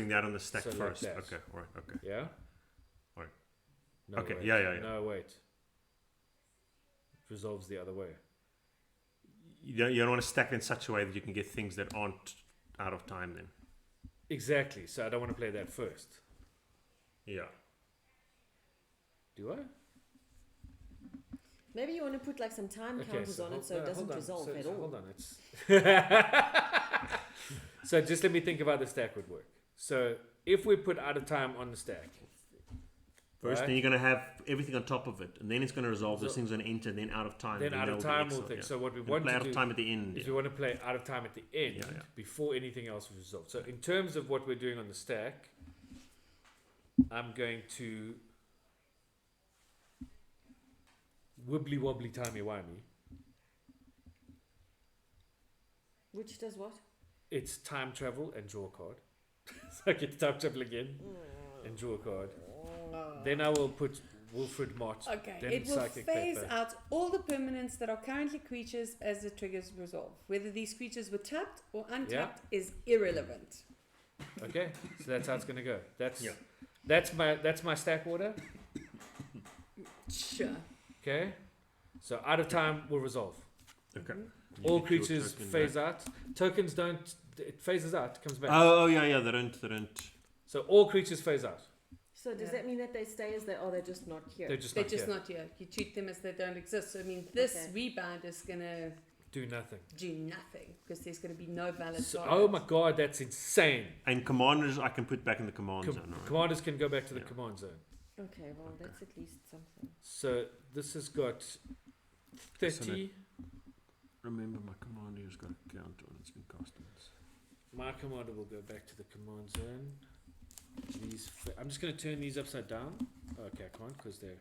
that on the stack So like first? that. Okay, alright, okay. Yeah? Alright. No, Okay, wait. yeah. No, wait. It resolves the other way. You don't want to stack it in such a way that you can get things that aren't out of time then. Exactly. So I don't want to play that first. Yeah. Do I? Maybe you want to put like some time counters on it so it doesn't resolve at all. Hold on, it's so just let me think of how the stack would work. So if we put out of time on the stack, First, right? then you're going to have everything on top of it, and then it's going to resolve. Those So- things going to enter, then out of time. then out that of will be time exiled, we'll think. yeah. So what we You're want gonna play to out do of time at the end. is Yeah. we want to play out of time at the end Yeah, yeah. before anything else is resolved. So in terms of what we're doing on the stack, I'm going to wibbly wobbly timey wimey. Which does what? It's time travel and draw a card. So I get to time travel again and draw a card. Then I will put Wilfred Mott. Okay, Then it will psychic phase paper. out all the permanents that are currently creatures as the triggers resolve. Whether these creatures were tapped or untapped is irrelevant. Okay, so that's how it's gonna go. That's Yeah. that's my stack order. Sure. Okay, so out of time will resolve. Okay. All You get your creatures token phase back. out. Tokens don't. It phases out. Comes back. Oh, yeah. They don't. So all creatures phase out. So does Yeah. that mean that they stay as they are? They're just not here. They're just They're not just here. not here. You treat them as they don't exist. So, I mean, this Okay. rebound is going to Do nothing. do nothing because there's going to be no valid So, target. oh my god, that's insane. And commanders, I can put back in the command Com- zone. Right? Commanders can go back to the Yeah. command zone. Okay, well that's at least something. So this has got 30. Remember, my commander has got a counter on it's been cast once. My commander will go back to the command zone. I'm just going to turn these upside down. Okay, I can't because they're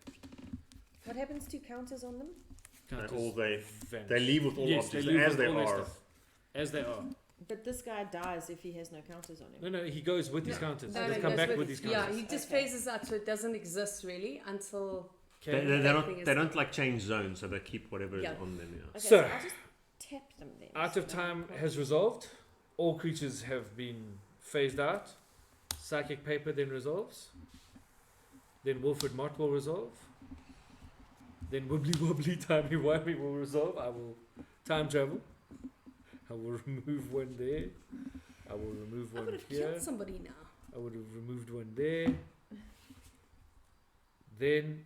What happens to counters on them? counters all they vanish. leave with all Yes, objects they leave as with they all their are. stuff. As they are. But this guy dies if he has no counters on him. No, he goes with his No. counters. No, He'll no, come goes back with with it. his Yeah, counters. he just Okay. phases out, so it doesn't exist really until. Okay. They That don't. thing is They don't done. like change zones, so they keep whatever Yeah. is on them. Yeah. Okay, So- I'll just tap them then. Out of So time they're has not- resolved. All creatures have been phased out. Psychic paper then resolves. Then Wilfred Mott will resolve. Then Wibbly Wobbly Timey Wimey will resolve. I will time travel. I will remove one there. I will remove I one would have here. killed somebody now. I would have removed one there. Then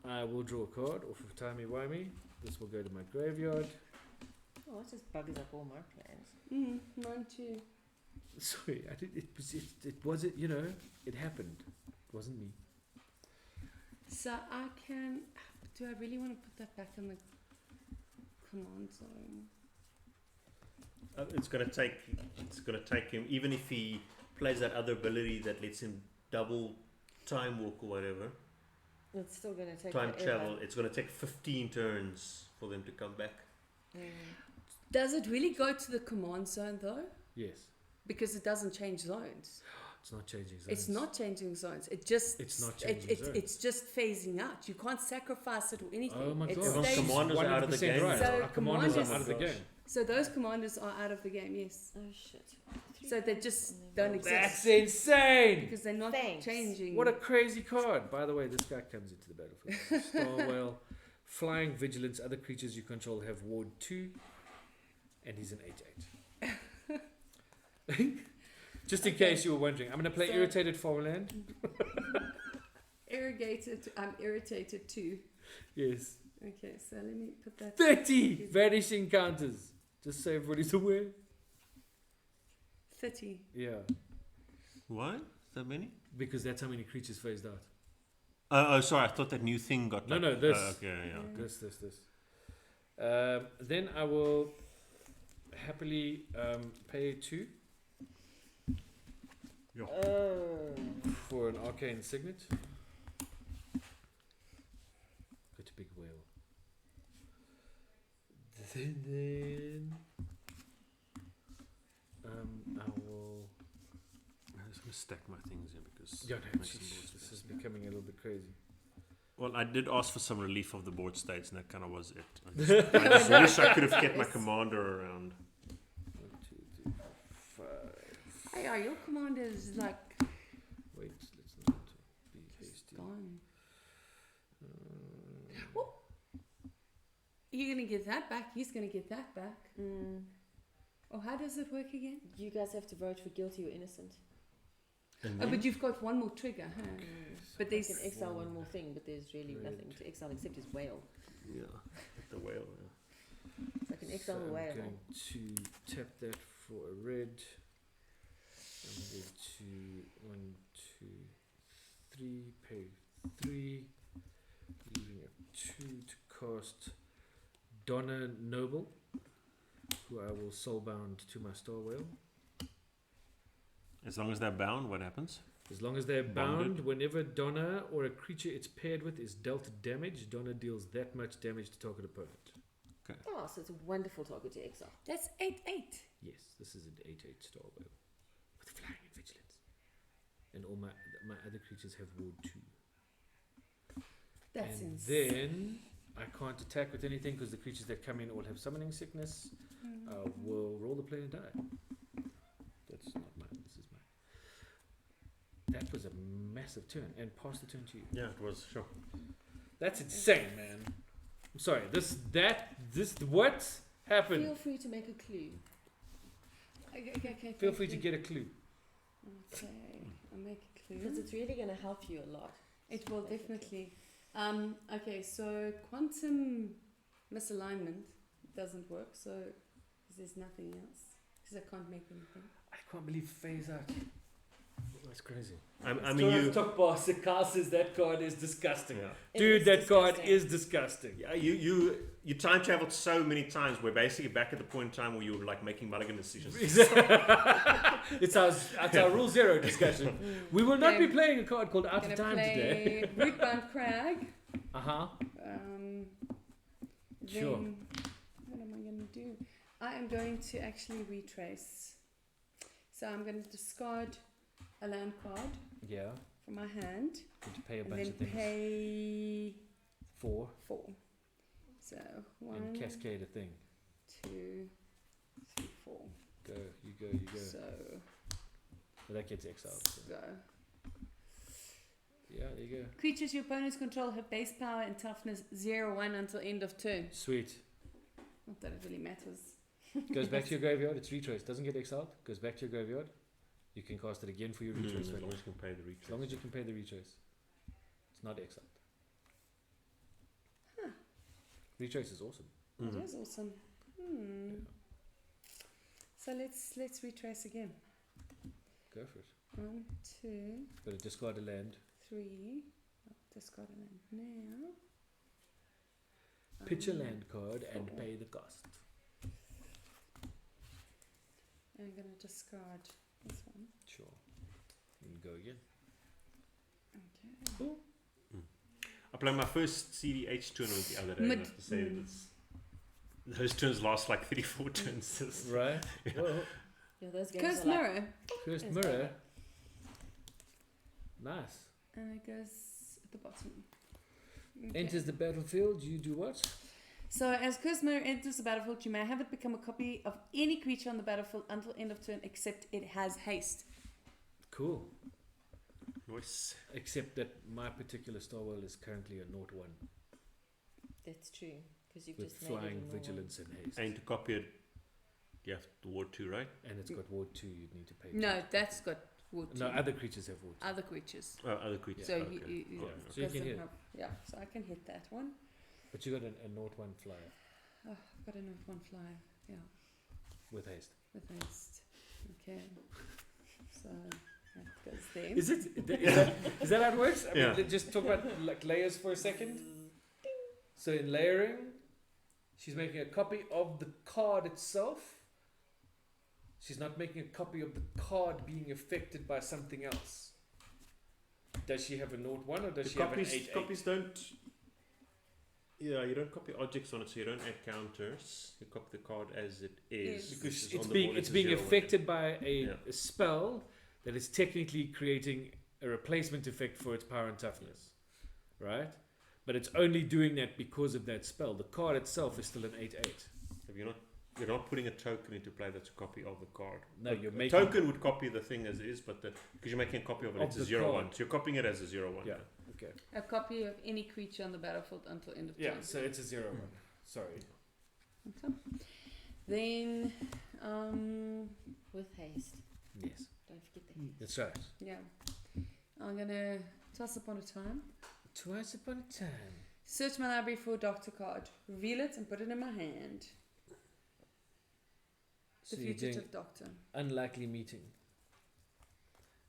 I will draw a card off of Timey Wimey. This will go to my graveyard. Oh, that just bugs up all my plans. Mine too. Sorry, I did. It wasn't. You know, it happened. It wasn't me. So I can. Do I really want to put that back in the command zone? It's gonna take him, even if he plays that other ability that lets him double time walk or whatever, It's still going to take time forever. travel. It's gonna take 15 turns for them to come back. Does it really go to the command zone though? Yes. Because it doesn't change zones. It's not changing zones. It's not changing zones. It just. It's not changing zones. It's just phasing out. You can't sacrifice it or anything. Oh my It god. Everyone's stays- commanders are out of the 100% game right. now. So Our commanders commanders- are out of the Oh my game. So those commanders are out of the game. Yes. Oh shit. So they just don't exist. That's insane. Because they're not Thanks. changing. What a crazy card. By the way, this guy comes into the battlefield. Star Whale, Flying Vigilance. Other creatures you control have Ward 2, and he's an 8/8. Just in case you were wondering, I'm going to play So- Irritated Farmland. irrigated. I'm irritated too. Yes. Okay, so let me put that. 30 vanishing counters. Just so everybody's aware. 30. Yeah. Why? That many? Because that's how many creatures phased out. Oh, sorry. I thought that new thing got. No, like, no, this. okay, yeah. This. Then I will happily pay 2 Oh. for an arcane signet. Go to big whale. Then I will. I'm just gonna stack my things here because. Yeah, it no, makes some jeez, board this space. is becoming a little bit crazy. Well, I did ask for some relief of the board states, and that kind of was it. I just wish I could have kept my commander around. 1, 2, 3, 4, 5. Hey, your commander is like Wait, let's not be hasty. gone. You're going to get that back. He's going to get that back. Or how does it work again? You guys have to vote for guilty or innocent. And Oh, but you've got one more trigger, huh? But You there's. can exile one more thing, but there's really Red. nothing to exile except his whale. yeah, the whale. So I can exile So the whale. I'm going to tap that for a red. I'm going to 1, 2, 3, pay 3, leaving a 2 to cast Donna Noble, who I will soulbound to my Star Whale. As long as they're bound, what happens? As long as they're bound, Bonded. whenever Donna or a creature it's paired with is dealt damage, Donna deals that much damage to target opponent. Oh, so it's a wonderful target to exile. That's 8/8. Yes, this is an 8/8 Star Whale with flying and vigilance. and all my other creatures have ward 2. That's and insane. then I can't attack with anything because the creatures that come in all have summoning sickness. Will roll the play and die. That's not mine. This is mine. That was a massive turn, and pass the turn to you. Yeah, it was, sure. That's insane, man. I'm sorry. This what happened? Feel free to make a clue. Okay, Feel free to get a clue. Okay, I'll make a Because clue. it's really going to help you a lot. It will definitely. Okay, so quantum misalignment doesn't work, so 'cause there's nothing else. Because I can't make anything. I can't believe phase out. That's crazy. I mean, you. Top boss, Carl says that card is disgusting. Yeah. Dude, It that is card disgusting. is disgusting. Yeah, you time traveled so many times. We're basically back at the point in time where you were like making mulligan decisions. it's our rule 0 discussion. We will not Okay. be playing a card called Out I'm of gonna Time today. play Rootbound Crag. Uh-huh. Sure. Then, what am I going to do? I am going to actually retrace. So I'm going to discard a land card Yeah. from my hand Need to pay a and bunch then of things. pay 4 4. So and 1, cascade a thing. 2, 3, 4. Go, you go, you go. So But that gets exiled. So. go. Yeah, there you go. Creatures your opponents control have base power and toughness 0-1 until end of turn. Sweet. Not that it really matters. Goes back to your graveyard. It's retrace. Doesn't get exiled. Goes back to your graveyard. You can cast it again for your retrace. As value. long as you can pay the As retrace. long as you can pay the retrace. It's not exiled. Huh. Retrace is awesome. That is awesome. So let's retrace again. Go for it. 1, 2, But discard a land. 3. I'll discard a land now. Pitch a land card and pay the cost. I'm gonna discard this one. Sure. And go again. Okay. I played my first CDH tournament the other day. and I have to say those turns last like 34 turns. Right. Well, Yeah, those games Cursed are like, Mirror, first It's mirror. over. Nice. and it goes at the bottom. Enters the battlefield. You do what? So as Cursed Mirror enters the battlefield, you may have it become a copy of any creature on the battlefield until end of turn, except it has haste. Cool. Nice. Except that my particular Star World is currently a 0-1 that's true. Because you've with just made it flying, a normal. vigilance, and haste. And to copy it, you have to ward 2, right? And it's got ward 2. You'd need to pay. No, 2. that's got wood. No, other creatures have ward 2. Other creatures. Oh, other creatures. So okay. you Yeah. Oh, So you can doesn't hit. have- yeah, so I can hit that one. But you got a 0-1 flyer Oh, I've got another one fly. Yeah, with haste. with haste. Okay. So that goes there. Is that how it works? I Yeah. mean, let's just talk about like layers for a second. So in layering, she's making a copy of the card itself. She's not making a copy of the card being affected by something else. Does she have a 0-1 or does The she have an copies, 8-8? copies don't. Yeah, you don't copy objects on it, so you don't add counters. You copy the card as it is. Yes. Because which is it's on the being board, it's a being 0-1. affected by Yeah. a spell that is technically creating a replacement effect for its power and toughness, right? But it's only doing that because of that spell. The card itself is still an 8-8. Have you not? You're not putting a token into play that's a copy of the card. No, A- you're a making token would copy the thing as is, but because you're making a copy of it, Of it's a the 0-1. card. So you're copying it as a 0-1. Yeah. Okay. A copy of any creature on the battlefield until end of Yeah. turn. So it's a 0-1. Sorry. Okay. Then, With haste. Yes. Don't forget that. That's right. yeah, I'm gonna toss upon a time. Twice upon a time. Search my library for a doctor card. Reveal it and put it in my hand. So The you're doing fugitive doctor. unlikely meeting.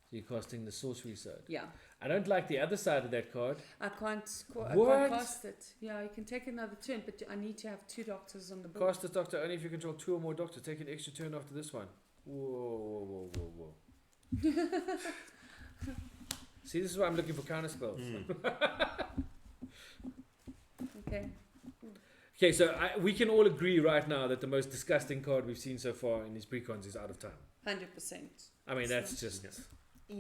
So you're casting the sorcery side. Yeah, I don't like the other side of that card. I can't What? cast it. Yeah, you can take another turn, but I need to have 2 doctors on the board. Cast this doctor only if you control 2 or more doctors. Take an extra turn after this one. Whoa, whoa, whoa, whoa, whoa. See, this is why I'm looking for counter spells. Okay. Okay, so we can all agree right now that the most disgusting card we've seen so far in these precons is Out of Time. 100%. I mean, that's just...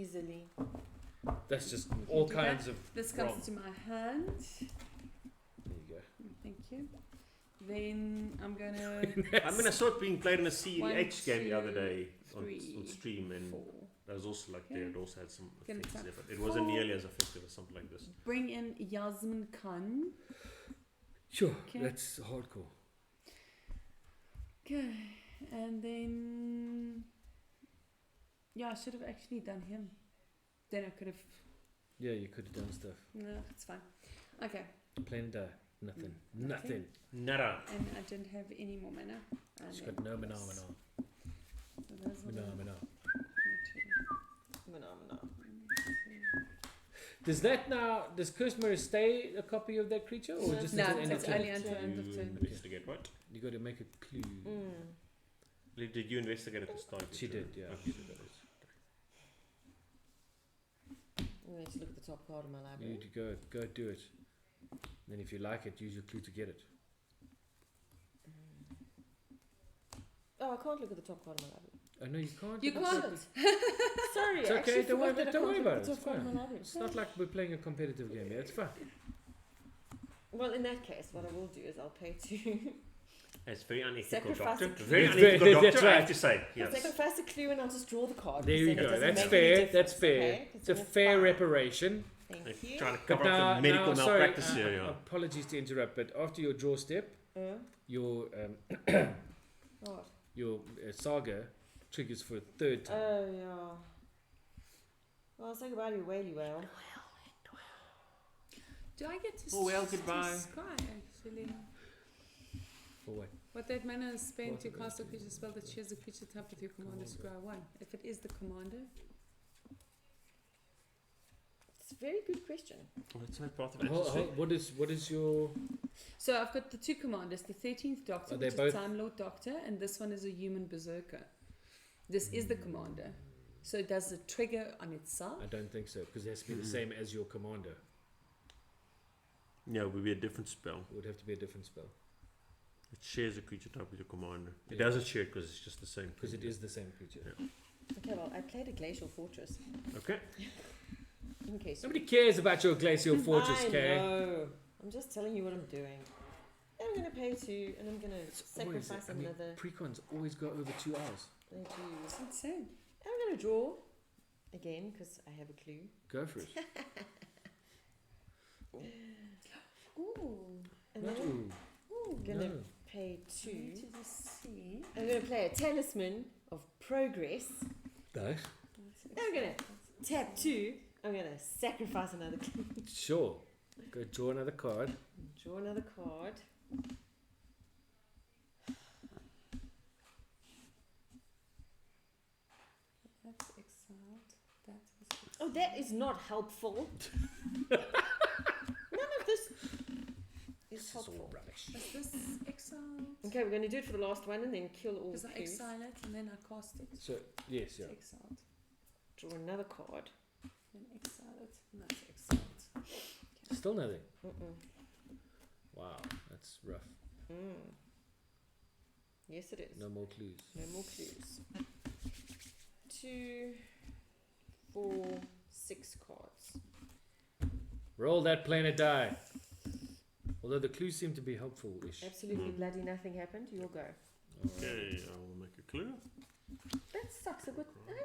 Easily. That's just can all do that. kinds of. This comes wrong. to my hand. There you go. Thank you. Then I'm gonna I saw it being played in a CEDH One, game the other two, day on three, stream, and 4. that was also like there. It also had some Gonna effects tap there, but it wasn't 4. nearly as effective as something like this. Bring in Yasmin Khan. Sure, Okay. that's hardcore. Okay, and then yeah, I should have actually done him. Then I could have. Yeah, you could have done stuff. No, it's fine. Okay, Plain die. Nothing. Nothing. Nothing. Nada. and I didn't have any more mana. She's And got no then mana, this. mana. So those are Mana, the mana. 2, Phenomena. 3. Does that now, does Curse Mirror stay a copy of that creature? Or No, just No, until end of it's turn? only until end of You turn. investigate what? You got to make a clue. Did you investigate at the start? She did, yeah. Okay, so that is. I'm going to look at the top card of my You library. need to go do it. Then if you like it, use your clue to get it. Oh, I can't look at the top card of my library. Oh no, you can't. You It's can't. okay. Sorry, It's I okay, actually don't worry forgot that I don't worry can't about look it, at the it's top card of fine. my library. It's not like we're playing a competitive game here. It's fine. Well, in that case, what I will do is I'll pay 2. It's very unethical, Sacrifice doctor. a clue. Very It's unethical, very- doctor. that's I right. have to say. Yes. Sacrifice a clue and I'll just draw the card. There you Then it go. doesn't That's make any fair. difference, That's fair. okay? It's a all fair fine. reparation. Thank They're you. trying to But cover up the medical sorry, malpractice here. Yeah. apologies to interrupt, but after your draw step, your What? your saga triggers for a third time. Oh, yeah. Well, say goodbye to your whaley whale. Do I get to Oh, well, to goodbye. scry actually? For what? What that mana is spent What to it cast a is. creature spell that shares a creature type with your commander scry 1. If it is the commander, It's a very good question. That's not part of it. What is your? so I've got the 2 commanders, the 13th Doctor, Are they which both- is Time Lord Doctor, and this one is a human berserker. This is the commander. So does it trigger on itself? I don't think so because it has to be the same as your commander. Yeah, it would be a different spell. It would have to be a different spell It shares a creature type with your commander. It Yeah. doesn't share because it's just the same. because it creature. is the same creature. Yeah. Okay, well, I played a glacial fortress. Okay. In case Nobody cares about your glacial fortress, I Kay. know. I'm just telling you what I'm doing. And I'm going to pay 2, and I'm going to It's always, sacrifice I mean, another. precons always go over 2 hours. They do. It's insane. I'm going to draw again because I have a clue. Go for it. Ooh. And Not then ooh, Ooh. I'm going to no. pay I need 2. to just see. I'm going to play a talisman of progress. Nice. I'm going to tap 2. I'm going to sacrifice another clue. Sure. Go draw another card. Draw another card. That's exiled. That is exiled. Oh, that is not helpful. None of this is helpful. rubbish. Is this exiled? Okay, we're going to do it for the last one and then kill all Because the I clues. exile it and then I cast it. So yes, yeah. It's exiled. Draw another card. Then exile it. No, it's exiled. Still nothing. Mm-mm. Wow, that's rough. Mm. Yes, it is. No more clues. No more clues. 2, 4, 6 cards. Roll that planet die. Although the clues seem to be helpful-ish. Absolutely bloody nothing happened. You'll go. Okay, I will make a clue. That sucks. I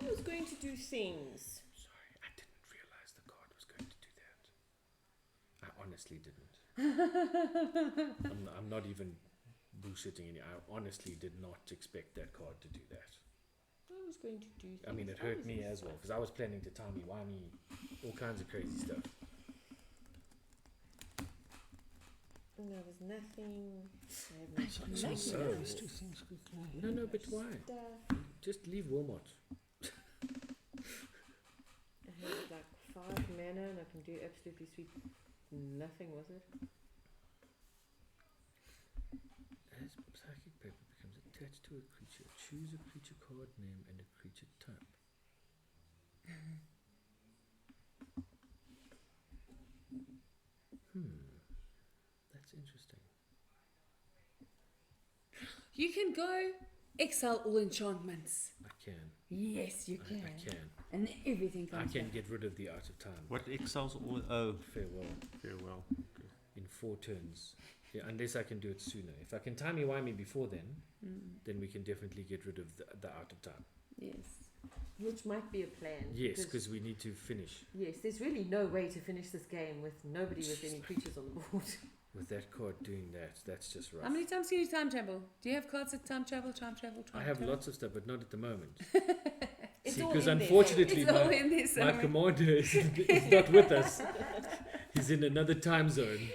was going to do things. Sorry, I didn't realize the card was going to do that. I honestly didn't. I'm not even bullshitting any. I honestly did not expect that card to do that. I was going to do things. I mean, it hurt me as well because I was planning to timey-wimey, all kinds of crazy stuff. And there was nothing. I have no So, clue. so. Let's do things quickly. No, but why? Stuff. Just leave Walmart. I have like 5 mana and I can do absolutely sweet nothing with it. As psychic paper becomes attached to a creature, choose a creature card name and a creature type. That's interesting. You can go exile all enchantments. I can. Yes, you I can. can. and then everything I comes can back. get rid of the Out of Time. What exiles all? Oh, Farewell. farewell. In 4 turns. Yeah, unless I can do it sooner. If I can timey-wimey before then we can definitely get rid of the Out of Time. Yes. Which might be a plan. Yes, because we need to finish. Yes, there's really no way to finish this game with nobody with any creatures on the board. With that card doing that, that's just rough. How many times can you time travel? Do you have cards that time travel? I have lots of stuff, but not at the moment. It's See, all because in there. unfortunately It's all my, in there my somewhere. commander is not with us. He's in another time zone.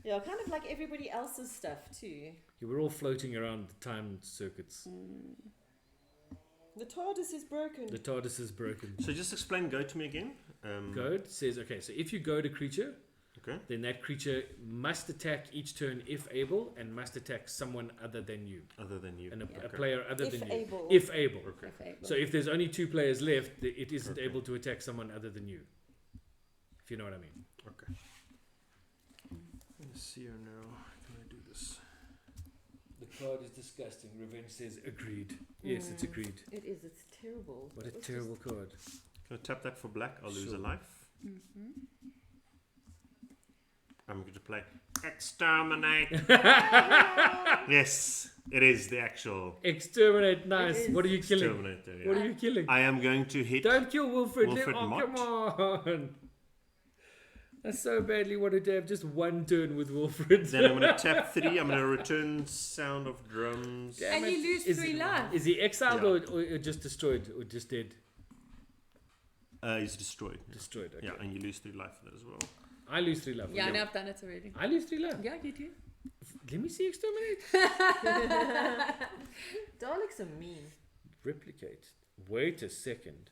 Yeah, kind of like everybody else's stuff too. Yeah, we're all floating around the time circuits. The TARDIS is broken. The TARDIS is broken. So just explain Go to me again. Goad says, okay, so if you goad a creature, Okay. then that creature must attack each turn if able, and must attack someone other than you, Other than you. and a Okay. player other If than you, able. if able. Okay. If able. So if there's only 2 players left, it isn't Okay. able to attack someone other than you. If you know what I mean. Okay. Let's see here now. Can I do this? The card is disgusting. Revenge says agreed. Yes, it's agreed. It is. It's terrible. What a It was terrible card. Can I tap that for black? I'll lose a Sure. life. Mm-hmm. I'm going to play Exterminate. Yes, it is the actual Exterminate, nice. It is. What are you killing? Exterminator. Yeah. What are you killing? I am going to hit. Don't kill Wilfred. Wilfred oh, Mott. come on. I so badly wanted to have just 1 turn with Wilfred. Then I'm going to tap 3. I'm going to return Sound of Drums. Damn And it. you lose Is 3 it- lives. Is he exiled Yeah. or just destroyed or just dead? He's destroyed. Destroyed. Okay. Yeah, and you lose 3 life for that as well. I lose 3 life. Yeah, I know I've done it already. I lose 3 life. Yeah, you do. Let me see exterminate. Daleks are mean. Replicate. Wait a second.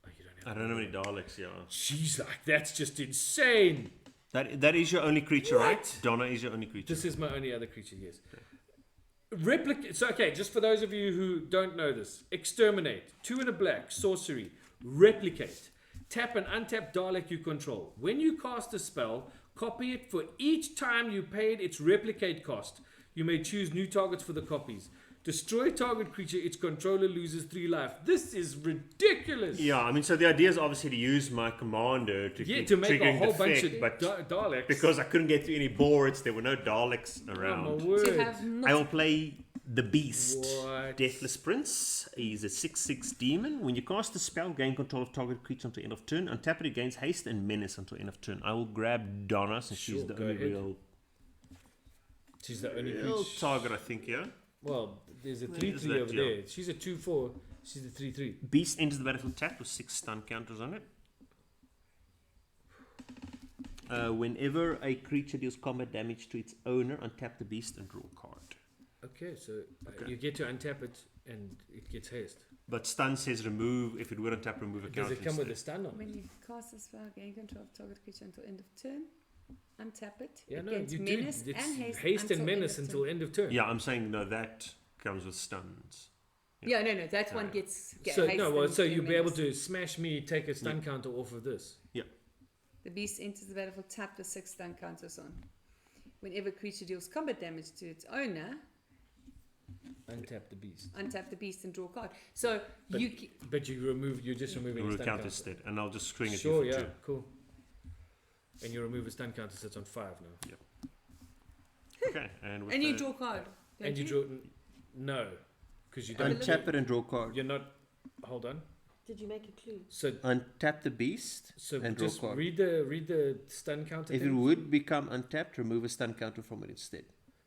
Oh, you don't I have. don't know any Daleks, yeah. Jeez, like that's just insane. That is your only creature, What? right? Donna is your only creature. This is my only other creature. Yes. Replicate. So okay, just for those of you who don't know this, exterminate. 2 in a black sorcery. Replicate. Tap and untap Dalek you control. When you cast a spell, copy it for each time you paid its replicate cost. You may choose new targets for the copies. Destroy target creature, its controller loses 3 life. This is ridiculous. Yeah, I mean, so the idea is obviously to use my commander to Yeah, keep to make a triggering whole the bunch effect, of but Daleks. because I couldn't get to any boards, there were no Daleks Oh, my around. word. To have I will not play the Beast. What? Deathless Prince. He's a 6/6 demon. When you cast the spell, gain control of target creature until end of turn. Untap it, it gains haste and menace until end of turn. I will grab Donna since she's Sure, the go only ahead. real She's the only real creature. target, I think, yeah? Well, there's a Where 3/3 is that, over yeah? there. She's a 2/4. She's a 3/3. Beast enters the battlefield tapped with 6 stun counters on it. Whenever a creature deals combat damage to its owner, untap the beast and draw a card. Okay, so Okay. you get to untap it and it gets haste. But stun says remove, if it were untap, remove a Does counter it come with a instead. stun on? when you cast a spell, gain control of target creature until end of turn. Untap it. Yeah, it no, gains you menace do. It's and haste, and until menace end of until turn. end of turn. Yeah, I'm saying no, that comes with stuns. Yeah, no, that one Yeah. gets So haste no, well, and so you'll be able menace. to smash me, take a stun counter off of this. The beast enters the battlefield tapped with 6 stun counters on. Whenever a creature deals combat damage to its owner, Untap the beast. untap the beast and draw a card. So But- you But you're just removing a Remove stun counter counter. instead, and I'll just string it Sure, you for yeah, 2. cool. And you remove a stun counter, so it's on 5 now. Okay, and with and you the- draw a card. Don't And you draw no, because you Have a don't. look. it and draw a card. You're not. Hold on. Did you make a clue? So Untap the beast. And draw just card. read the stun counter. If it thing. would become untapped, remove a stun counter from it instead.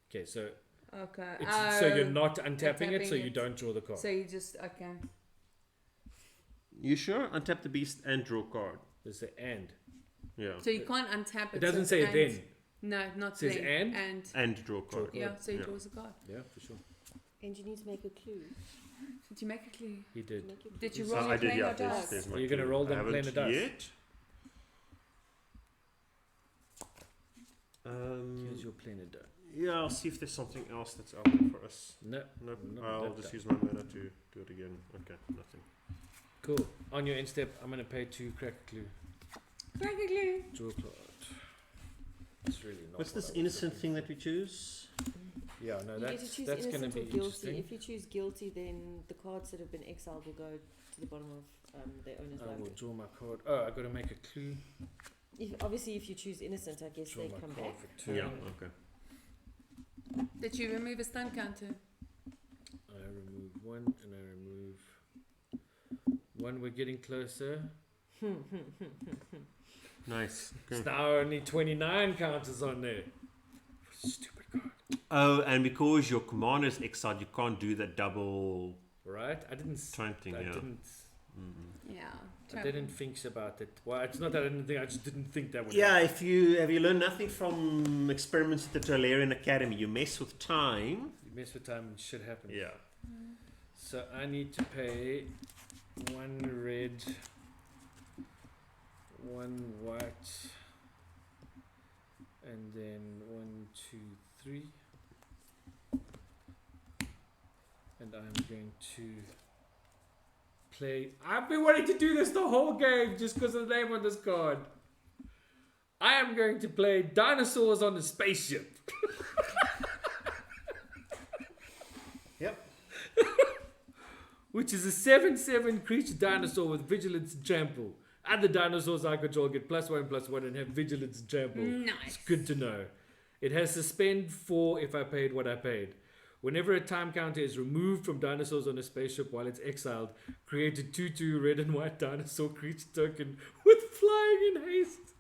Okay, so Okay. so you're not untapping it, untapping so you it. don't draw the card. So you just okay. You sure? Untap the beast and draw a card. There's the and. Yeah. So you can't untap it. It doesn't so say and- then. No, not It says then. and? And draw a card. Draw a Yeah, card. so he Yeah. draws a card. Yeah, for sure. And you need to make a clue. Did you make a clue? He did. Make a Did you clue. roll I your did, plain yeah. or dice? There's my You're gonna clue. roll them I plain or haven't dice? Yet. Here's your planar die. Yeah, I'll see if there's something else that's out there for us. No, Nope. No, I'll that just die. use my mana to do it again. Okay, nothing. cool. On your end step, I'm gonna pay 2 crack a clue. Crack a clue. Draw a card. It's really not. What's what this I was innocent looking thing for. that we choose? Yeah, no, You get to choose that's gonna innocent be or guilty. interesting. If you choose guilty, then the cards that have been exiled will go to the bottom of their owner's I will library. draw my card. Oh, I got to make a clue. Obviously, if you choose innocent, I guess Draw they my come card back. for 2. Yeah, okay. Did you remove a stun counter? I remove 1 and I remove 1. We're getting closer. Nice. It's Okay. now only 29 counters on there. Stupid card. Oh, and because your commander is exiled, you can't do that double Right? I didn't. trying thing. I Yeah. didn't. Yeah. I didn't think about it. Well, it's not that I didn't think. I just didn't think that would. Yeah, happen. if you have you learned nothing from experiments at the Tolarian Academy, you mess with time. You mess with time and shit happens. Yeah. So I need to pay 1 red, 1 white, and then 1, 2, 3. And I'm going to play. I've been wanting to do this the whole game just because of the name on this card. I am going to play Dinosaurs on a Spaceship. Yep. Which is a 7/7 creature dinosaur with vigilance and trample. Other dinosaurs I control get +1/+1 and have vigilance and trample. Nice. It's good to know. It has suspend 4 if I paid what I paid. Whenever a time counter is removed from dinosaurs on a spaceship while it's exiled, create a 2/2 red and white dinosaur creature token with flying in haste.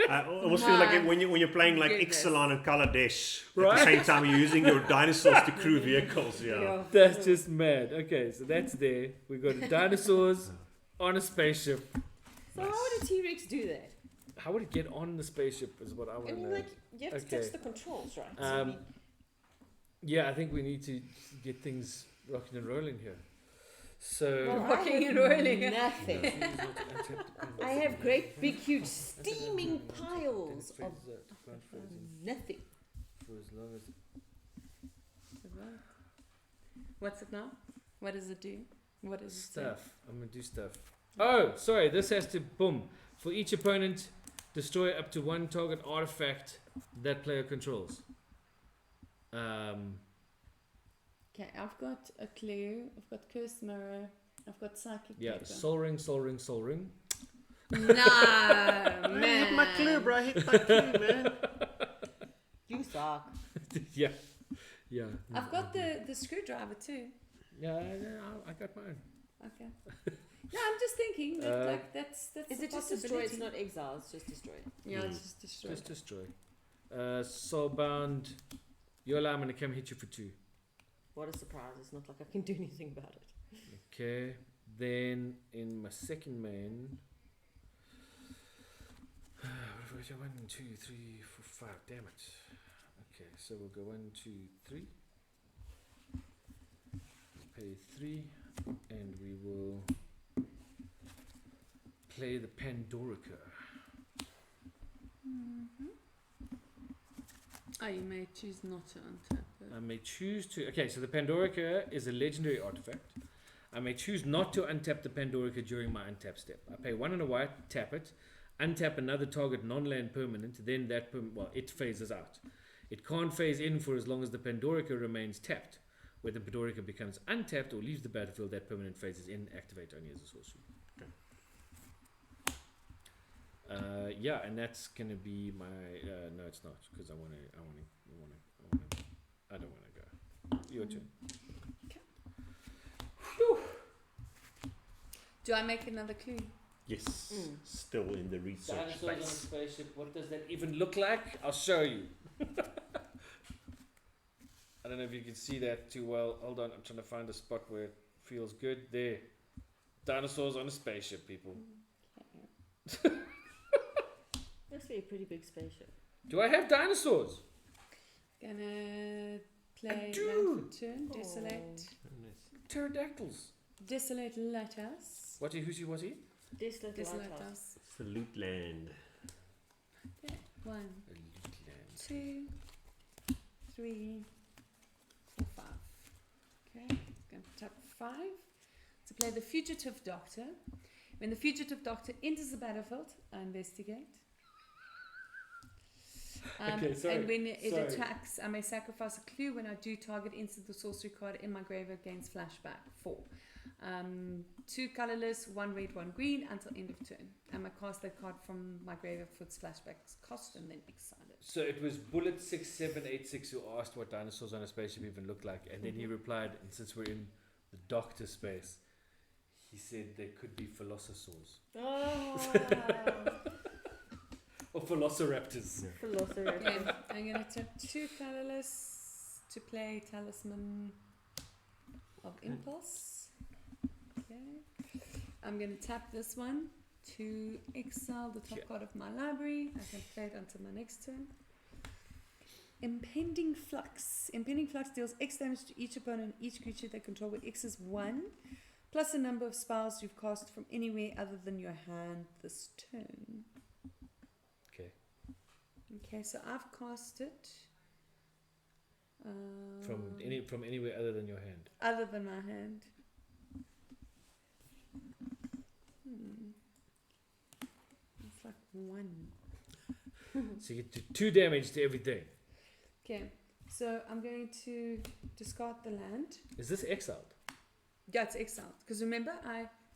I almost feel like My when you're playing like goodness. Ixalan and Kaladesh at Right? the same time, you're using your dinosaurs to crew vehicles. Yeah. That's just mad. Okay, so that's there. We got dinosaurs on a spaceship. So how would a T-Rex do that? How would it get on the spaceship is what I I want to mean, know. like, you have to Okay. touch the controls, right? So, I Um, mean, Yeah, I think we need to get things rocking and rolling here. So well, Rocking I and have rolling. Nothing. I have great, big, huge, steaming piles of nothing. For as long as What's it now? What does it do? What is it? stuff. I'm gonna do stuff. Oh, sorry. This has to boom. For each opponent, destroy up to 1 target artifact that player controls. Okay, I've got a clue. I've got cursed mirror. I've got psychic Yeah, paper. soul ring, soul ring, soul ring. No, I man. hit my clue, bro. I hit my clue, man. You suck. Yeah, yeah. I've got the screwdriver too. Yeah, I got mine. Okay. No, I'm just thinking that like that's Is a it just destroy? It's possibility. not exile. It's just destroy. Yeah, it's just destroy. Just destroy. Soulbound. Yola, I'm gonna come hit you for 2. What a surprise! It's not like I can do anything about it. Okay. Then in my second main. 1, 2, 3, 4, 5. Damn it. Okay, so we'll go 1, 2, 3. Pay 3, and we will play the Pandorica. Oh, you may choose not to untap it. I may choose to. Okay, so the Pandorica is a legendary artifact. I may choose not to untap the Pandorica during my untap step. I pay 1 and a white, tap it, untap another target non-land permanent, then that it phases out. It can't phase in for as long as the Pandorica remains tapped. Where the Pandorica becomes untapped or leaves the battlefield, that permanent phases in, activate only as a sorcery. Okay. Yeah, and that's gonna be my. No, it's not, because I don't wanna go. Your turn. Do I make another clue? Yes. Still in the research Dinosaurs on a phase. spaceship. What does that even look like? I'll show you. I don't know if you can see that too well. Hold on, I'm trying to find a spot where it feels good. There. Dinosaurs on a spaceship, people. Must be a pretty big spaceship. Do I have dinosaurs? Gonna play do. land for turn. Desolate. Pterodactyls. Desolate Lighthouse. What? Who's he? Was he? Desolate Desolate Lighthouse. Lighthouse. Salute land. Okay. 1, Elite land. 2, 3, 4, 5. Okay. Gonna tap 5 to play the Fugitive Doctor. When the Fugitive Doctor enters the battlefield, I investigate. Okay, sorry, and when it sorry. attacks, I may sacrifice a clue when I do target instant the sorcery card in my graveyard gains flashback 4. 2 colorless, 1 red, 1 green until end of turn. And I cast that card from my graveyard for its flashbacks cost and then exile it. So it was Bullet 6786 who asked what dinosaurs on a spaceship even look like, and then he replied, and since we're in the doctor space, he said there could be Velociraptors. Oh, Or Velociraptors. Velociraptor. Okay, I'm going to tap 2 colorless to play Talisman of Impulse. Okay. I'm going to tap this one to exile the top card of my library. I can play it until my next turn. Impending Flux. Impending Flux deals X damage to each opponent and each creature they control, where X is 1, plus the number of spells you've cast from anywhere other than your hand this turn. Okay. Okay, so I've cast it. From anywhere other than your hand. Other than my hand. It's like 1. So you get to 2 damage to everything. Okay, so I'm going to discard the land. Is this exiled? Yeah, it's exiled. Because remember,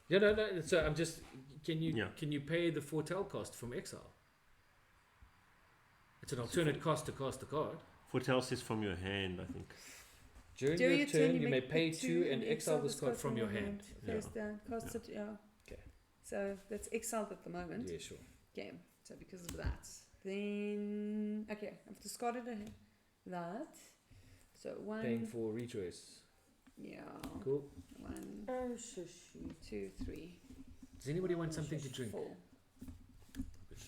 No. So I'm just. Can you Yeah. can you pay the foretell cost from exile? It's an alternate cost to cast the card. Foretell says from your hand, I think. During your turn, you may pay 2 and exile this card from your hand. Face down, cast it, yeah. Okay. So that's exiled at the moment. Yeah, sure. Okay, so because of that. Then, okay, I've discarded that. So 1. Paying for retrace. Yeah. Cool. 1, Oh, shushy. 2, 3. Does anybody want something to drink? 4.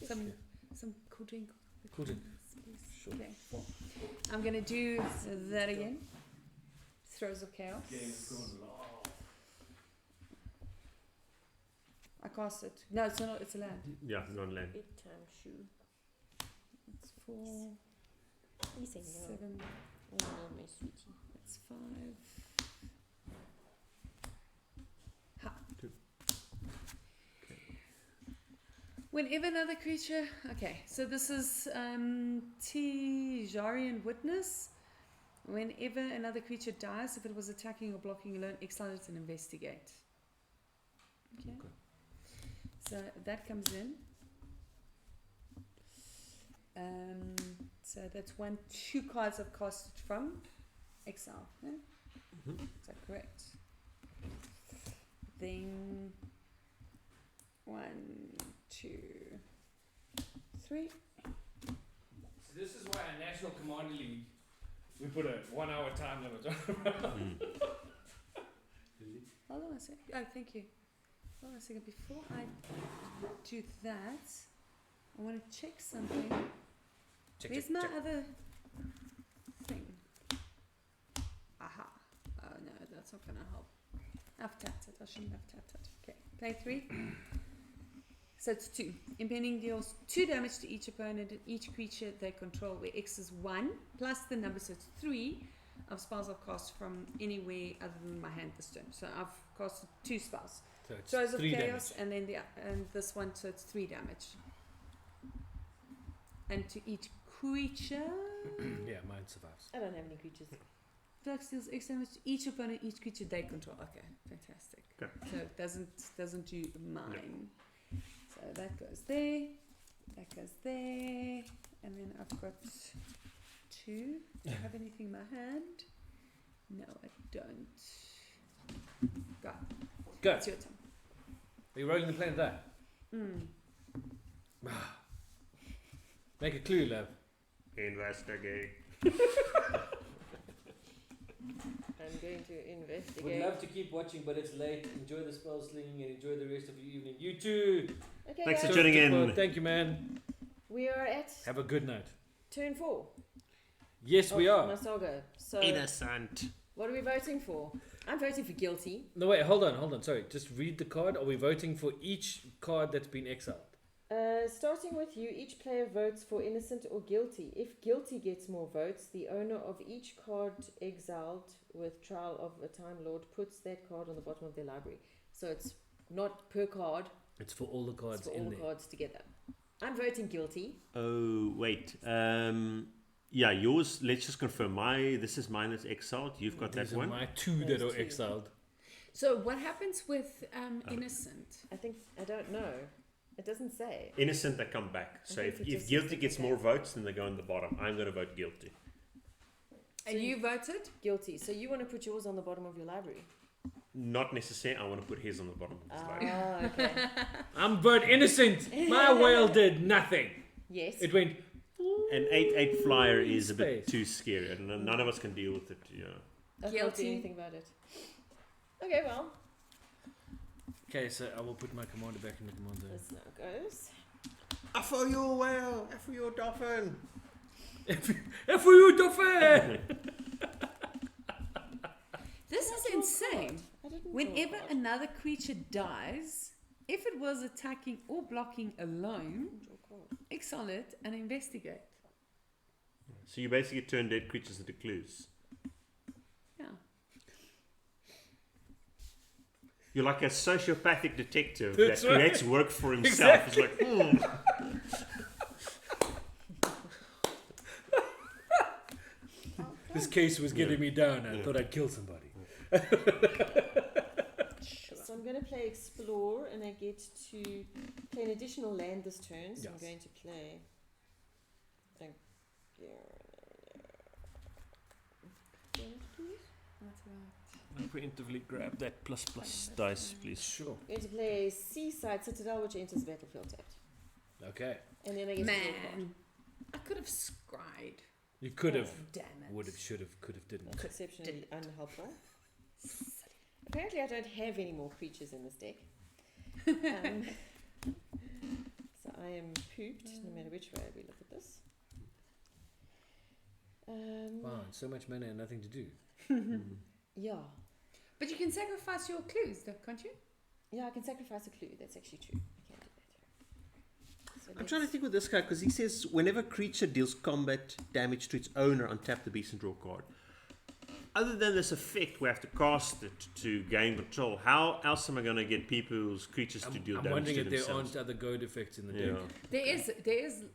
Some cool drink. Cool drink. Please. Sure. Okay. I'm gonna do that again. Throws of Chaos. I cast it. No, it's not. It's a land. Yeah, non-land. Bedtime shoe. It's 4, He's saying no. 7. Oh, no, my sweetie. It's 5. Ha. 2. Whenever another creature. Okay, so this is Tijarian Witness. Whenever another creature dies, if it was attacking or blocking alone, exile it and investigate. Okay. So that comes in. So that's 2 cards I've casted from exile. Yeah? Is that correct? Then 1, 2, 3. So this is why in National Commander League we put a 1 hour time limit on. Hold on a sec. Oh, thank you. Hold on a second. Before I do that, I want to check something. Where's my other thing? Aha. Oh no, that's not going to help. I've tapped it. I shouldn't have tapped it. Okay. Play 3. So it's 2. Impending deals 2 damage to each opponent and each creature they control, where X is 1, plus the number, so it's 3 of spells I've cast from anywhere other than my hand this turn. So I've casted 2 spells. So it's Throws of 3 Chaos, damage. and then and this one, so it's 3 damage. And to each creature, Yeah, mine survives. I don't have any creatures. Flux deals X damage to each opponent, each creature they control. Okay, fantastic. Okay. So it doesn't do mine. So that goes there, that goes there, and then I've got 2. Do I have anything in my hand? No, I don't. Go. Go. It's your turn. Are you rolling the plan there? Mm. Make a clue, love. Investigate. I'm going to investigate. Would love to keep watching, but it's late. Enjoy the spell slinging and enjoy the rest of your evening. You too. Okay, Thanks for guys, tuning in. Thank you, man. we are at Have a good night. turn 4. Yes, we of are. my saga. So, Innocent. what are we voting for? I'm voting for guilty. No, wait, hold on. Sorry, just read the card. Are we voting for each card that's been exiled? Starting with you, each player votes for innocent or guilty. If guilty gets more votes, the owner of each card exiled with Trial of a Time Lord puts that card on the bottom of their library. So it's not per card, It's for all the it's cards for all in the there. cards together. I'm voting guilty. Oh, wait. Yeah, yours, let's just confirm. This is mine that's exiled. You've got These that are one. my 2 that Those are 2. exiled. So what happens with innocent? I don't know. It doesn't say. Innocent, they come back. So think it if just guilty says gets they more votes, then they go on the bottom. I'm going to vote guilty. And you voted? Guilty. So you want to put yours on the bottom of your library? Not necessarily. I want to put his on the bottom of his library. Ah, okay. I'm vote innocent. My whale did nothing. Yes. It went. An 8/8 flyer is a Space. bit too scary, and none of us can deal with it. Yeah. I can't Guilty. do anything about it. Okay, well, Okay, so I will put my commander back in the command zone. this now goes. For your whale, for your dolphin. F for you, Dauphin! This is insane. I didn't draw a Whenever card. another creature dies, if it was attacking or blocking alone, Draw a card. exile it and investigate. So you basically turn dead creatures into clues. Yeah. You're like a sociopathic detective That's that right. creates work for himself. Exactly. It's like, This case was getting me down. I thought I'd kill somebody. So I'm going to play Explore, and I get to play an additional land this turn. So I'm Yes. going to play. That's right. preemptively grab that plus dice, please. Sure. I'm going to play Seaside Citadel, which enters the battlefield tapped. Okay. And then I get to draw a card. Man, I could have scried. You could have, Damn it. would have, should have, could have, didn't. That's exceptionally unhelpful. Apparently, I don't have any more creatures in this deck. So I am pooped, no matter which way we look at this. Wow, and so much mana and nothing to do. Yeah. But you can sacrifice your clues, though, can't you? Yeah, I can sacrifice a clue. That's actually true. I can do that. So I'm trying to think with this guy because he says whenever creature deals combat damage to its owner, untap the beast and draw a card. Other than this effect, we have to cast it to gain control. How else am I going to get people's creatures to deal I'm damage wondering to if there themselves? aren't other goad effects in the Yeah.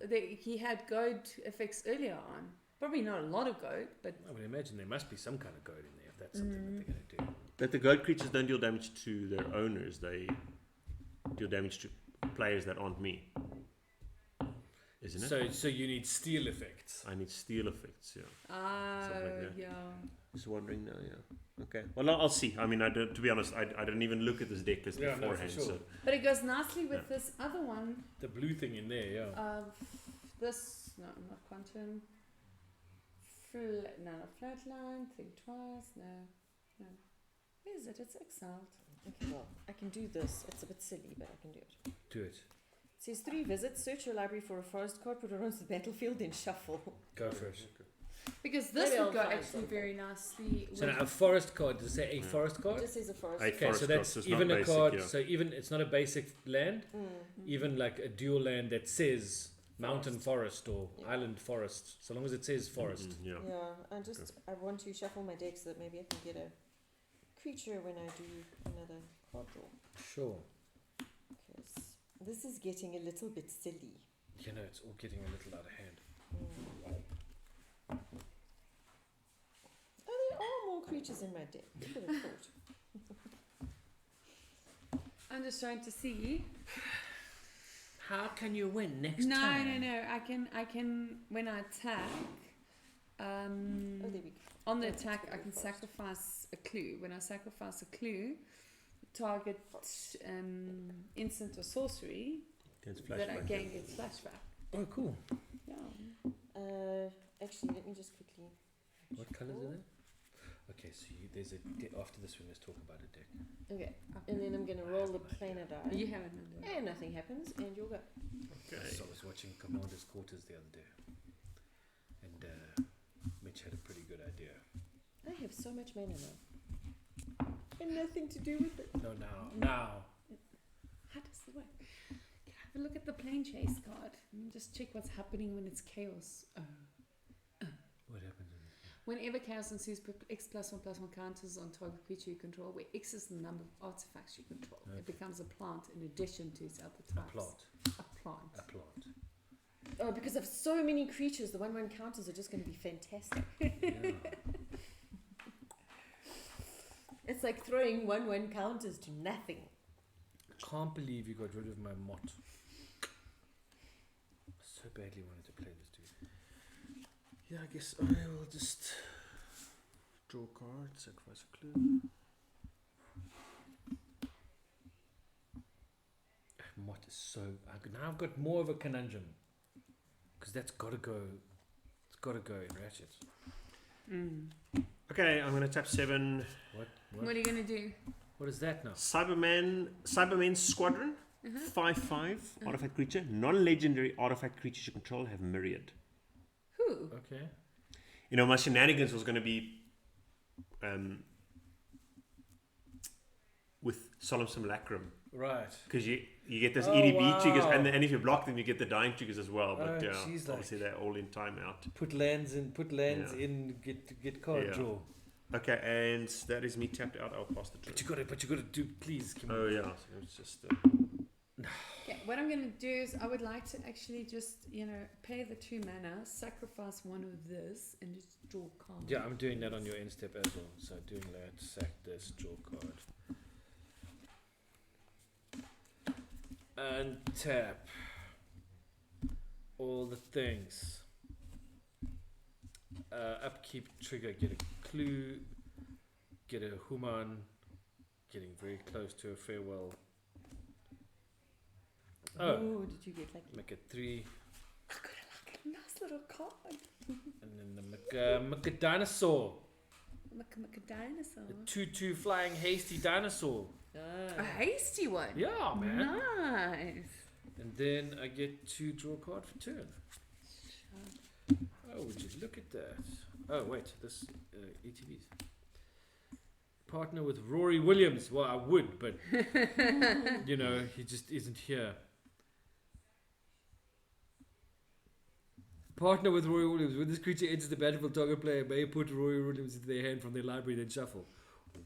deck. He had goad effects earlier on. Probably not a lot of goad, but I would imagine there must be some kind of goad in there if that's something that they're going to do. But the goat creatures don't deal damage to their owners. They deal damage to players that aren't me. Isn't it? So you need steal effects. I need steal effects, yeah. Something like that. yeah. Just wondering now, yeah. Okay. Well, I'll see. I mean, to be honest, I didn't even look at this deck list Yeah, no, for beforehand. sure. So But it goes nicely with this other one The blue thing in there, yeah. of this. No, not quantum. Not flatline. Think twice. No. Where is it? It's exiled. Okay, well, I can do this. It's a bit silly, but I can do it. Do it. It says 3 visits, search your library for a forest card, put it onto the battlefield, then shuffle. Go for it. Because this Maybe would I'll go find actually something. very nicely. So with now a forest card, does it say a forest It card? just says a forest I- card. Okay, Forest so card, that's so it's even not a basic, card. yeah. So even it's not a basic land. Even like a dual land that says mountain forest or Yeah. island forest, so long as it says forest. Yeah. Yeah, I want to shuffle my deck so that maybe I can get a creature when I do another card draw. Sure. Because this is getting a little bit silly. You know, it's all getting a little out of hand. Oh, there are more creatures in my deck. Who would have thought? I'm just trying to see. How can you win next No. time? I can when I attack. Oh, there we go. On the Oh, that's attack, gonna I be can fast. sacrifice a clue. When I sacrifice a clue, target instant or sorcery Gets that I flashback. gain gets flashback. Oh, cool. Yeah. Actually, let me just quickly. What colours are there? Okay, so there's a after this one. Let's talk about a deck. Okay, and then I'm going to roll the planar die. You have it under. And nothing happens, and you'll go. Okay. So I was watching Commander's Quarters the other day, and Mitch had a pretty good idea. I have so much mana now. And nothing to do with it. No, now. How does it work? Can I have a look at the plane chase card and just check what's happening when it's chaos? What happens? Whenever chaos ensues, put X +1/+1 counters on target creature you control, where X is the number of artifacts you control. Okay. It becomes a plant in addition to its other A types. plant. A plant. A plant. Oh, because of so many creatures, the 1/1 counters are just going to be fantastic. Yeah. It's like throwing 1/1 counters to nothing. Can't believe you got rid of my mot. So badly wanted to play this, dude. Yeah, I guess I will just draw a card, sacrifice a clue. Mot is so. Now I've got more of a conundrum. Because that's gotta go. It's gotta go in Ratchet. Okay, I'm gonna tap 7. What are you going to do? What is that now? Cybermen Squadron. 5/5 artifact creature. Non-legendary artifact creatures you control have myriad. Who? Okay. You know, my shenanigans was going to be with Solemn Simulacrum. Right. Because you get those Oh, EDB triggers, wow. and if you block them, you get the dying triggers as well. But Oh, yeah, jeez, obviously they're all in timeout. Put lands in. Yeah. in. Get card Yeah. draw. Okay, and that is me tapped out. I'll pass the turn. But you gotta do. Please. Can Oh yeah, so it's just. Okay, what I'm going to do is I would like to actually just, pay the 2 mana, sacrifice one of this, and just draw a card. Yeah, I'm doing that on your end step as well. So doing that, sack this, draw card. And tap. All the things. Upkeep trigger, get a clue, get a human, getting very close to a farewell. Oh, Ooh, did you get lucky? make it 3. I got a nice little card. And then the make a dinosaur. Make a dinosaur. The 2/2 flying hasty dinosaur. A hasty one. Yeah, man. Nice. And then I get to draw a card for turn. Oh, would you look at that? Oh, wait, this ETBs. Partner with Rory Williams. Well, I would, but he just isn't here. Partner with Rory Williams. When this creature enters the battlefield, target player may put Rory Williams into their hand from their library, then shuffle.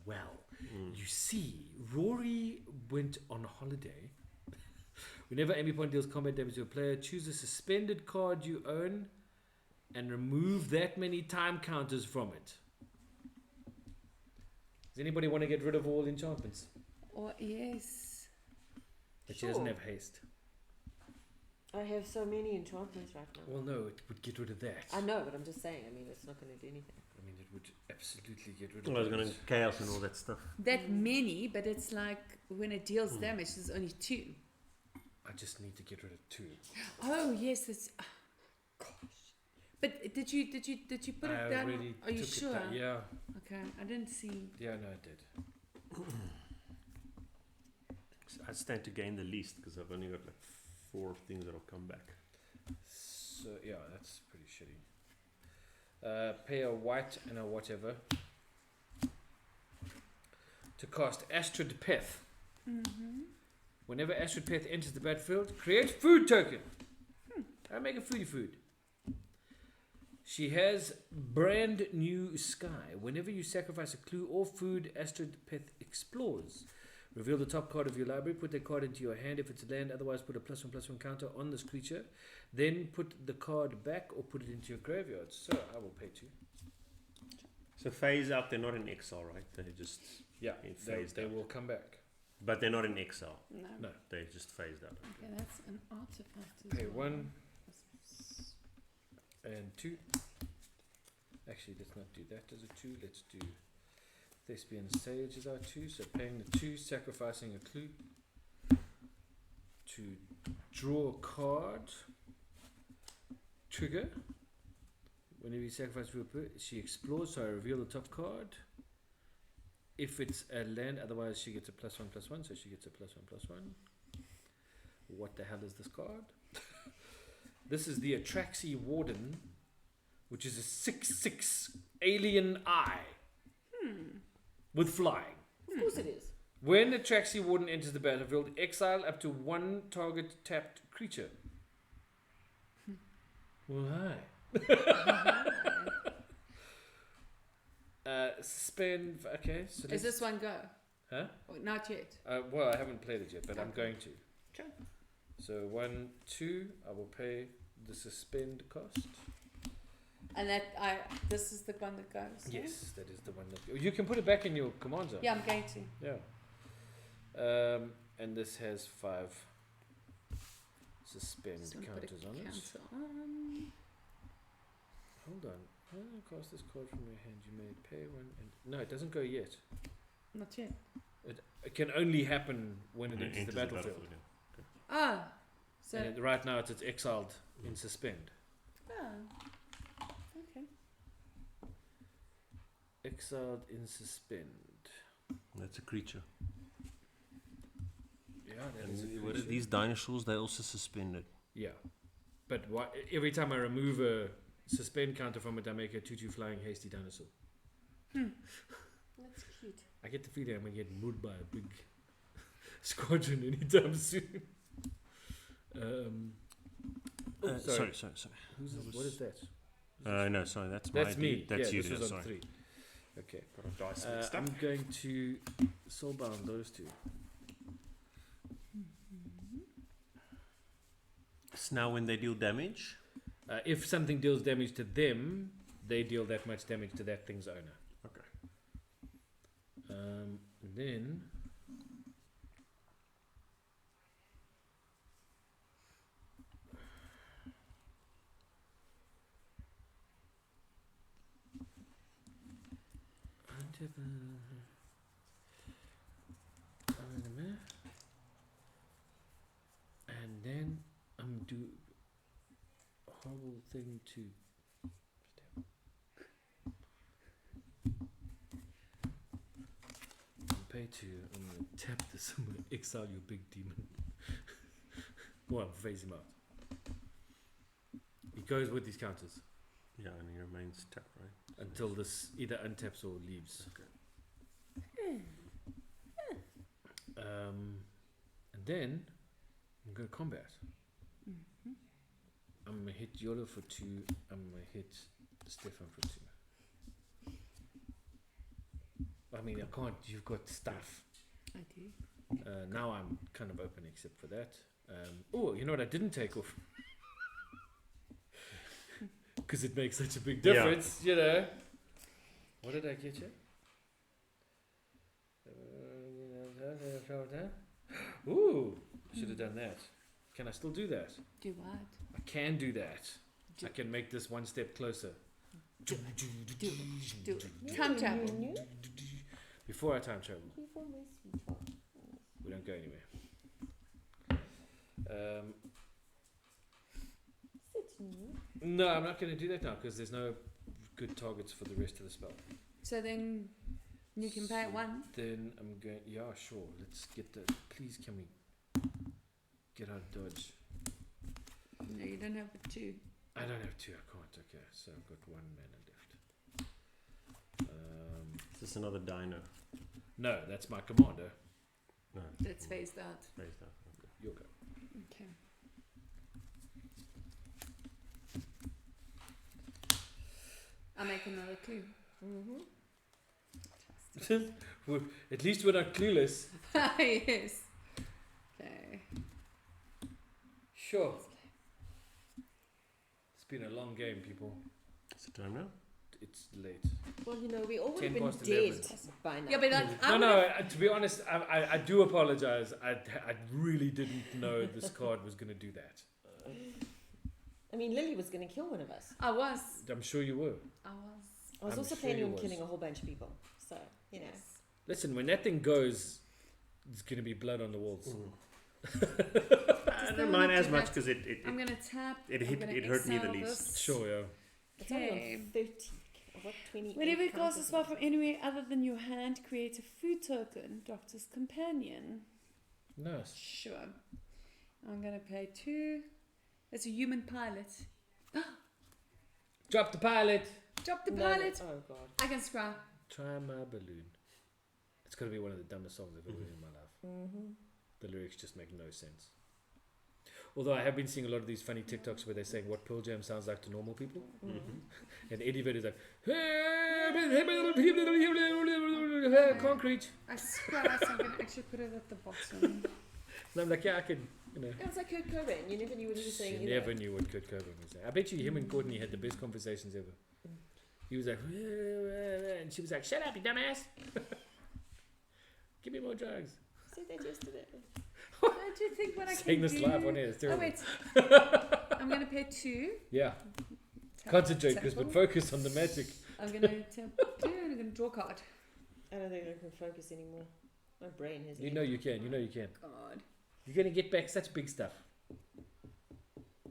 Well, you see, Rory went on holiday. Whenever enemy point deals combat damage to a player, choose a suspended card you own and remove that many time counters from it. Does anybody want to get rid of all enchantments? Or yes. But she doesn't Sure. have haste. I have so many enchantments right now. Well, no, it would get rid of that. I know, but I'm just saying. I mean, it's not going to do anything. I mean, it would absolutely get rid of I was that. going to chaos and all that stuff. That many, but it's like when it deals damage, there's only 2. I just need to get rid of 2. Oh yes, it's. Gosh. But did you put it I down? already Are you took sure? it down. Yeah. Okay, I didn't see. Yeah, no, I did. I stand to gain the least because I've only got like 4 things that'll come back. So, yeah, that's pretty shitty. Pay a white and a whatever to cast Astrid Peth. Whenever Astrid Peth enters the battlefield, create food token. I make a food. She has brand new sky. Whenever you sacrifice a clue or food, Astrid Peth explores. Reveal the top card of your library. Put that card into your hand if it's a land. Otherwise, put a +1/+1 counter on this creature. Then put the card back or put it into your graveyard. So I will pay 2. So phase out, they're not in exile, right? They're just Yeah, phased they out. will come back. But they're not in exile. No. No. They're just phased out. Okay, that's an artifact. As Pay well. 1 and 2. Actually, let's not do that as a 2. Let's do Thespian Sage as our 2. So paying the 2, sacrificing a clue to draw a card. Trigger. Whenever you sacrifice she explores, so I reveal the top card. If it's a land, otherwise she gets a +1/+1, so she gets a +1/+1. What the hell is this card? This is the Atraxi Warden, which is a 6/6 alien eye with flying. Of course it is. When Atraxi Warden enters the battlefield, exile up to 1 target tapped creature. Well, hi. Suspend. Okay, so Is this one go? Huh? Oh, not yet. Well, I haven't played it yet, but I'm Okay. going to. Sure. So 1, 2. I will pay the suspend cost. And this is the one that goes. right? Yes, that is the one that you can put it back in your command zone. Yeah, I'm going to. Yeah. And this has 5 suspend Just wanna put a counters on it. counter on. Hold on. Cast this card from your hand. You may pay one. And no, it doesn't go yet. Not yet. It can only happen when it And enters the battlefield. yeah. Oh. So. And right now it's exiled in suspend. Oh. Okay. Exiled in suspend. That's a creature. Yeah, that And is a what are creature. these dinosaurs? They also suspended. Yeah. But every time I remove a suspend counter from it, I make a 2/2 flying hasty dinosaur. That's cute. I get the feeling I'm going to get murdered by a big squadron anytime soon. Sorry. Who's this? What is that? No, sorry, that's That's my me. dude. That's yeah, you. this There, was on sorry. 3. Okay. Got a dice mixed up. I'm going to soulbound those 2. So now when they deal damage, If something deals damage to them, they deal that much damage to that thing's owner. okay. Then and then I'm do a horrible thing to pay to. I'm gonna tap this. I'm gonna exile your big demon. Well, phase him out. He goes with these counters Yeah, and he remains tapped, right? until this either untaps or leaves. And then I'm gonna combat. I'm gonna hit Yolo for 2. I'm gonna hit Stefan for 2. I mean, I can't. You've got stuff. I do. Now I'm kind of open except for that. Oh, you know what I didn't take off? Because it makes such a big Yeah. difference, you know. What did I get you? Ooh, should have done that. Can I still do that? Do what? I can do that. Do- I can make this one step closer. Do it. Time travel. Before I time travel. We don't go anywhere. No, I'm not going to do that now because there's no good targets for the rest of the spell. So then you can pay it 1. Then I'm going. Yeah, sure. Let's get the. Please, can we get out of dodge? No, you don't have the 2. I don't have 2. I can't. Okay, so I've got 1 mana left. Is this another dino? No, that's my commander. No. That's phased out. Phased out. Okay. You'll go. Okay. I'll make another clue. At least we're not clueless. Yes. Okay. Sure. It's been a long game, people. Is it time now? It's late. Well, you know, we all would have 10 been past dead 11. by now. Yeah, but No, to be honest, I do apologize. I really didn't know this card was going to do that. I mean, Lily was going to kill one of us. I was. I'm sure you were. I was. I was I'm also sure planning you on was. killing a whole bunch of people. So, you know. Yes. Listen, when that thing goes, there's going to be blood on the walls. I don't mind as much because I'm gonna tap. it I'm hit- gonna it hurt me the exile least. this. Sure, yeah. It's only Okay. on 30. What, 28? Whenever you cast a counters spell or from anywhere other than your hand, create a food token. Doctor's Companion. Nice. Sure. I'm gonna pay 2. It's a human pilot. Drop the pilot. Drop the something. pilot. Oh, God. I can scry. Try my balloon. It's going to be one of the dumbest songs I've ever heard in my life. Mm-hmm. The lyrics just make no sense. Although I have been seeing a lot of these funny TikToks where they're saying what Pearl Jam sounds like to normal people. And Eddie Vedder is like, concrete. I scry, so I'm gonna actually put it at the bottom. And I'm like, yeah, I can, you know. It was like Kurt Cobain. You never knew what he was saying You either. never knew what Kurt Cobain was saying. I bet you him and Courtney had the best conversations ever. He was like, and she was like, shut up, you dumbass. Give me more drugs. Said that yesterday. Don't you think what I Saying can this do? live on air is Oh terrible. wait, I'm gonna pay 2. Yeah. Tap, Concentrate, tap, Chris, but tap. focus on the magic. I'm gonna tap 2 and I'm gonna draw a card. I don't think I can focus anymore. My brain has. You know you can. You know you can. God. You're going to get back such big stuff.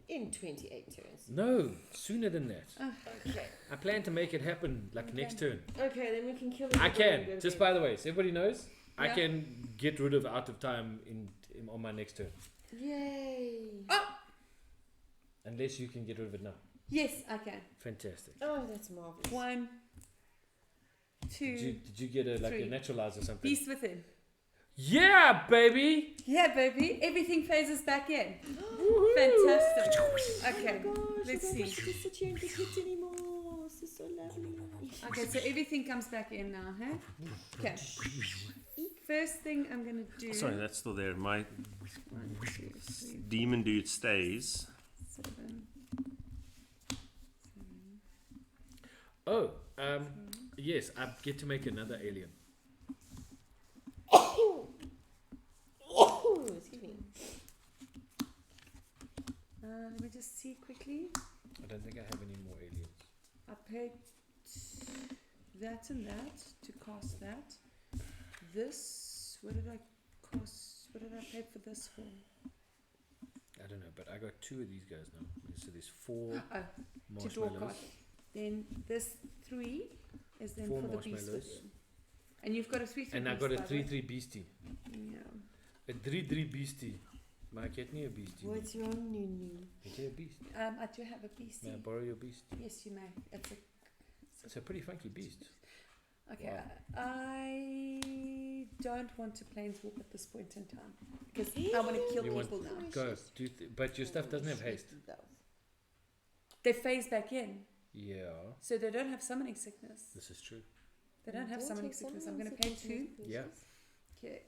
In 28 turns. No, sooner than that. Okay. I plan to make it happen like Okay. next turn. Okay, then we can kill I everybody and can. go Just bed. by the way, so everybody knows, I Yeah. can get rid of out of time in on my next turn. Yay. Unless you can get rid of it now. Yes, I can. Fantastic. Oh, that's marvelous. 1, 2. Did you get a 3. naturalize or something? Beast within. Yeah, baby! Yeah, baby. Everything phases back in. Fantastic. Okay. Oh my gosh, let's I don't see. want to sit here and get hit anymore. This is so lovely. Okay, so everything comes back in now, huh? Okay. First thing I'm gonna do. Sorry, that's still there. My 1, 2, 3, demon dude stays. 7. Oh, yes, I get to make another alien. Oh, excuse me. Let me just see quickly. I don't think I have any more aliens. I paid that and that to cast that. This, what did I cost? What did I pay for this for? I don't know, but I got 2 of these guys now. So there's 4 Oh, to draw a card. marshmallows. Then this 3 is then 4 for the beast marshmallows. within. And you've got a 3-3 And I beast, got a by the way. 3-3 beastie. Yeah. A 3-3 beastie. Maar ek het nie 'n beastie nie. What's wrong, Nunu? Het jy 'n beast? I do have a beast. May I borrow your beast? Yes, you may. It's a pretty funky beast. Okay. Wow. I don't want to planeswalk at this point in time because I want to kill You want- people now. Go. But your stuff doesn't have haste. They phase back in, Yeah, so they don't have summoning sickness. this is true. They don't have summoning sickness. I'm going to pay 2. Yeah. Okay.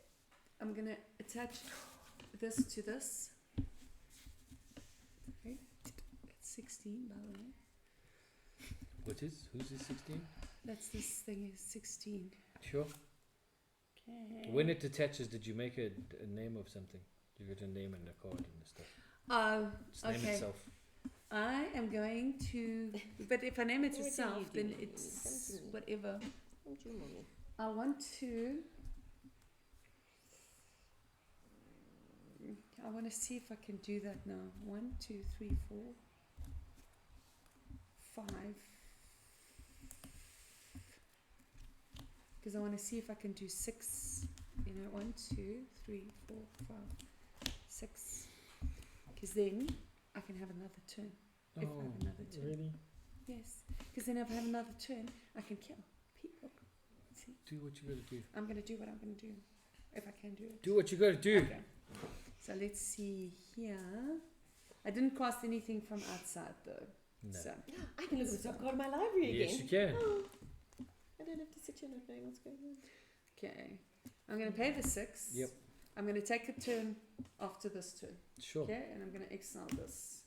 I'm going to attach this to this. Okay. It's 16, by the way. What is? Who's this 16? That's this thing is 16. Sure. Okay. When it attaches, did you make a name of something? You got a name and a card and stuff. Oh, Just name okay. itself. I am going to, but if I name it What are yourself, you then doing? it's Come to me. whatever. Don't you, mommy? I want to. I want to see if I can do that now. 1, 2, 3, 4, 5. Because I want to see if I can do 6. You know, 1, 2, 3, 4, 5, 6. Because then I can have another turn. If I have another turn. Really? Yes. Because then if I have another turn, I can kill people. See, Do what you gotta do. I'm going to do what I'm going to do. If I can do it. Do what you gotta do. Okay. So let's see here. I didn't cast anything from outside though. No. So I can look at the top card of my library again. Yes, you can. Oh, I don't have to sit here not knowing what's going on. okay. I'm going to pay the 6. Yep. I'm going to take a turn after this turn. Sure. Okay, and I'm going to exile this.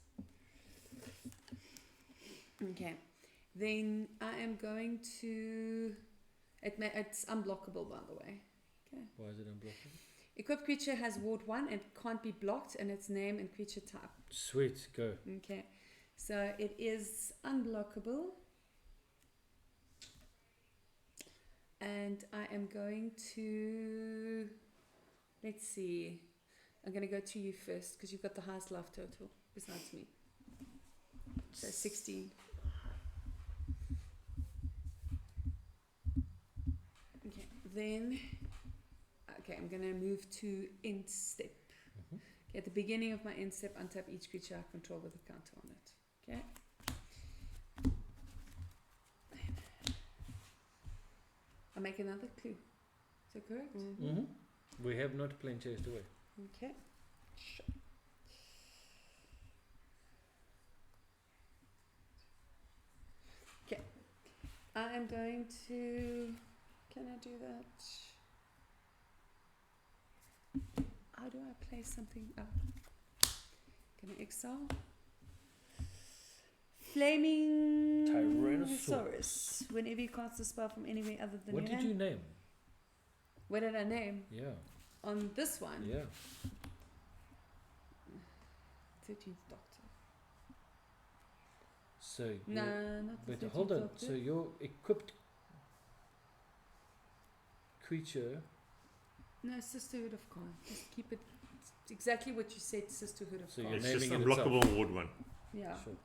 Okay. Then I am going to. It's unblockable, by the way. Okay. Why is it unblockable? Equipped creature has ward 1 and can't be blocked, and its name and creature type. Sweet, go. Okay. So it is unblockable. And I am going to. Let's see. I'm going to go to you first because you've got the highest life total besides me. So 16. Okay, then. Okay, I'm going to move to end step. Mhm. Okay, at the beginning of my end step, untap each creature I control with a counter on it. Okay. I make another clue. Is that correct? Mm-hmm. We have not plain chased away. Okay. Okay. I am going to. Can I do that? How do I play something up? Can I exile? Flaming Tyrannosaurus. Whenever you cast a spell from anywhere other than What your did hand. you name? What did I name? Yeah. On this one? Yeah. 13th Doctor. So. No, you're- not the But 13th hold on. Doctor. So your equipped creature. No, Sisterhood of Khan. Just keep it exactly what you said, Sisterhood of So Khan. you're It's just naming it itself. unblockable ward 1. Yeah, Sure.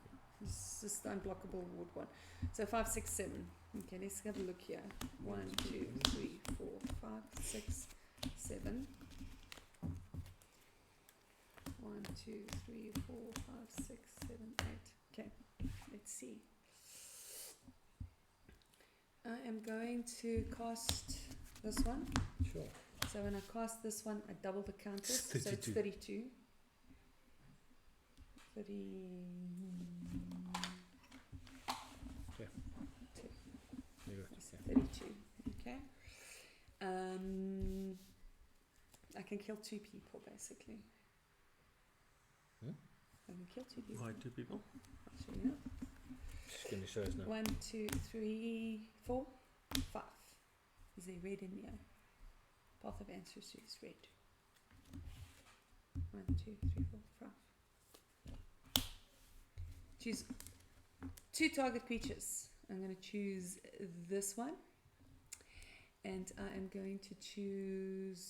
it's just the unblockable ward one. So 5, 6, 7. Okay, let's have a look here. 1, 2, 3, 4, 5, 6, 7. 1, 2, 3, 4, 5, 6, 7, 8. Okay, let's see. I am going to cast this one. Sure. So when I cast this one, I double the counters. It's So it's 32. 30. Yeah. Two. There you go. That's Yeah. 32. Okay. I can kill 2 people basically. Hmm? I can kill 2 people. Why 2 people? I'll show you now. She's going to show us now. 1, 2, 3, 4, 5. Is there red in here? Path of Ancestry is red. 1, 2, 3, 4, 5. Choose 2 target creatures. I'm going to choose this one. And I am going to choose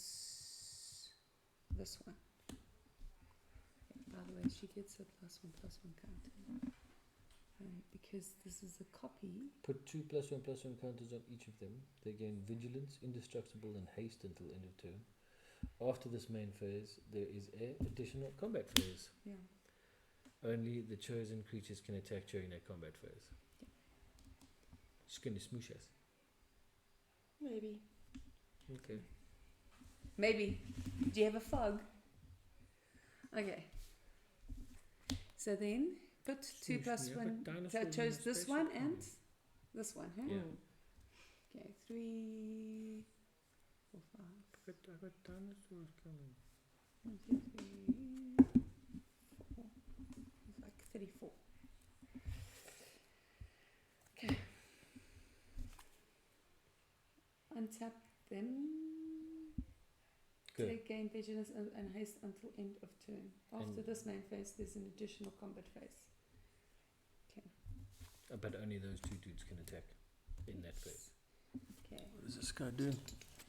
this one. By the way, she gets a +1/+1 counter. Because this is a copy. Put 2 +1/+1 counters on each of them. They gain vigilance, indestructible, and haste until end of turn. After this main phase, there is an additional combat phase. Yeah. Only the chosen creatures can attack during that combat phase. Yeah. She's going to smoosh us. Maybe. Okay. Maybe. Do you have a fog? Okay. So then, put 2 Smoosh me up, a +1. dinosaur So I in chose a this spaceship. one and this one, huh? Yeah. Okay, 3, 4, 5. I got dinosaurs coming. 1, 2, 3, 4. It's like 34. Okay. Untap them. Good. They gain vigilance and haste until end of turn. After And- this main phase, there's an additional combat phase. But only those 2 dudes can attack in that phase. Okay. What does this guy do?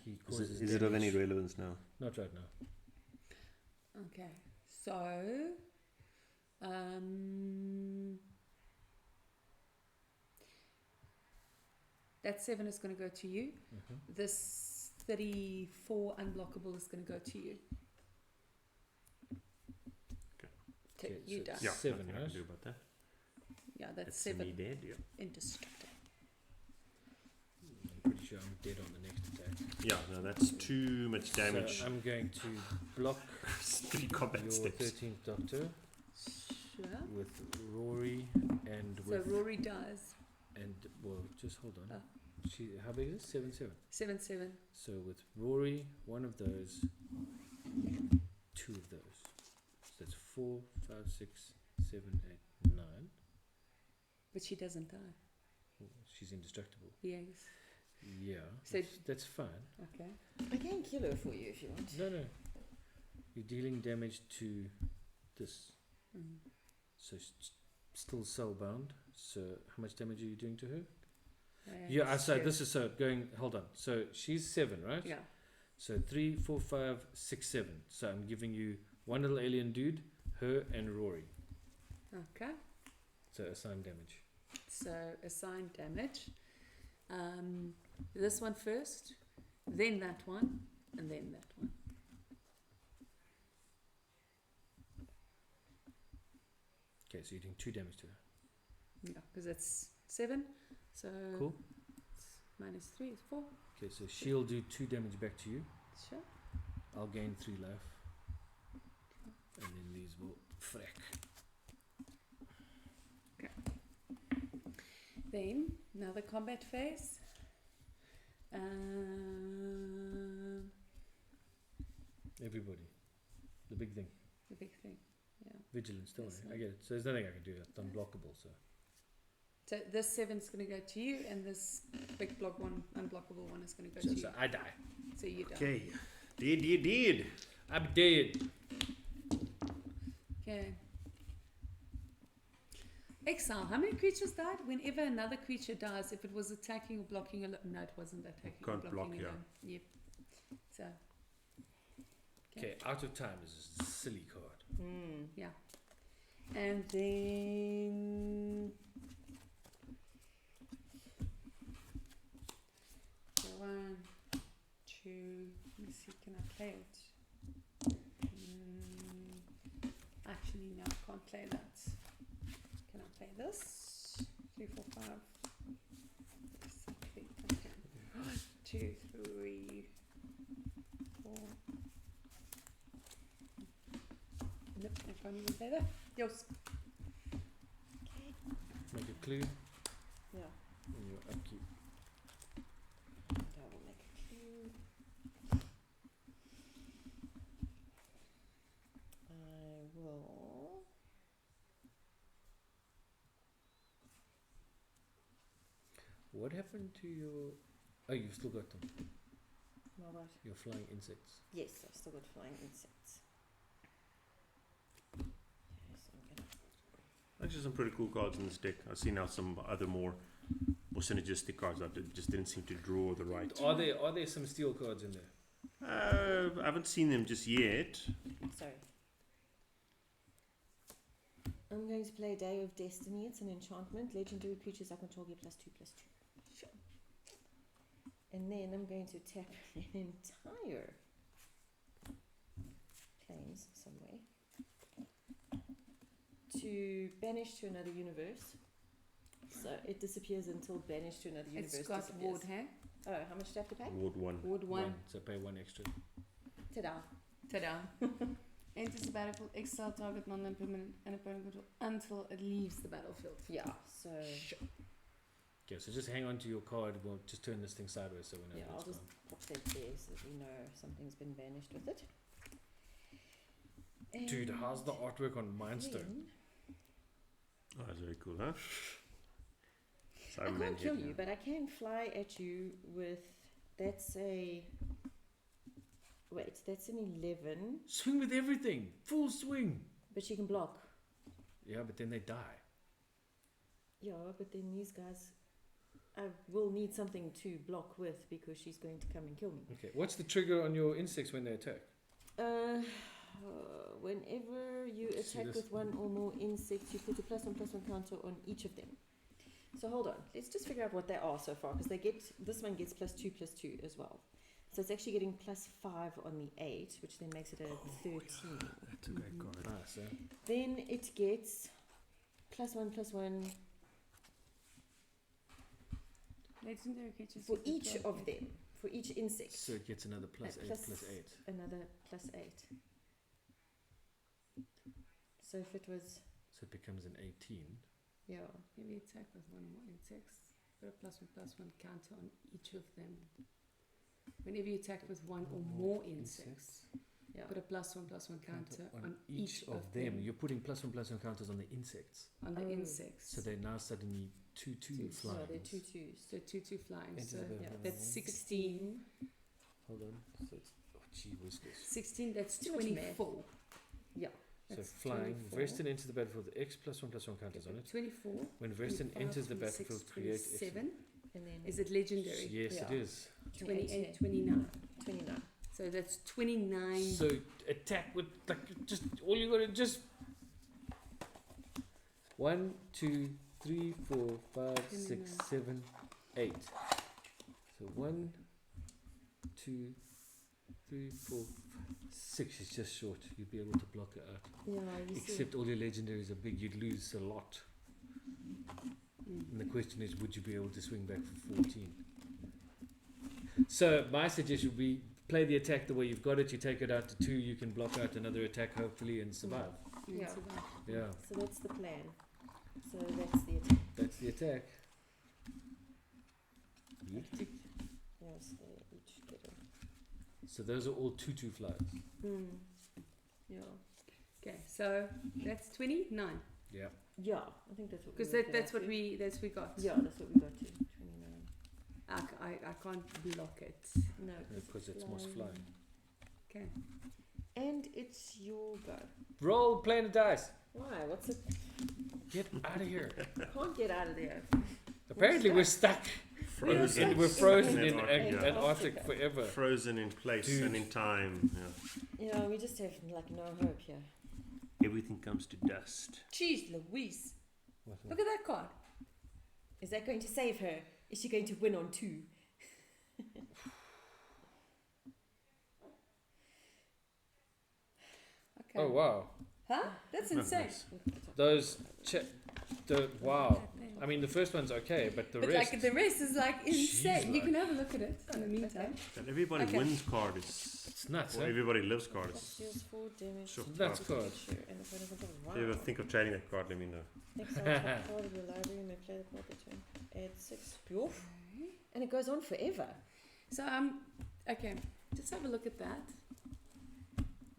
He Is causes it of any damage. relevance now? Not right now. Okay. So, that 7 is going to go to you. Mhm. This 34 unblockable is going to go to you. Okay. Okay, Okay, you so done. Yeah, 7, nothing I right? can do about that. Yeah, that's It's 7 semi-dead, yeah. indestructible. I'm pretty sure I'm dead on the next attack. Yeah, no, that's too much damage. So I'm going to block 3 combat your steps. 13th Doctor Sure. with Rory and So with Rory dies. and well, just hold on. Oh. She how big is it? 7/7. 7/7. So with Rory, one of those, 2 of those. So that's 4, 5, 6, 7, 8, 9. But she doesn't die. She's indestructible. Yes. Yeah, So- that's fine. Okay. I can kill her for you if you want. No. You're dealing damage to this. Mm. So still cellbound. So how much damage are you doing to her? Yeah, Yeah, so sure. this is so going. Hold on. So she's 7, right? Yeah. So 3, 4, 5, 6, 7. So I'm giving you one little alien dude, her and Rory. Okay. So assign damage. So assign damage. This one first, then that one, and then that one. Okay, so you're doing 2 damage to her. Yeah, because that's 7. So Cool. minus 3 is 4. Okay, so she'll do 2 damage back to you. Sure. I'll gain 3 life. And then these will frack. Then another combat phase. Everybody. The big thing. The big thing. Yeah. Vigilance, don't This worry. I one. get it. So there's nothing I can do. It's unblockable, so. So this 7's going to go to you, and this big block one, unblockable one, is going to go to you. So I die. So you die. Okay. Dead. I'm dead. Okay. Exile. How many creatures died? Whenever another creature dies, if it was attacking or blocking alone. No, it wasn't attacking Can't or block, blocking yeah. alone. Yep. So. Okay, Out of Time is a silly card. Yeah. And then. So 1, 2. Let me see. Can I play it? Actually, no, I can't play that. Can I play this? 3, 4, 5. Yes, I think I can. 1, 2, 3, 4. Nope, I can't even play that. Yours. Make a clue Yeah. in your upkeep. And I will make a clue. I will. What happened to your... Oh, you've still got them. Well, what? Your flying insects. Yes, I've still got flying insects. Okay, so I'm gonna. Actually, some pretty cool cards in this deck. I see now some other more synergistic cards that just didn't seem to draw the right. Are there some steel cards in there? I haven't seen them just yet. Sorry. I'm going to play Day of Destiny. It's an enchantment. Legendary creatures I control get +2/+2. Sure. And then I'm going to tap an entire plains somewhere to banish to another universe. So it disappears until banished to another universe. It's got disappears. ward, hey? Oh, how much do I have to pay? Ward 1. Ward 1. So pay 1 extra. Ta-da. Ta-da. Enters the battlefield, exile target non-permanent and opponent control until it leaves the battlefield. Yeah, so Okay, so just hang on to your card. We'll just turn this thing sideways so we know yeah, I'll it's just gone. pop that there so that we know something's been banished with it. Dude, how's the And artwork on Mindstone? then- Oh, that's very cool, huh? So I I'm can't kill manhit you, now. but I can fly at you with. That's a. Wait, that's an 11, Swing with everything. Full swing. but she can block. Yeah, but then they die. Yeah, but then these guys. I will need something to block with because she's going to come and kill me. Okay, what's the trigger on your insects when they attack? Whenever you See attack this? with one or more insects, you put a +1/+1 counter on each of them. So hold on, let's just figure out what they are so far, because they get this one gets +2/+2 as well. So it's actually getting +5 on the 8, which then makes it a 13. That's a great card. Nice, eh? Then it gets +1/+1 Legendary creatures for you each control of get- them, for each insect. So it gets another +8, plus- +8. Another +8. So if it was, So it becomes an 18. yeah, Maybe attack with one or more insects. Put a +1/+1 counter on each of them. Whenever you attack with one or more insects, yeah. put a +1/+1 counter on each of them. You're putting +1/+1 counters on the insects. On the Oh. insects. So they're now suddenly 2/2 Two. So flying. they're 2/2s. So 2/2 flying. Into So the bed. Yeah. that's 16. Hold on. So it's, oh, gee whiskers. 16, that's Too much math. 24. Yeah. So That's flying, 24. Verston enters the battlefield, the X +1/+1 counters on it. 24. When Verston 25, enters the 26, battlefield, create X. 27. And then Is it legendary? Yes, Yeah. it is. 28, 29. 29. So that's 29. So attack with like just all you gotta just 1, 2, 3, 4, 5, 6, 7, 8. So 1, 2, 3, 4, 6 is just short. You'd be able to block it out. Yeah, you see. Except all your legendaries are big, you'd lose a lot. And the question is, would you be able to swing back for 14? So my suggestion would be play the attack the way you've got it. You take it out to 2, you can block out another attack hopefully and survive. Yeah. Yeah, So that's the plan. So that's the attack. that's the attack. Yes, they each get a. So those are all 2/2 flyers. Yeah. Okay, so that's 29. Yeah. Yeah, I think that's what Because we that's what we got. Yeah, that's what we got to. 29. I can't block it. No, Because it's most flying. Okay. And it's your go. Roll, playing the dice. Why? What's it? Get out of here. Can't get out of there. Apparently we're stuck. Frozen. We're frozen in in Antarctica. Antarctic forever. Frozen in place Dude. and in time. Yeah. You know, we just have like no hope here. Everything comes to dust. Jeez Louise. Look at that card. Is that going to save her? Is she going to win on 2? Okay. Oh wow. Huh? That's insane. Those wow. I mean the first one's okay, but the But rest like the rest is like insane. Jeez, You can have a look at it in the meantime. That everybody Okay. wins card is. it's nuts, Or huh? everybody lives card is. Deals 4 damage. Sure. That's card. If you ever think of trading that card, let me know. Exile top card of your library, you may play the card return. Add 6. Poof. And it goes on forever. So okay. Just have a look at that.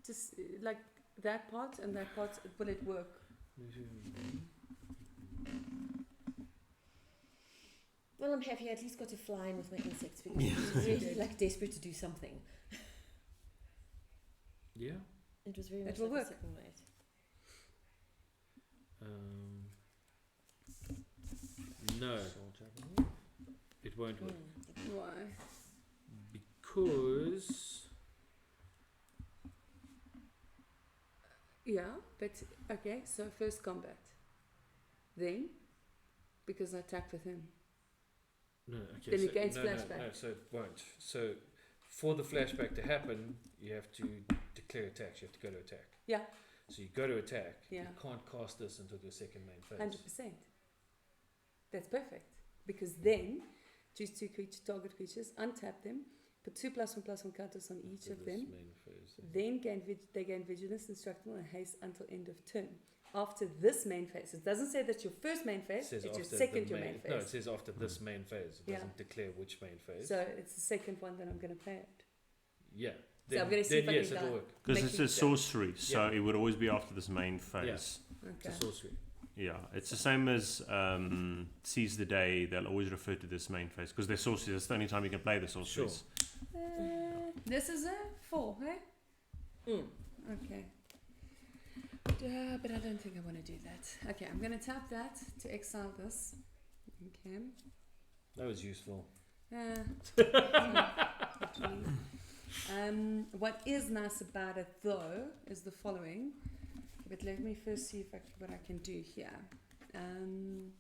Just like that part and that part. Will it work? Well, I'm happy I at least got to fly in with my insects because I was really like desperate to do something. Yeah. It was very It much will like work. a second mate. No, it won't work Why? because Yeah, but okay. So first combat. Then, because I attacked with him. no. Okay. Then so, it gains no, flashback. No, so it won't. So for the flashback to happen, you have to declare attacks. You have to go to attack. Yeah. So you go to attack. Yeah. You can't cast this until your second main phase. 100%. That's perfect. Because then, choose 2 target creatures, untap them, put 2+1/+1 counters on each So of this them, main phase. then they gain vigilance, instructable, and haste until end of turn. After this main phase, it doesn't say that's your first main It phase, says it's your after second the your main phase. No, it says after this main phase. It Yeah. doesn't declare which main phase. So it's the second one that I'm going to play it. yeah. So I'm gonna see then if I yes, can it'll die. work. Because Make it's it a sorcery, so Yeah. it would always be after this main phase. It's Okay. a sorcery. Yeah, it's the same as Seize the Day. They'll always refer to this main phase because they're sorceries. That's the only time you can play the sorceries. This is a 4, hey? Okay. But I don't think I want to do that. Okay, I'm going to tap that to exile this. Okay. That was useful. What is nice about it though is the following. But let me first see what I can do here. Okay,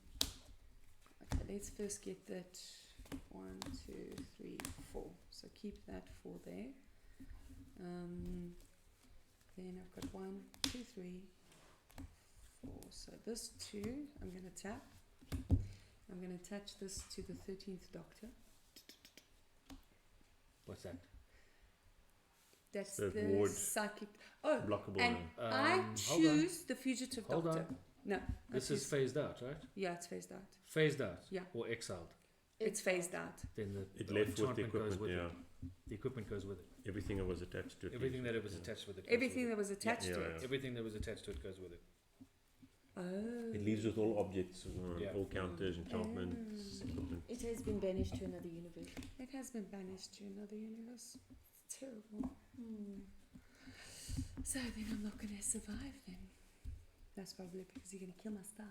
let's first get that 1, 2, 3, 4. So keep that 4 there. Then I've got 1, 2, 3, 4. So this 2, I'm going to tap. I'm going to attach this to the 13th Doctor. What's that? That's The the ward. psychic. Oh, Blockable. and now. I hold on. choose the fugitive Hold doctor. on. No, I This is choose- phased out, right? yeah, it's phased out. Phased out. Yeah. Or exiled. It's phased out. Then It the left with the enchantment goes equipment. with Yeah, it. The equipment goes with it. everything that was attached to it. Everything that it was Yeah. attached with it. goes Everything with that was attached Yeah, to yeah. it. Everything that was attached to it goes with it. Oh. It leaves with all objects, Yeah. all counters, enchantments, equipment. It has been banished to another universe. It has been banished to another universe. It's terrible. So then I'm not going to survive then. That's probably because you're going to kill my staff.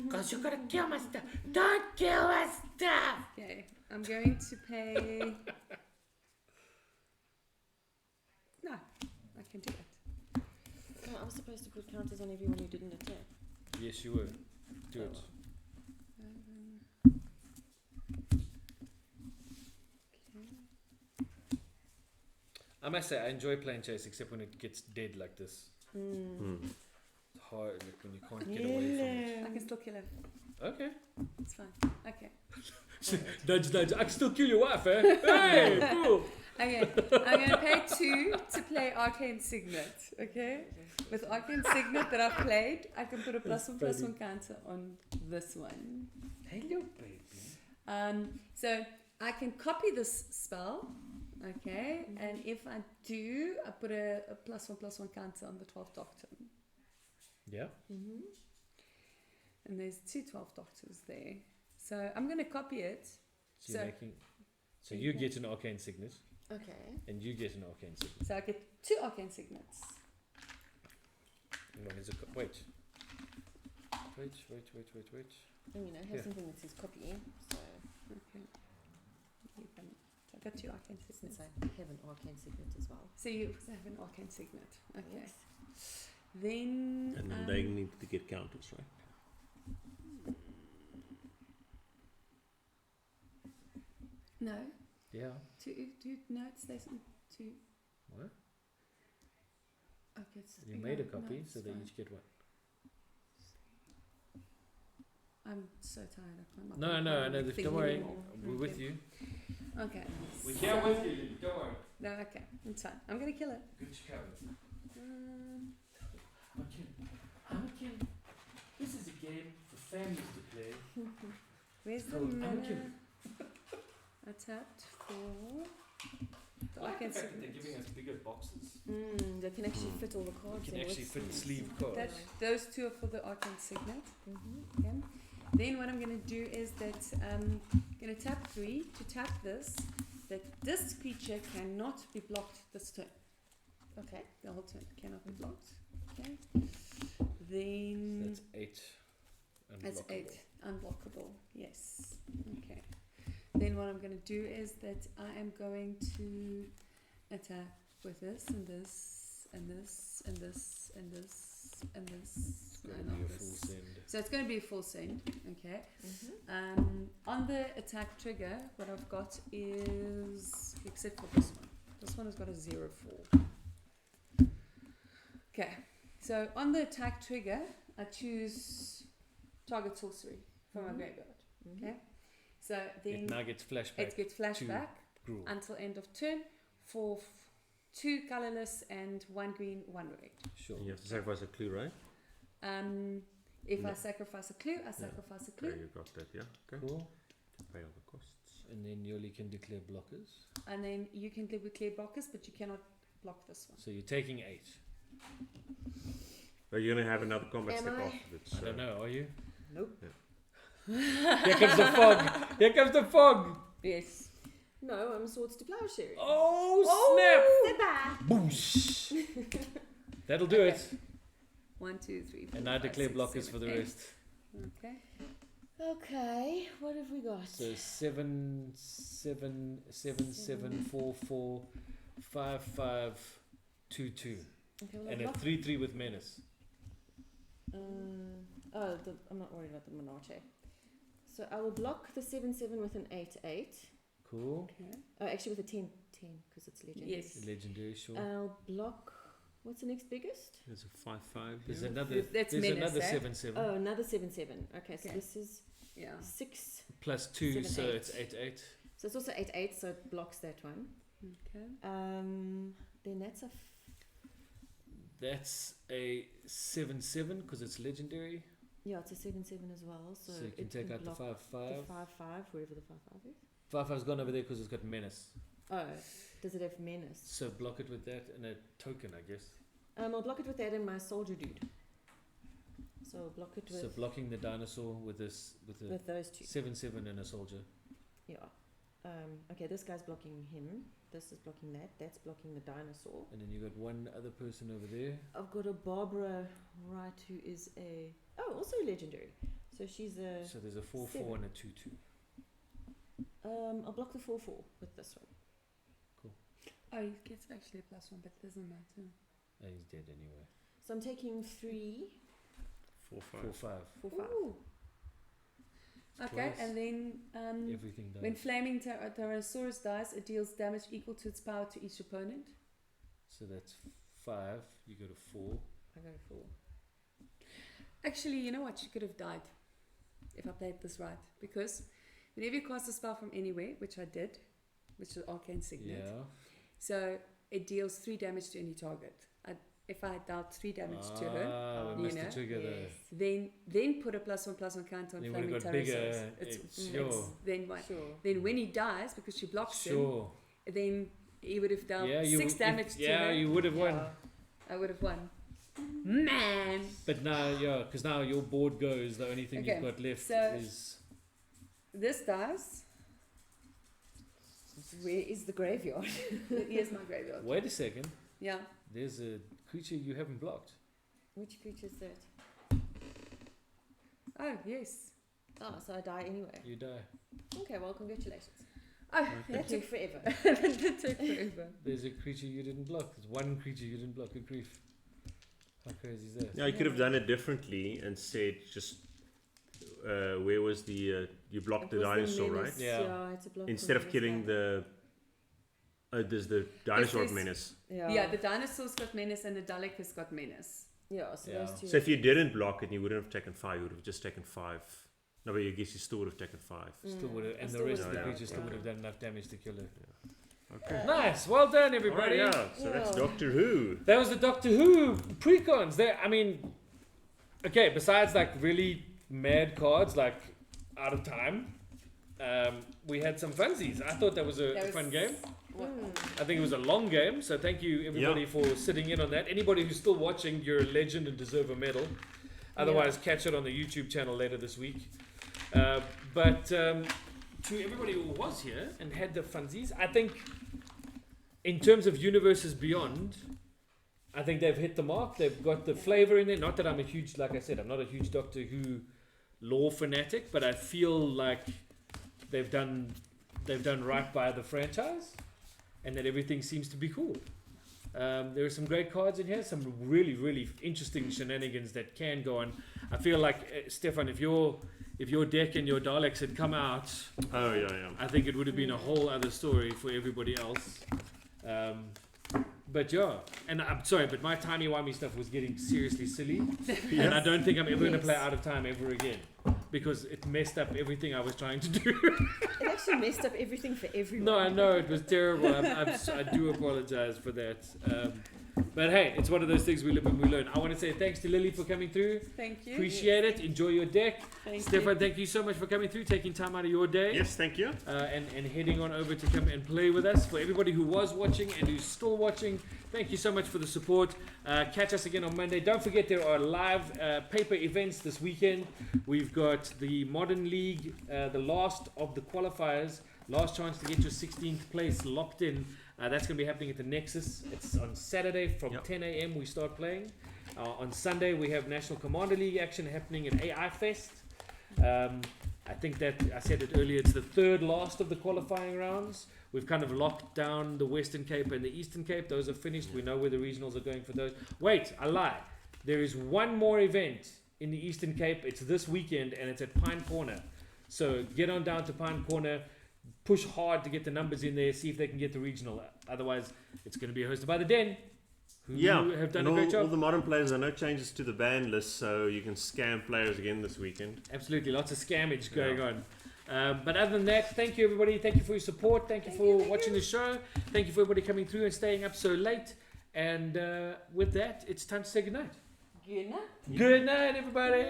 Because you're gonna kill my stuff. Don't kill my stuff. Okay, I'm going to pay. No, I can do it. Oh, I was supposed to put counters on everyone who didn't attack. Yes, you were. Do it. I must say, I enjoy playing chase, except when it gets dead like this. It's hard, like when you can't get away from it. I can still kill him. Okay. It's fine. Okay. Nudge, nudge. I can still kill your wife, eh? Hey, cool. Okay, I'm going to pay 2 to play Arcane Signet, okay? With Arcane Signet that I've played, I can put a +1/+1 counter on this one. Hello, baby. So I can copy this spell, okay? And if I do, I put a +1/+1 counter on the 12th Doctor. Yeah. and there's 2 12 doctors there. So I'm going to copy it. So you're So- making. So you get an arcane signet, Okay. and you get an arcane signet. So I get 2 arcane signets. And what is it? Wait. Wait. And you know, have Yeah. something that says copy. So Okay. So I got 2 arcane since signets. I have an arcane signet as well. So you also have an arcane signet. Okay. Yes. Then. And then they need to get counters, right? No. Yeah. 2. No, it stays on 2. What? Okay. It's, You made a no, copy, it's so they fine. each get one. I'm so tired. I can't. No, I know. Don't worry. We're with you. Okay. We're here with you. Don't worry. No, okay. It's fine. I'm gonna kill it. Good cover. Amakin. This is a game for families to play. Where's the Oh, mana? Amakin. I tapped for the I like the arcane fact that they're signet. giving us bigger boxes. They can actually fit all the cards. You can in actually with fit them. sleeve cards. That, those 2 are for the arcane signet. Mhm. Okay. Then what I'm going to do is that I'm going to tap 3 to tap this. That this creature cannot be blocked this turn. Okay. The whole turn cannot be blocked. Okay. So Then that's 8. that's Unblockable. 8 unblockable. Yes. Okay. Then what I'm going to do is that I am going to attack with this and this and this and this and this and this. It's No, going to not be a this. full send. So it's going to be a full send. Okay. Mhm. On the attack trigger, what I've got is, except for this one. This one has got a 0-4. Okay, so on the attack trigger, I choose target sorcery from my Mhm. graveyard. Mhm. Okay, so then It now gets flashback. it gets flashback Gruel. until end of turn for 2 colorless and 1 green, 1 red. Sure. And you have to sacrifice a clue, right? If I No. sacrifice a clue, I sacrifice a clue. Okay, you got that, yeah? Okay. Cool. Pay all the costs. And then Yoli can declare blockers. And then you can live with clear blockers, but you cannot block this one. So you're taking 8. But you're going to have another combat Am step I? afterwards. I don't know, are you? Nope. Here comes the fog. Here comes the fog. Yes. No, I'm swords to plowshare. Oh, Step back. snap. Boosh. That'll do Okay. it. 1, 2, 3, 4. And I 5, declare 6, blockers 7, for the 8. rest. Okay. Okay, what have we got? So 7, 7, 7, 7, 4, 4, 5, 5, 2, 2. Okay, well, And I've a got, 3, 3 with menace. I'm not worried about the Monarche. So I will block the 7/7 with an 8/8. Cool. Okay. Oh, actually with a 10/10 because it's legendary. Yes. Legendary, sure. I'll block. What's the next biggest? There's a 5/5 There's here. another. That's There's menace, another eh? 7, 7. Oh, another 7/7. Okay, so Okay. this is Yeah. 6. Plus 2, 7, so 8. it's 8, 8. So it's also 8/8, so it blocks that one. Okay. Then that's a. That's a 7, 7 because it's legendary. Yeah, it's a 7/7 as well. So, So you can it take will out the block 5, the 5. 5/5, wherever the 5/5 is. 5, 5's gone over there because it's got menace. Oh, does it have menace? So block it with that and a token, I guess. I'll block it with that and my soldier dude. So I'll block it with So blocking the dinosaur with this with a with those two. 7, 7 and a soldier. Yeah. Okay, this guy's blocking him. This is blocking that. That's blocking the dinosaur. And then you got one other person over there. I've got a Barbara Wright who is a also legendary. So she's a. So there's a 4, 4 7. and a 2, 2. I'll block the 4/4 with this one. Oh, he gets actually a +1, but it doesn't matter. Oh, he's dead anyway. So I'm taking 3, 4/5. 4, 5. 4, 5. Ooh. Okay, Twice. and then Everything when dies. flaming Tyrannosaurus dies, it deals damage equal to its power to each opponent. So that's 5. You go to 4. I go 4. Actually, you know what? She could have died if I played this right. Because whenever you cast a spell from anywhere, which I did, which is Arcane Signet, Yeah. so it deals 3 damage to any target. If I dealt 3 damage to her, Ah, we you missed know. the trigger there. Yes. then put a +1/+1 counter on Then flaming would've got bigger, Tyrannosaurus. sure. Then what? Sure. Then when he dies, because she blocks him, Sure. then he would have dealt Yeah, 6 damage to yeah, her. you would have won. Yeah. I would have won. Man. But now, yeah, because now your board goes. The only thing Okay, you've got left so- is This dice. Where is the graveyard? Here's my graveyard. wait a second. Yeah. There's a creature you haven't blocked. Which creature is that? Oh, yes. Oh, so I die anyway. You die. Okay, well, congratulations. Oh, That took forever. that did take forever. There's a creature you didn't block. There's one creature you didn't block. Good grief. How crazy is that? Yeah, you could have done it differently and said just where was the you blocked It the was dinosaur, right? menace. Yeah. Yeah, I had to block Instead of menace killing there. there's the dinosaur there's- menace. Yeah, the dinosaur's got menace and the Dalek has got menace. Yeah, so Yeah. those two. So if you didn't block it, you wouldn't have taken 5. You would have just taken 5. No, but I guess you still would have taken 5. Still would have, I and the still rest of would've the done creatures it, still yeah. would have done enough damage to kill her. Okay. Nice, well done, Alright, everybody. yeah. So that's Yeah. Doctor Who. That was the Doctor Who precons. There, I mean, okay. Besides like really mad cards, like out of time, we had some funsies. I thought that was a That was- fun game. Mm. I think it was a long game, so thank you everybody for sitting in on that. Anybody who's still watching, you're a legend and deserve a medal. Otherwise, catch it on the YouTube channel later this week. But to everybody who was here and had the funsies, I think in terms of universes beyond, I think they've hit the mark. They've got the flavor in there. Not that I'm a huge, like I said, I'm not a huge Doctor Who lore fanatic, but I feel like they've done right by the franchise, and that everything seems to be cool. There are some great cards in here, some really, really interesting shenanigans that can go on. I feel like Stefan, if your deck and your Daleks had come out, Oh yeah. I think it would have been a whole other story for everybody else. But yeah, and I'm sorry, but my timey-wimey stuff was getting seriously silly, and I don't think I'm ever going to play Out of Time ever again, because it messed up everything I was trying to do. It actually messed up everything for everyone. No, I know it was terrible. I do apologize for that. But hey, it's one of those things we live and we learn. I want to say thanks to Lily for coming through. Thank you. Appreciate it. Enjoy your deck. Thank Stefan, thank you so much for coming through, taking time out of your day. Yes, thank you. And heading on over to come and play with us. For everybody who was watching and who's still watching, thank you so much for the support. Catch us again on Monday. Don't forget there are live paper events this weekend. We've got the Modern League, the last of the qualifiers, last chance to get your 16th place locked in. That's going to be happening at the Nexus. It's on Saturday from 10 a.m. we start playing. On Sunday we have National Commander League action happening at AI Fest. I think that I said it earlier, it's the third last of the qualifying rounds. We've kind of locked down the Western Cape and the Eastern Cape. Those are finished. We know where the regionals are going for those. Wait, I lie. There is one more event in the Eastern Cape. It's this weekend and it's at Pine Corner. So get on down to Pine Corner. Push hard to get the numbers in there. See if they can get the regional. Otherwise, it's going to be hosted by the Den. Who have done and a great all job. the modern players, there are no changes to the ban list, so you can scam players again this weekend. Absolutely, lots of scammage going on. But other than that, thank you everybody. Thank you for your support. Thank you for watching the show. Thank you for everybody coming through and staying up so late. And with that, it's time to say goodnight. Good night. Good night, everybody.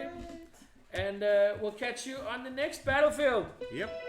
And we'll catch you on the next battlefield. Yep.